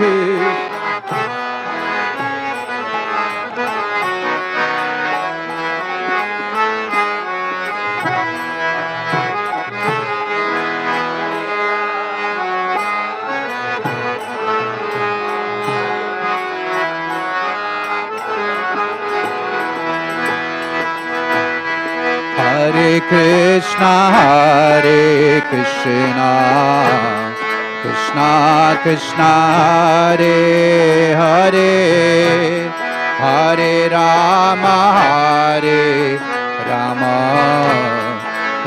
Krishna. Hare Krishna, Krishna Krishna, Hare Hare, Hare Rama,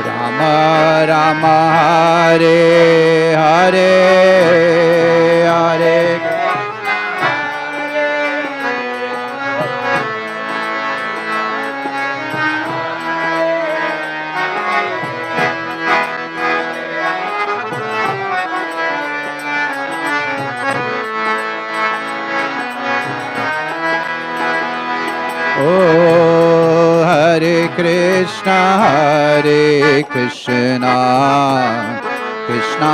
Rama Rama, Hare Hare, Hare. Oh, Hare Krishna, Krishna